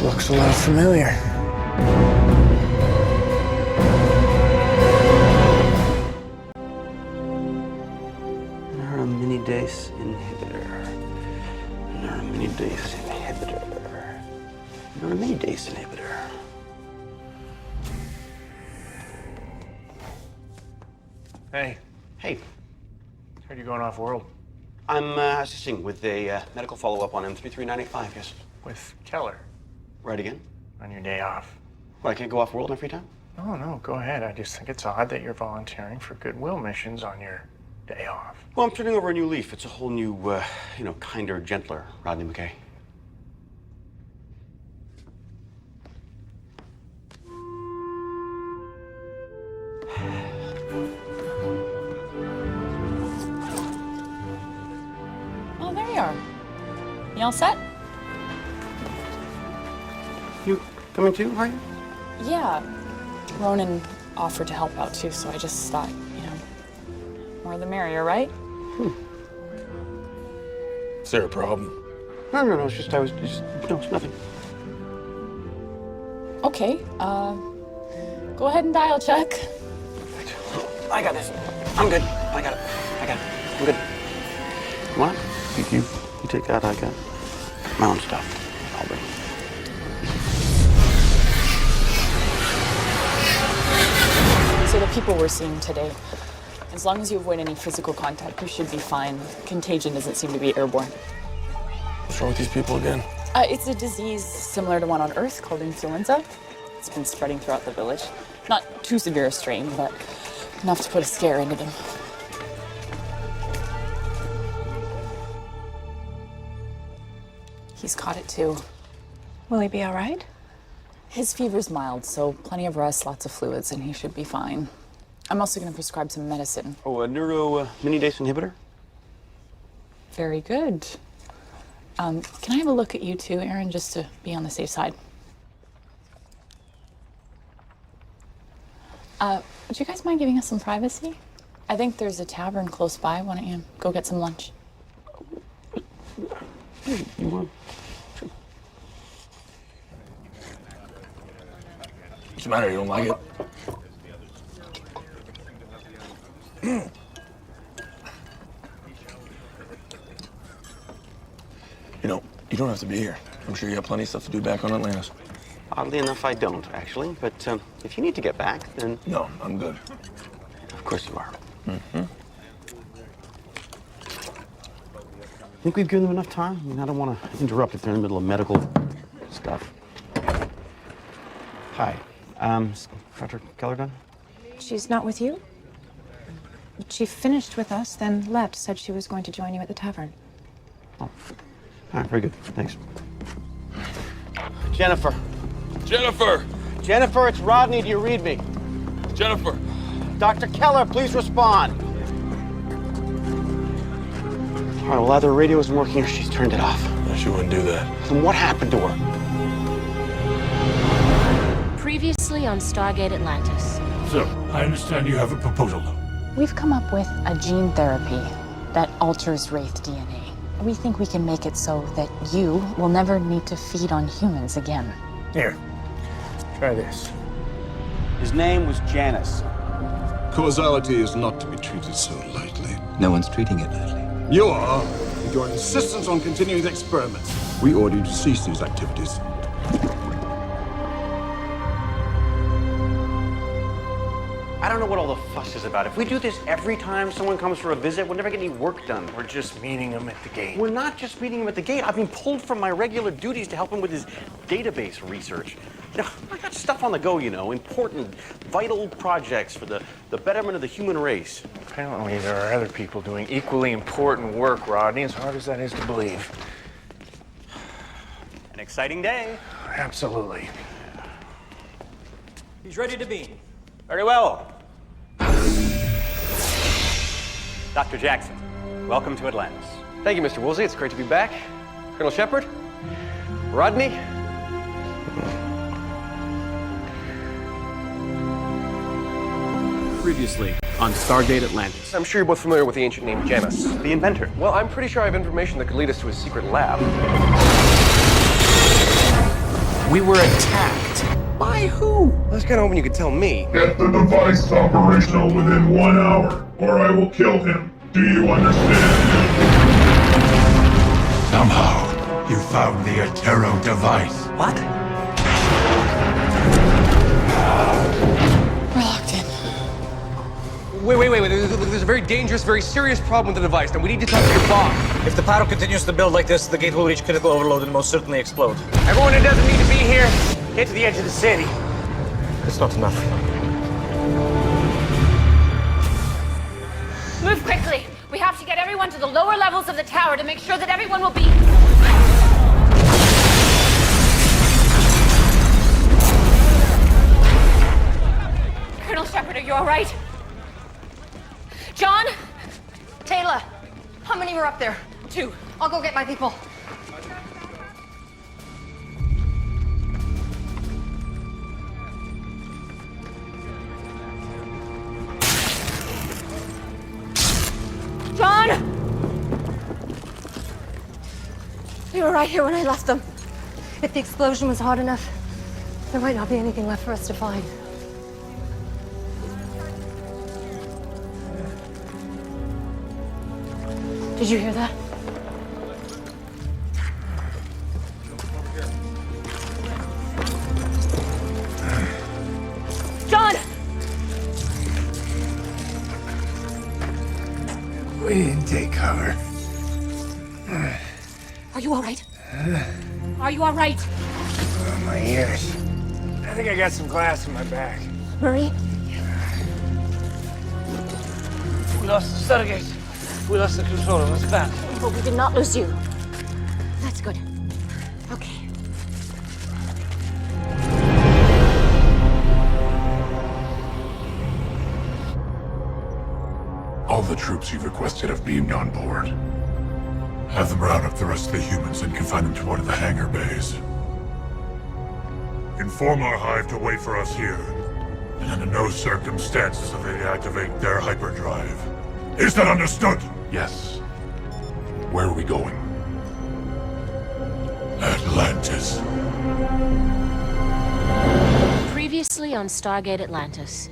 looks a lot familiar. Neuraminidase inhibitor. Neuraminidase inhibitor. Neuraminidase inhibitor. Hey. Hey. Heard you going off-world. I'm assisting with a medical follow-up on M33985, yes. With Keller. Right again? On your day off. What, I can't go off-world in my free time? Oh, no, go ahead. I just think it's odd that you're volunteering for goodwill missions on your day off. Well, I'm turning over a new leaf. It's a whole new, kinder, gentler Rodney McKay. Oh, there you are. You all set? You coming too, are you? Yeah. Ronan offered to help out too, so I just thought, more the merrier, right? Is there a problem? No, it's just, no, it's nothing. Okay, go ahead and dial check. I got this. I'm good. I got it. I'm good. Come on. You take that, I got my own stuff. I'll bring it. So the people we're seeing today, as long as you avoid any physical contact, you should be fine. Contagion doesn't seem to be airborne. What's wrong with these people again? It's a disease similar to one on Earth called influenza. It's been spreading throughout the village. Not too severe a strain, but enough to put a scare into them. He's caught it too. Will he be all right? His fever's mild, so plenty of rest, lots of fluids, and he should be fine. I'm also going to prescribe some medicine. Oh, a neuraminidase inhibitor? Very good. Can I have a look at you too, Aaron, just to be on the safe side? Would you guys mind giving us some privacy? I think there's a tavern close by. Why don't you go get some lunch? You want? Sure. What's the matter? You don't like it? You don't have to be here. I'm sure you have plenty of stuff to do back on Atlantis. Oddly enough, I don't, actually. But if you need to get back, then... No, I'm good. Of course you are. Mm-hmm. Think we've given them enough time? I mean, I don't want to interrupt if they're in the middle of medical stuff. Hi. Is Dr. Keller done? She's not with you? She finished with us, then left, said she was going to join you at the tavern. Oh. All right, very good. Thanks. Jennifer. Jennifer! Jennifer, it's Rodney. Do you read me? Jennifer! Dr. Keller, please respond. All right, well, either her radio isn't working or she's turned it off. No, she wouldn't do that. Then what happened to her? Previously on Stargate Atlantis. So, I understand you have a proposal. We've come up with a gene therapy that alters Wraith DNA. We think we can make it so that you will never need to feed on humans again. Here, try this. His name was Janus. Causality is not to be treated so lightly. No one's treating it lightly. You are, with your insistence on continuing the experiments. We order you to cease these activities. I don't know what all the fuss is about. If we do this every time someone comes for a visit, we'll never get any work done. We're just meeting him at the gate. We're not just meeting him at the gate. I've been pulled from my regular duties to help him with his database research. I got stuff on the go, important, vital projects for the betterment of the human race. Apparently there are other people doing equally important work, Rodney, as hard as that is to believe. An exciting day. Absolutely. He's ready to beam. Very well. Dr. Jackson, welcome to Atlantis. Thank you, Mr. Woolsey. It's great to be back. Colonel Shepard? Rodney? Previously on Stargate Atlantis. I'm sure you're both familiar with the ancient name Janus. The inventor. Well, I'm pretty sure I have information that could lead us to his secret lab. We were attacked. By who? I was kind of hoping you could tell me. Get the device operational within 1 hour, or I will kill him. Do you understand? Somehow, you found the Etero device. What? We're locked in. Wait. There's a very dangerous, very serious problem with the device. Now, we need to talk to your boss. If the paddle continues to build like this, the gate will reach critical overload and most certainly explode. Everyone who doesn't need to be here, get to the edge of the city. It's not enough. Move quickly. We have to get everyone to the lower levels of the tower to make sure that everyone will be... Colonel Shepard, are you all right? John? Taylor, how many were up there? 2. I'll go get my people. John! They were right here when I left them. If the explosion was hot enough, there might not be anything left for us to find. Did you hear that? John! We didn't take cover. Are you all right? Are you all right? Oh, my ears. I think I got some glass in my back. Marie? We lost the Stargate. We lost the controller. What's bad? But we did not lose you. That's good. Okay. All the troops you've requested have beamed on board. Have them round up the rest of the humans and confine them to one of the hangar bays. Inform our hive to wait for us here, and under no circumstances will they activate their hyperdrive. Is that understood? Yes. Where are we going? Atlantis. Previously on Stargate Atlantis.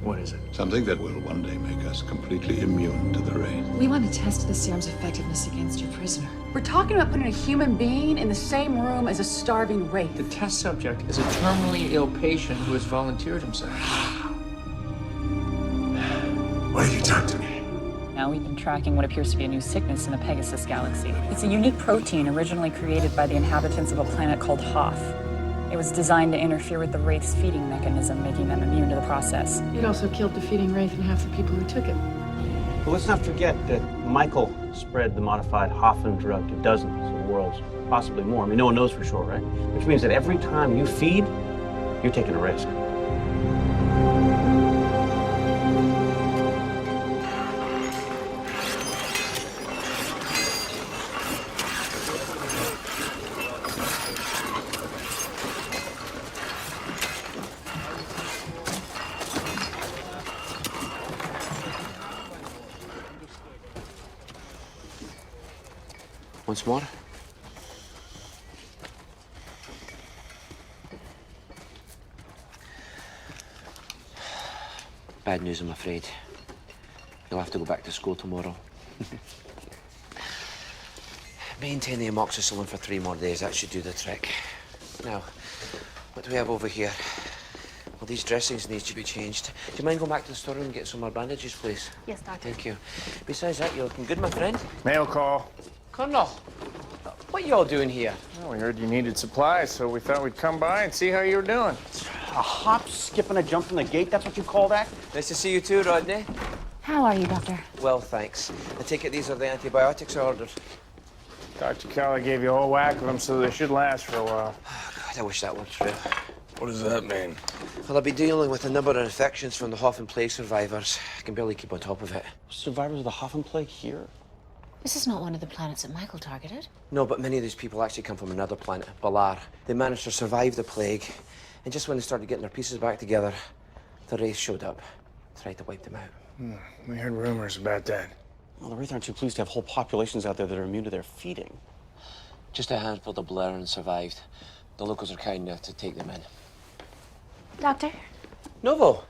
What is it? Something that will one day make us completely immune to the rays. We want to test the serum's effectiveness against your prisoner. We're talking about putting a human being in the same room as a starving wraith. The test subject is a terminally ill patient who has volunteered himself. Why did you talk to me? Now we've been tracking what appears to be a new sickness in the Pegasus galaxy. It's a unique protein originally created by the inhabitants of a planet called Hoth. It was designed to interfere with the Wraith's feeding mechanism, making them immune to the process. It also killed the feeding wraith and half the people who took it. But let's not forget that Michael spread the modified Hoffman drug to dozens of worlds, possibly more. I mean, no one knows for sure, right? Which means that every time you feed, you're taking a risk. Once more. Bad news, I'm afraid. You'll have to go back to school tomorrow. Maintain the amoxicillin for 3 more days. That should do the trick. Now, what do we have over here? Well, these dressings need to be changed. Do you mind going back to the storeroom and get some more bandages, please? Yes, Doctor. Thank you. Besides that, you're looking good, my friend. Mail call. Colonel, what are you all doing here? Well, we heard you needed supplies, so we thought we'd come by and see how you were doing. A hop, skip, and a jump from the gate? That's what you call that? Nice to see you too, Rodney. How are you, Doctor? Well, thanks. I take it these are the antibiotics I ordered. Dr. Keller gave you a whole whack of them, so they should last for a while. God, I wish that were true. What does that mean? Well, I've been dealing with a number of infections from the Hoffman Plague survivors. I can barely keep on top of it. Survivors of the Hoffman Plague here? This is not one of the planets that Michael targeted. No, but many of these people actually come from another planet, Balar. They managed to survive the plague, and just when they started getting their pieces back together, the Wraith showed up, tried to wipe them out. We heard rumors about that. Well, the Wraith aren't too pleased to have whole populations out there that are immune to their feeding. Just a handful of Blairans survived. The locals are kind enough to take them in. Doctor? Novo.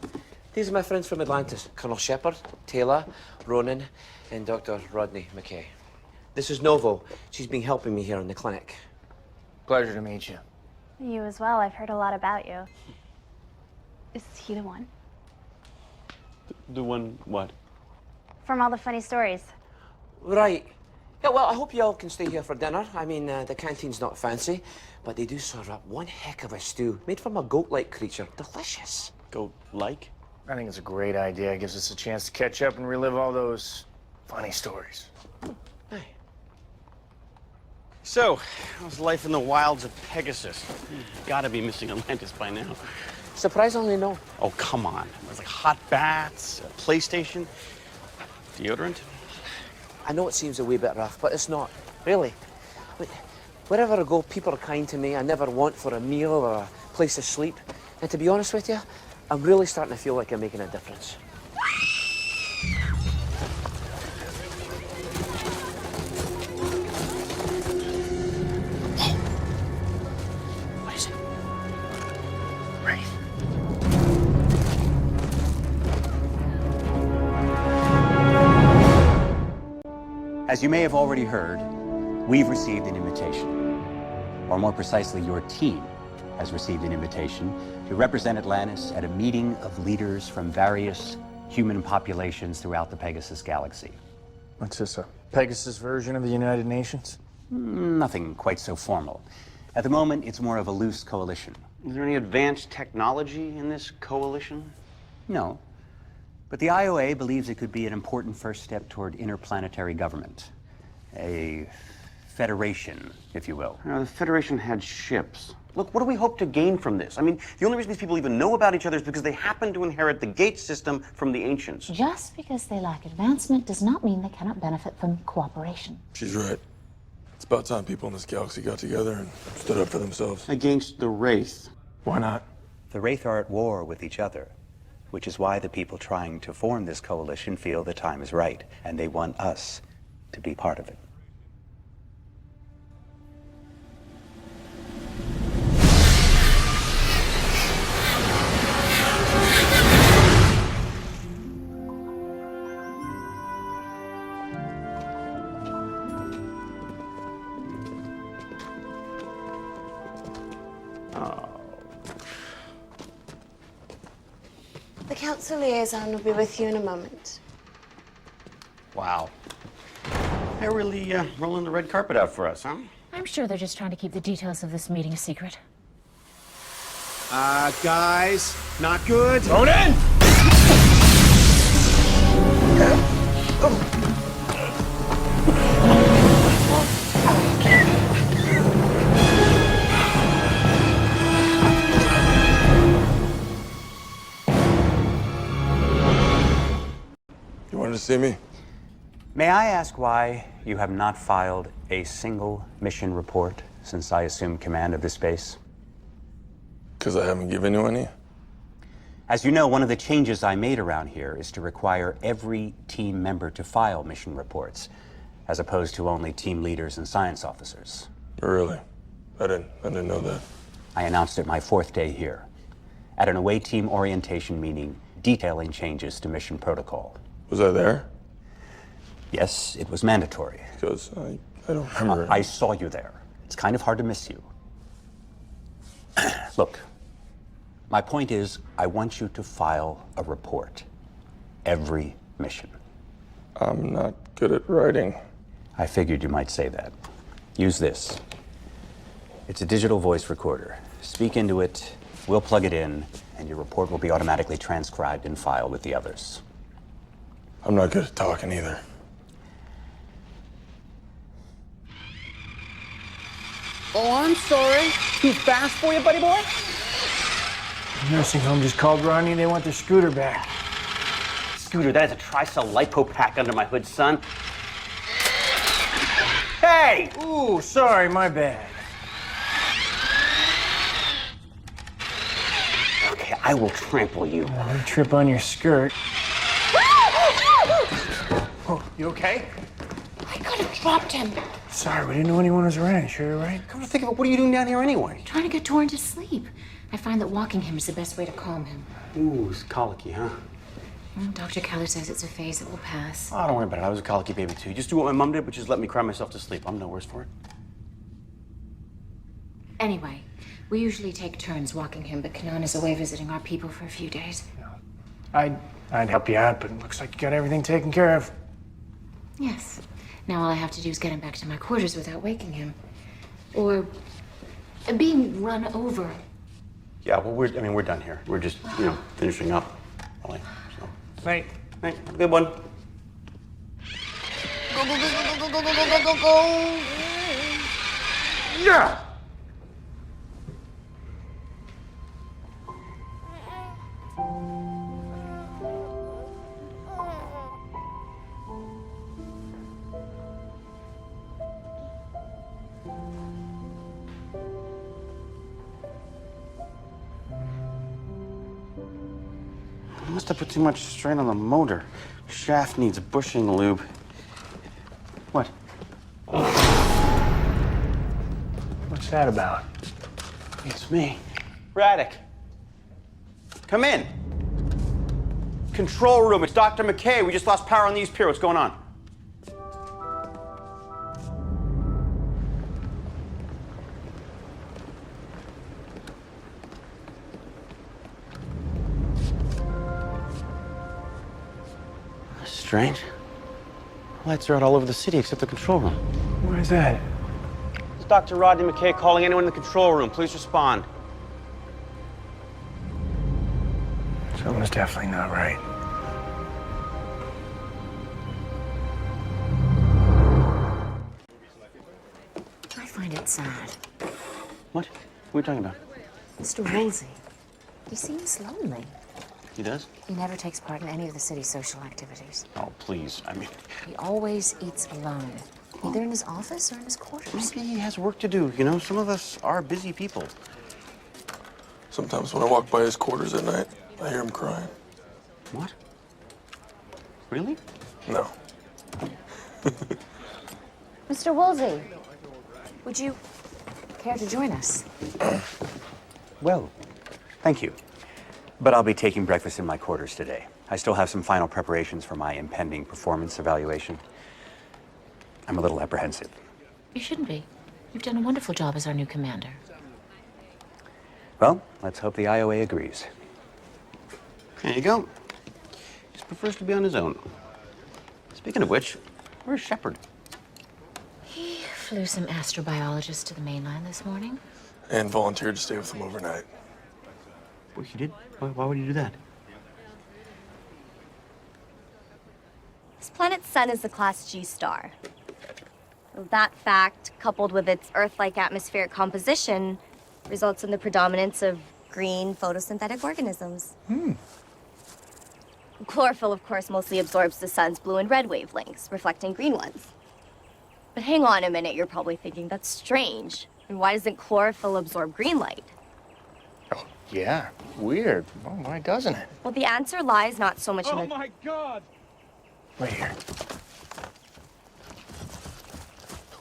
These are my friends from Atlantis. Colonel Shepard, Taylor, Ronan, and Dr. Rodney McKay. This is Novo. She's been helping me here in the clinic. Pleasure to meet you. You as well. I've heard a lot about you. Is he the one? The one what? From all the funny stories. Right. Yeah, well, I hope you all can stay here for dinner. I mean, the canteen's not fancy, but they do serve up one heck of a stew made from a goat-like creature. Delicious. Goat-like? I think it's a great idea. It gives us a chance to catch up and relive all those funny stories. So, how's life in the wilds of Pegasus? You've gotta be missing Atlantis by now. Surprisingly, no. Oh, come on. There's like hot baths, a PlayStation, deodorant. I know it seems a wee bit rough, but it's not. Really. Wherever I go, people are kind to me. I never want for a meal or a place to sleep. And to be honest with you, I'm really starting to feel like I'm making a difference. What is it? Wraith. As you may have already heard, we've received an invitation. Or more precisely, your team has received an invitation to represent Atlantis at a meeting of leaders from various human populations throughout the Pegasus galaxy. What's this, a Pegasus version of the United Nations? Nothing quite so formal. At the moment, it's more of a loose coalition. Is there any advanced technology in this coalition? No. But the IOA believes it could be an important first step toward interplanetary government. A federation, if you will. The Federation had ships. Look, what do we hope to gain from this? I mean, the only reason these people even know about each other is because they happen to inherit the gate system from the ancients. Just because they lack advancement does not mean they cannot benefit from cooperation. She's right. It's about time people in this galaxy got together and stood up for themselves. Against the Wraith. Why not? The Wraith are at war with each other, which is why the people trying to form this coalition feel the time is right, and they want us to be part of it. The council liaison will be with you in a moment. Wow. They're really rolling the red carpet out for us, huh? I'm sure they're just trying to keep the details of this meeting a secret. Guys, not good. Ronan! You wanted to see me? May I ask why you have not filed a single mission report since I assumed command of this base? Because I haven't given you any? As you know, one of the changes I made around here is to require every team member to file mission reports, as opposed to only team leaders and science officers. Really? I didn't know that. I announced it my 4th day here, at an away team orientation meeting detailing changes to mission protocol. Was I there? Yes, it was mandatory. Because I don't remember. I saw you there. It's kind of hard to miss you. Look, my point is, I want you to file a report. Every mission. I'm not good at writing. I figured you might say that. Use this. It's a digital voice recorder. Speak into it, we'll plug it in, and your report will be automatically transcribed and filed with the others. I'm not good at talking either. Oh, I'm sorry. Too fast for you, buddy boy? The nursing home just called Ronnie and they want their scooter back. Scooter, that is a tri-cell lipo pack under my hood, son. Hey! Ooh, sorry, my bad. Okay, I will trample you. You trip on your skirt. Oh, you okay? I could have dropped him. Sorry, we didn't know anyone was around. You sure you're right? Come to think of it, what are you doing down here anyway? Trying to get Torin to sleep. I find that walking him is the best way to calm him. Ooh, it's colicky, huh? Dr. Keller says it's a phase that will pass. Oh, don't worry about it. I was a colicky baby, too. Just do what my mom did, but just let me cry myself to sleep. I'm no worse for it. Anyway, we usually take turns walking him, but Kanan is away visiting our people for a few days. I'd help you out, but it looks like you got everything taken care of. Yes. Now all I have to do is get him back to my quarters without waking him. Or being run over. Yeah, well, we're done here. We're just, finishing up. Really, so. Night. Night. Have a good one. Go. Yeah! I must have put too much strain on the motor. Shaft needs bushing lube. What? What's that about? It's me. Radek. Come in. Control room. It's Dr. McKay. We just lost power on the East Pier. What's going on? Strange. Lights are out all over the city except the control room. What is that? It's Dr. Rodney McKay calling anyone in the control room. Please respond. Something's definitely not right. I find it sad. What? What are we talking about? Mr. Woolsey. He seems lonely. He does? He never takes part in any of the city's social activities. Oh, please. I mean, He always eats alone, either in his office or in his quarters. maybe he has work to do. Some of us are busy people. Sometimes when I walk by his quarters at night, I hear him crying. What? Really? No. Mr. Woolsey, would you care to join us? Well, thank you. But I'll be taking breakfast in my quarters today. I still have some final preparations for my impending performance evaluation. I'm a little apprehensive. You shouldn't be. You've done a wonderful job as our new commander. Well, let's hope the IOA agrees. There you go. He prefers to be on his own. Speaking of which, where's Shepard? He flew some astrobiologists to the mainland this morning. And volunteered to stay with him overnight. Well, he did? Why would you do that? This planet's sun is a Class G star. That fact, coupled with its Earth-like atmospheric composition, results in the predominance of green photosynthetic organisms. Chlorophyll, of course, mostly absorbs the sun's blue and red wavelengths, reflecting green ones. But hang on a minute, you're probably thinking, that's strange. And why doesn't chlorophyll absorb green light? Yeah, weird. Well, why doesn't it? Well, the answer lies not so much in the... my God! Wait here.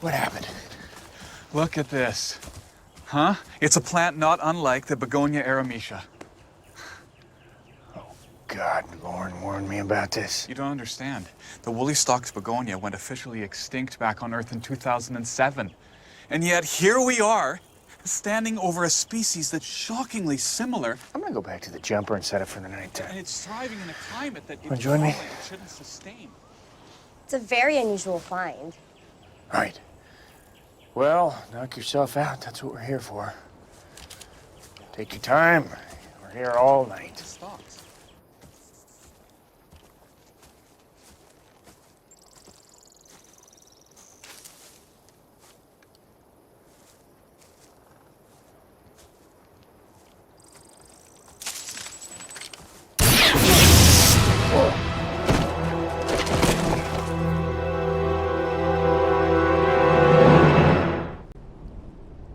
What happened? Look at this. Huh? It's a plant not unlike the Begonia aramecia. God, Lauren warned me about this. You don't understand. The woolly stalks begonia went officially extinct back on Earth in 2007. And yet here we are, standing over a species that's shockingly similar. I'm gonna go back to the jumper and set it for the nighttime. And it's thriving in a climate that Wanna join me? shouldn't sustain. It's a very unusual find. Right. Well, knock yourself out. That's what we're here for. Take your time. We're here all night. Stop.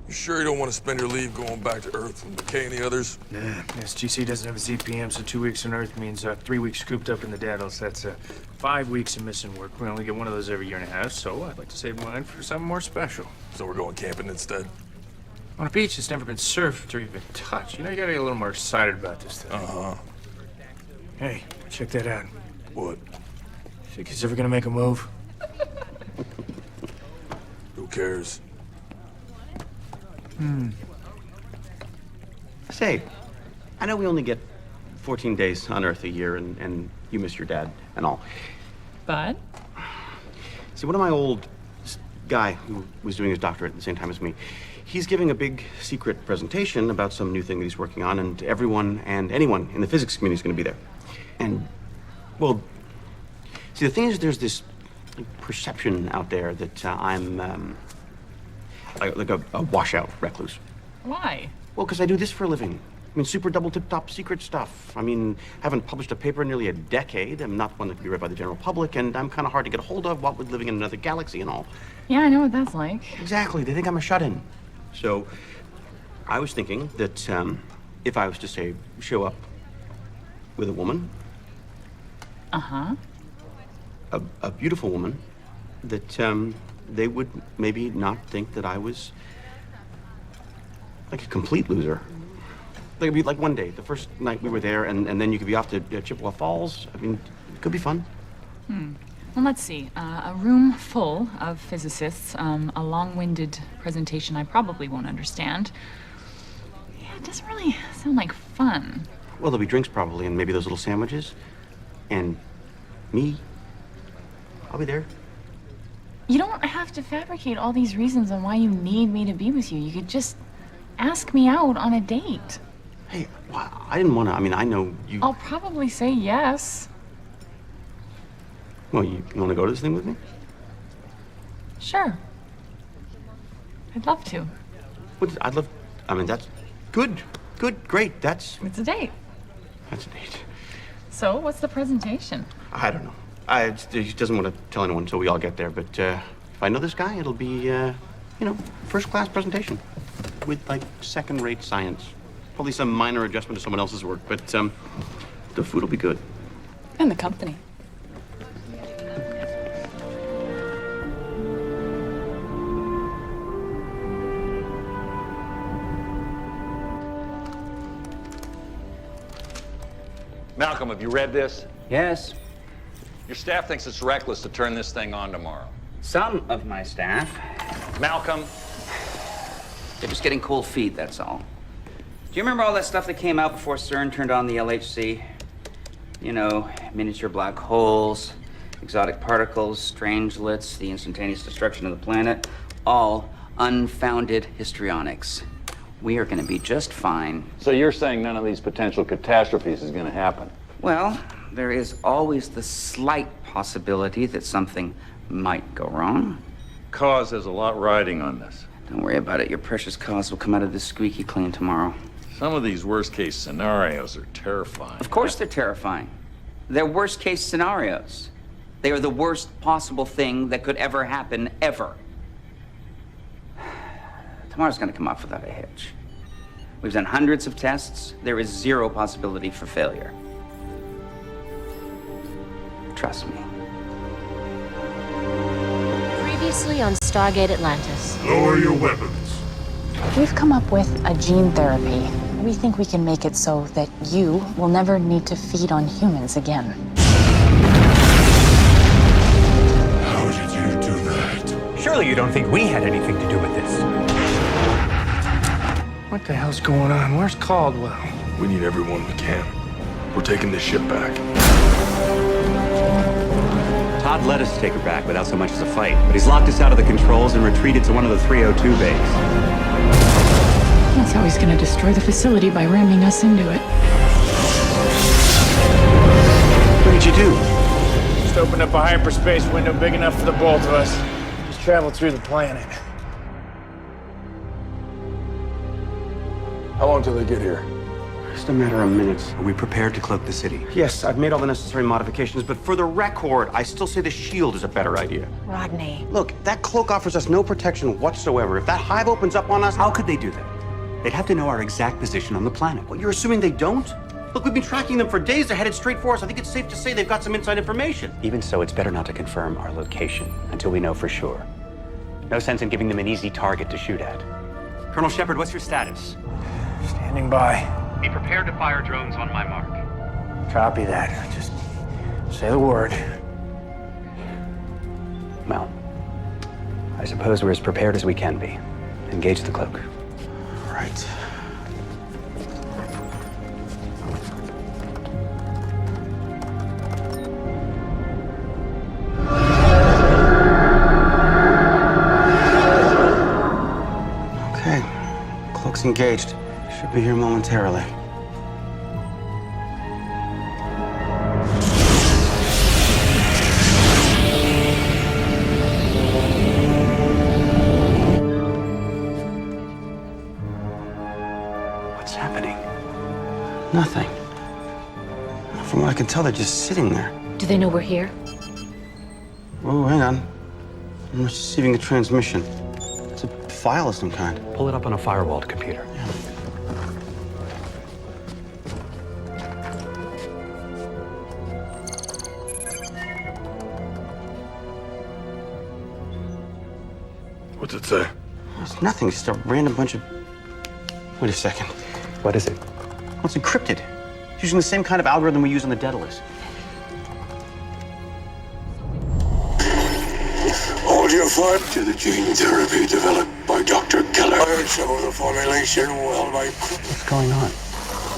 Sure you don't want to spend your leave going back to Earth with McKay and the others? Nah, SGC doesn't have a ZPM, so 2 weeks on Earth means 3 weeks scooped up in the Daedalus. That's 5 weeks of missing work. We only get one of those every year and a half, so I'd like to save mine for something more special. So we're going camping instead? On a beach that's never been surfed or even touched. You know, you gotta get a little more excited about this thing. Uh-huh. Hey, check that out. What? Think he's ever gonna make a move? Who cares? Say, I know we only get 14 days on Earth a year, and you miss your dad and all. But? See, one of my old guy who was doing his doctorate at the same time as me, he's giving a big secret presentation about some new thing that he's working on, and everyone and anyone in the physics community is going to be there. And, well, see, the thing is, there's this perception out there that I'm like a washout recluse. Why? Well, because I do this for a living. I mean, super double tip-top secret stuff. I mean, haven't published a paper in nearly a decade. I'm not one that can be read by the general public, and I'm kind of hard to get a hold of, what with living in another galaxy and all. Yeah, I know what that's like. Exactly. They think I'm a shut-in. So, I was thinking that if I was to, say, show up with a woman, Uh-huh. a beautiful woman, that they would maybe not think that I was like a complete loser. Like, it'd be like one day, the first night we were there, and then you could be off to Chippewa Falls. I mean, it could be fun. Well, let's see. A room full of physicists, a long-winded presentation I probably won't understand. Yeah, it doesn't really sound like fun. Well, there'll be drinks probably, and maybe those little sandwiches. And me, I'll be there. You don't have to fabricate all these reasons on why you need me to be with you. You could just ask me out on a date. Hey, well, I didn't want to. I mean, I know you. I'll probably say yes. Well, you want to go to this thing with me? Sure. I'd love to. I'd love. I mean, that's good. Good, great. That's It's a date. a date. So, what's the presentation? I don't know. He doesn't want to tell anyone until we all get there. But if I know this guy, it'll be, first-class presentation with like second-rate science. Probably some minor adjustment to someone else's work, but the food will be good. And the company. Malcolm, have you read this? Yes. Your staff thinks it's reckless to turn this thing on tomorrow. Some of my staff. Malcolm. They're just getting cold feet, that's all. Do you remember all that stuff that came out before CERN turned on the LHC? You know, miniature black holes, exotic particles, strangelets, the instantaneous destruction of the planet. All unfounded histrionics. We are going to be just fine. So you're saying none of these potential catastrophes is going to happen? Well, there is always the slight possibility that something might go wrong. Cause has a lot riding on this. Don't worry about it. Your precious cause will come out of this squeaky clean tomorrow. Some of these worst-case scenarios are terrifying. Of course they're terrifying. They're worst-case scenarios. They are the worst possible thing that could ever happen, ever. Tomorrow's gonna come off without a hitch. We've done hundreds of tests. There is zero possibility for failure. Trust me. Previously on Stargate Atlantis. Lower your weapons. We've come up with a gene therapy. We think we can make it so that you will never need to feed on humans again. How did you do that? Surely you don't think we had anything to do with this? What the hell's going on? Where's Caldwell? We need everyone we can. We're taking this ship back. Todd let us take her back without so much as a fight, but he's locked us out of the controls and retreated to one of the 302 bays. That's how he's gonna destroy the facility, by ramming us into it. What did you do? Just opened up a hyperspace window big enough for the both of us. Just travel through the planet. How long till they get here? Just a matter of minutes. Are we prepared to cloak the city? Yes, I've made all the necessary modifications, but for the record, I still say the shield is a better idea. Rodney. Look, that cloak offers us no protection whatsoever. If that hive opens up on us, How could they do that? They'd have to know our exact position on the planet. well, you're assuming they don't? Look, we've been tracking them for days. They're headed straight for us. I think it's safe to say they've got some inside information. Even so, it's better not to confirm our location until we know for sure. No sense in giving them an easy target to shoot at. Colonel Shepard, what's your status? Standing by. Be prepared to fire drones on my mark. Copy that. Just say the word. Well, I suppose we're as prepared as we can be. Engage the cloak. Right. Okay. Cloak's engaged. Should be here momentarily. What's happening? Nothing. From what I can tell, they're just sitting there. Do they know we're here? Oh, hang on. I'm receiving a transmission. It's a file of some kind. Pull it up on a firewalled computer. What's it say? It's nothing, just a random bunch of... Wait a second. What is it? Well, it's encrypted. It's using the same kind of algorithm we use on the Daedalus. Audio file to the gene therapy developed by Dr. Keller. I heard some of the formulation while my... What's going on?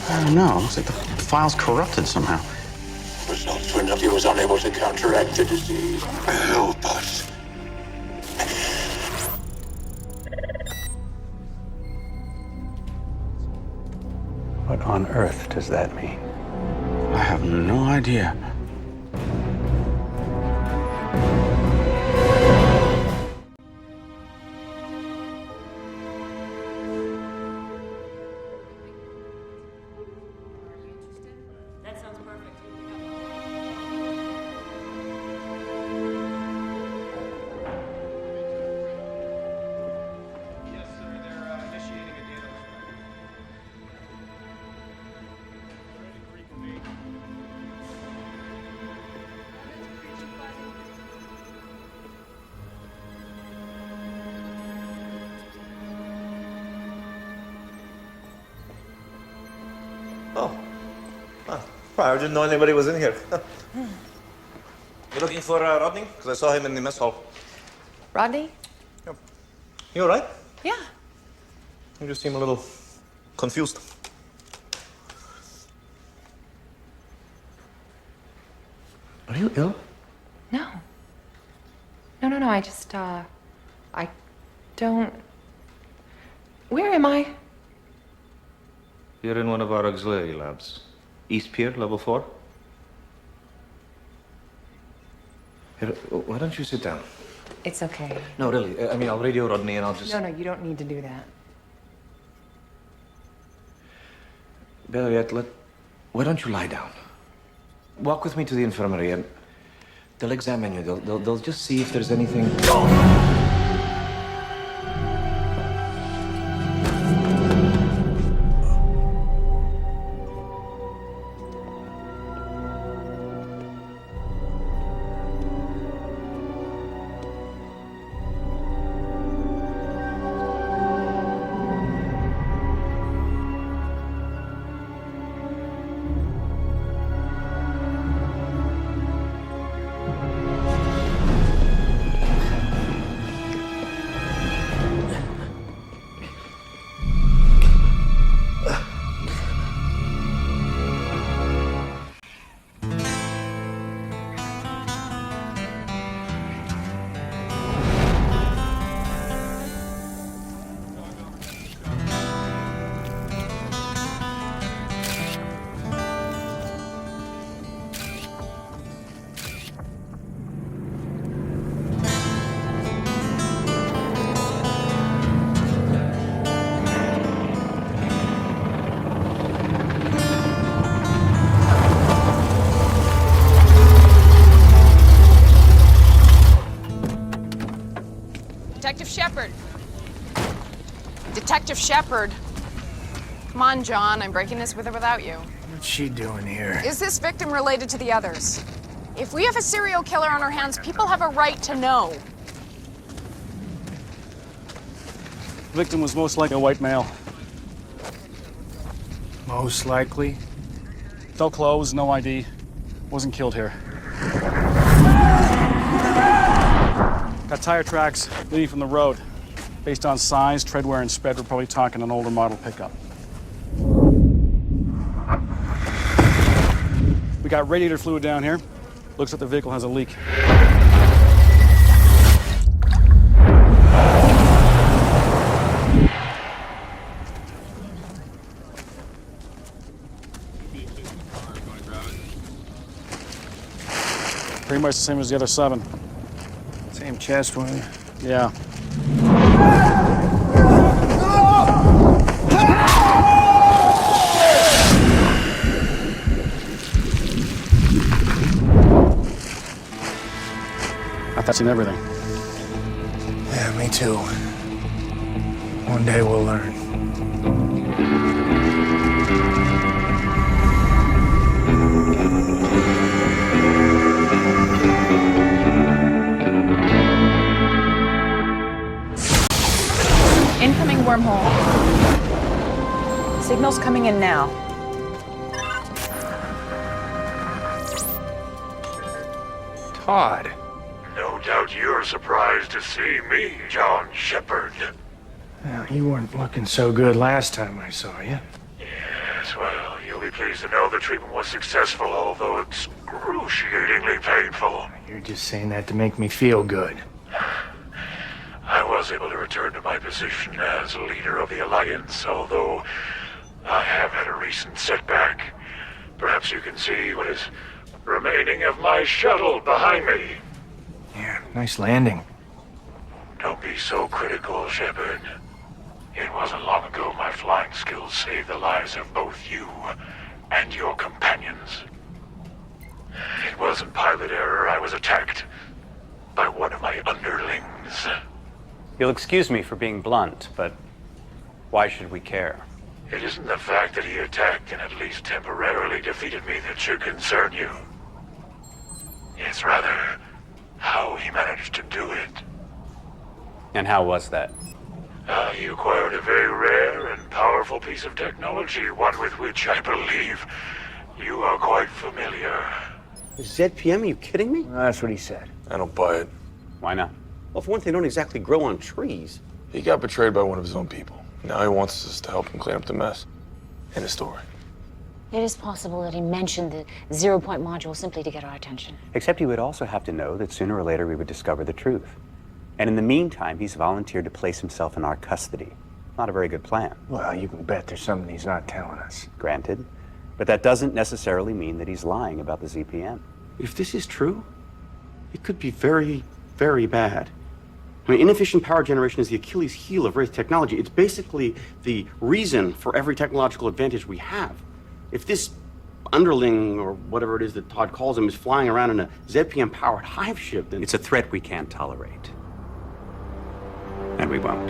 I don't know. Looks like the file's corrupted somehow. Results were he was unable to counteract the disease. Help us. What on earth does that mean? I have no idea. That sounds perfect. Yes, sir. They're initiating a data Oh. Well, I didn't know anybody was in here. You looking for Rodney? Because I saw him in the mess hall. Rodney? You all right? Yeah. You just seem a little confused. Are you ill? No. No. I just, I don't... Where am I? You're in one of our auxiliary labs. East Pier, level 4. Here, why don't you sit down? It's okay. No, really. I mean, I'll radio Rodney and I'll just... No, you don't need to do that. Better yet, why don't you lie down? Walk with me to the infirmary and they'll examine you. They'll just see if there's anything... Detective Shepard. Detective Shepard. Come on, John. I'm breaking this with or without you. What's she doing here? Is this victim related to the others? If we have a serial killer on our hands, people have a right to know. The victim was most likely a white male. Most likely? No clothes, no ID. Wasn't killed here. Got tire tracks leading from the road. Based on size, tread wear, and speed, we're probably talking an older model pickup. We got radiator fluid down here. Looks like the vehicle has a leak. Pretty much the same as the other 7. Same chest wound? Yeah. I thought seen everything. Yeah, me too. One day we'll learn. Incoming wormhole. Signal's coming in now. Todd. No doubt you're surprised to see me, John Shepard. Well, you weren't looking so good last time I saw you. Yes, well, you'll be pleased to know the treatment was successful, although excruciatingly painful. You're just saying that to make me feel good. I was able to return to my position as leader of the Alliance, although I have had a recent setback. Perhaps you can see what is remaining of my shuttle behind me. Yeah, nice landing. Don't be so critical, Shepard. It wasn't long ago my flying skills saved the lives of both you and your companions. It wasn't pilot error. I was attacked by one of my underlings. You'll excuse me for being blunt, but why should we care? It isn't the fact that he attacked and at least temporarily defeated me that should concern you. It's rather how he managed to do it. And how was that? He acquired a very rare and powerful piece of technology, one with which I believe you are quite familiar. ZPM? Are you kidding me? That's what he said. I don't buy it. Why not? Well, for one thing, they don't exactly grow on trees. He got betrayed by one of his own people. Now he wants us to help him clean up the mess. End of story. It is possible that he mentioned the 0-point module simply to get our attention. Except he would also have to know that sooner or later we would discover the truth. And in the meantime, he's volunteered to place himself in our custody. Not a very good plan. Well, you can bet there's something he's not telling us. Granted. But that doesn't necessarily mean that he's lying about the ZPM. If this is true, it could be very, very bad. I mean, inefficient power generation is the Achilles heel of Wraith technology. It's basically the reason for every technological advantage we have. If this underling, or whatever it is that Todd calls him, is flying around in a ZPM-powered hive ship, then... It's a threat we can't tolerate. And we won't.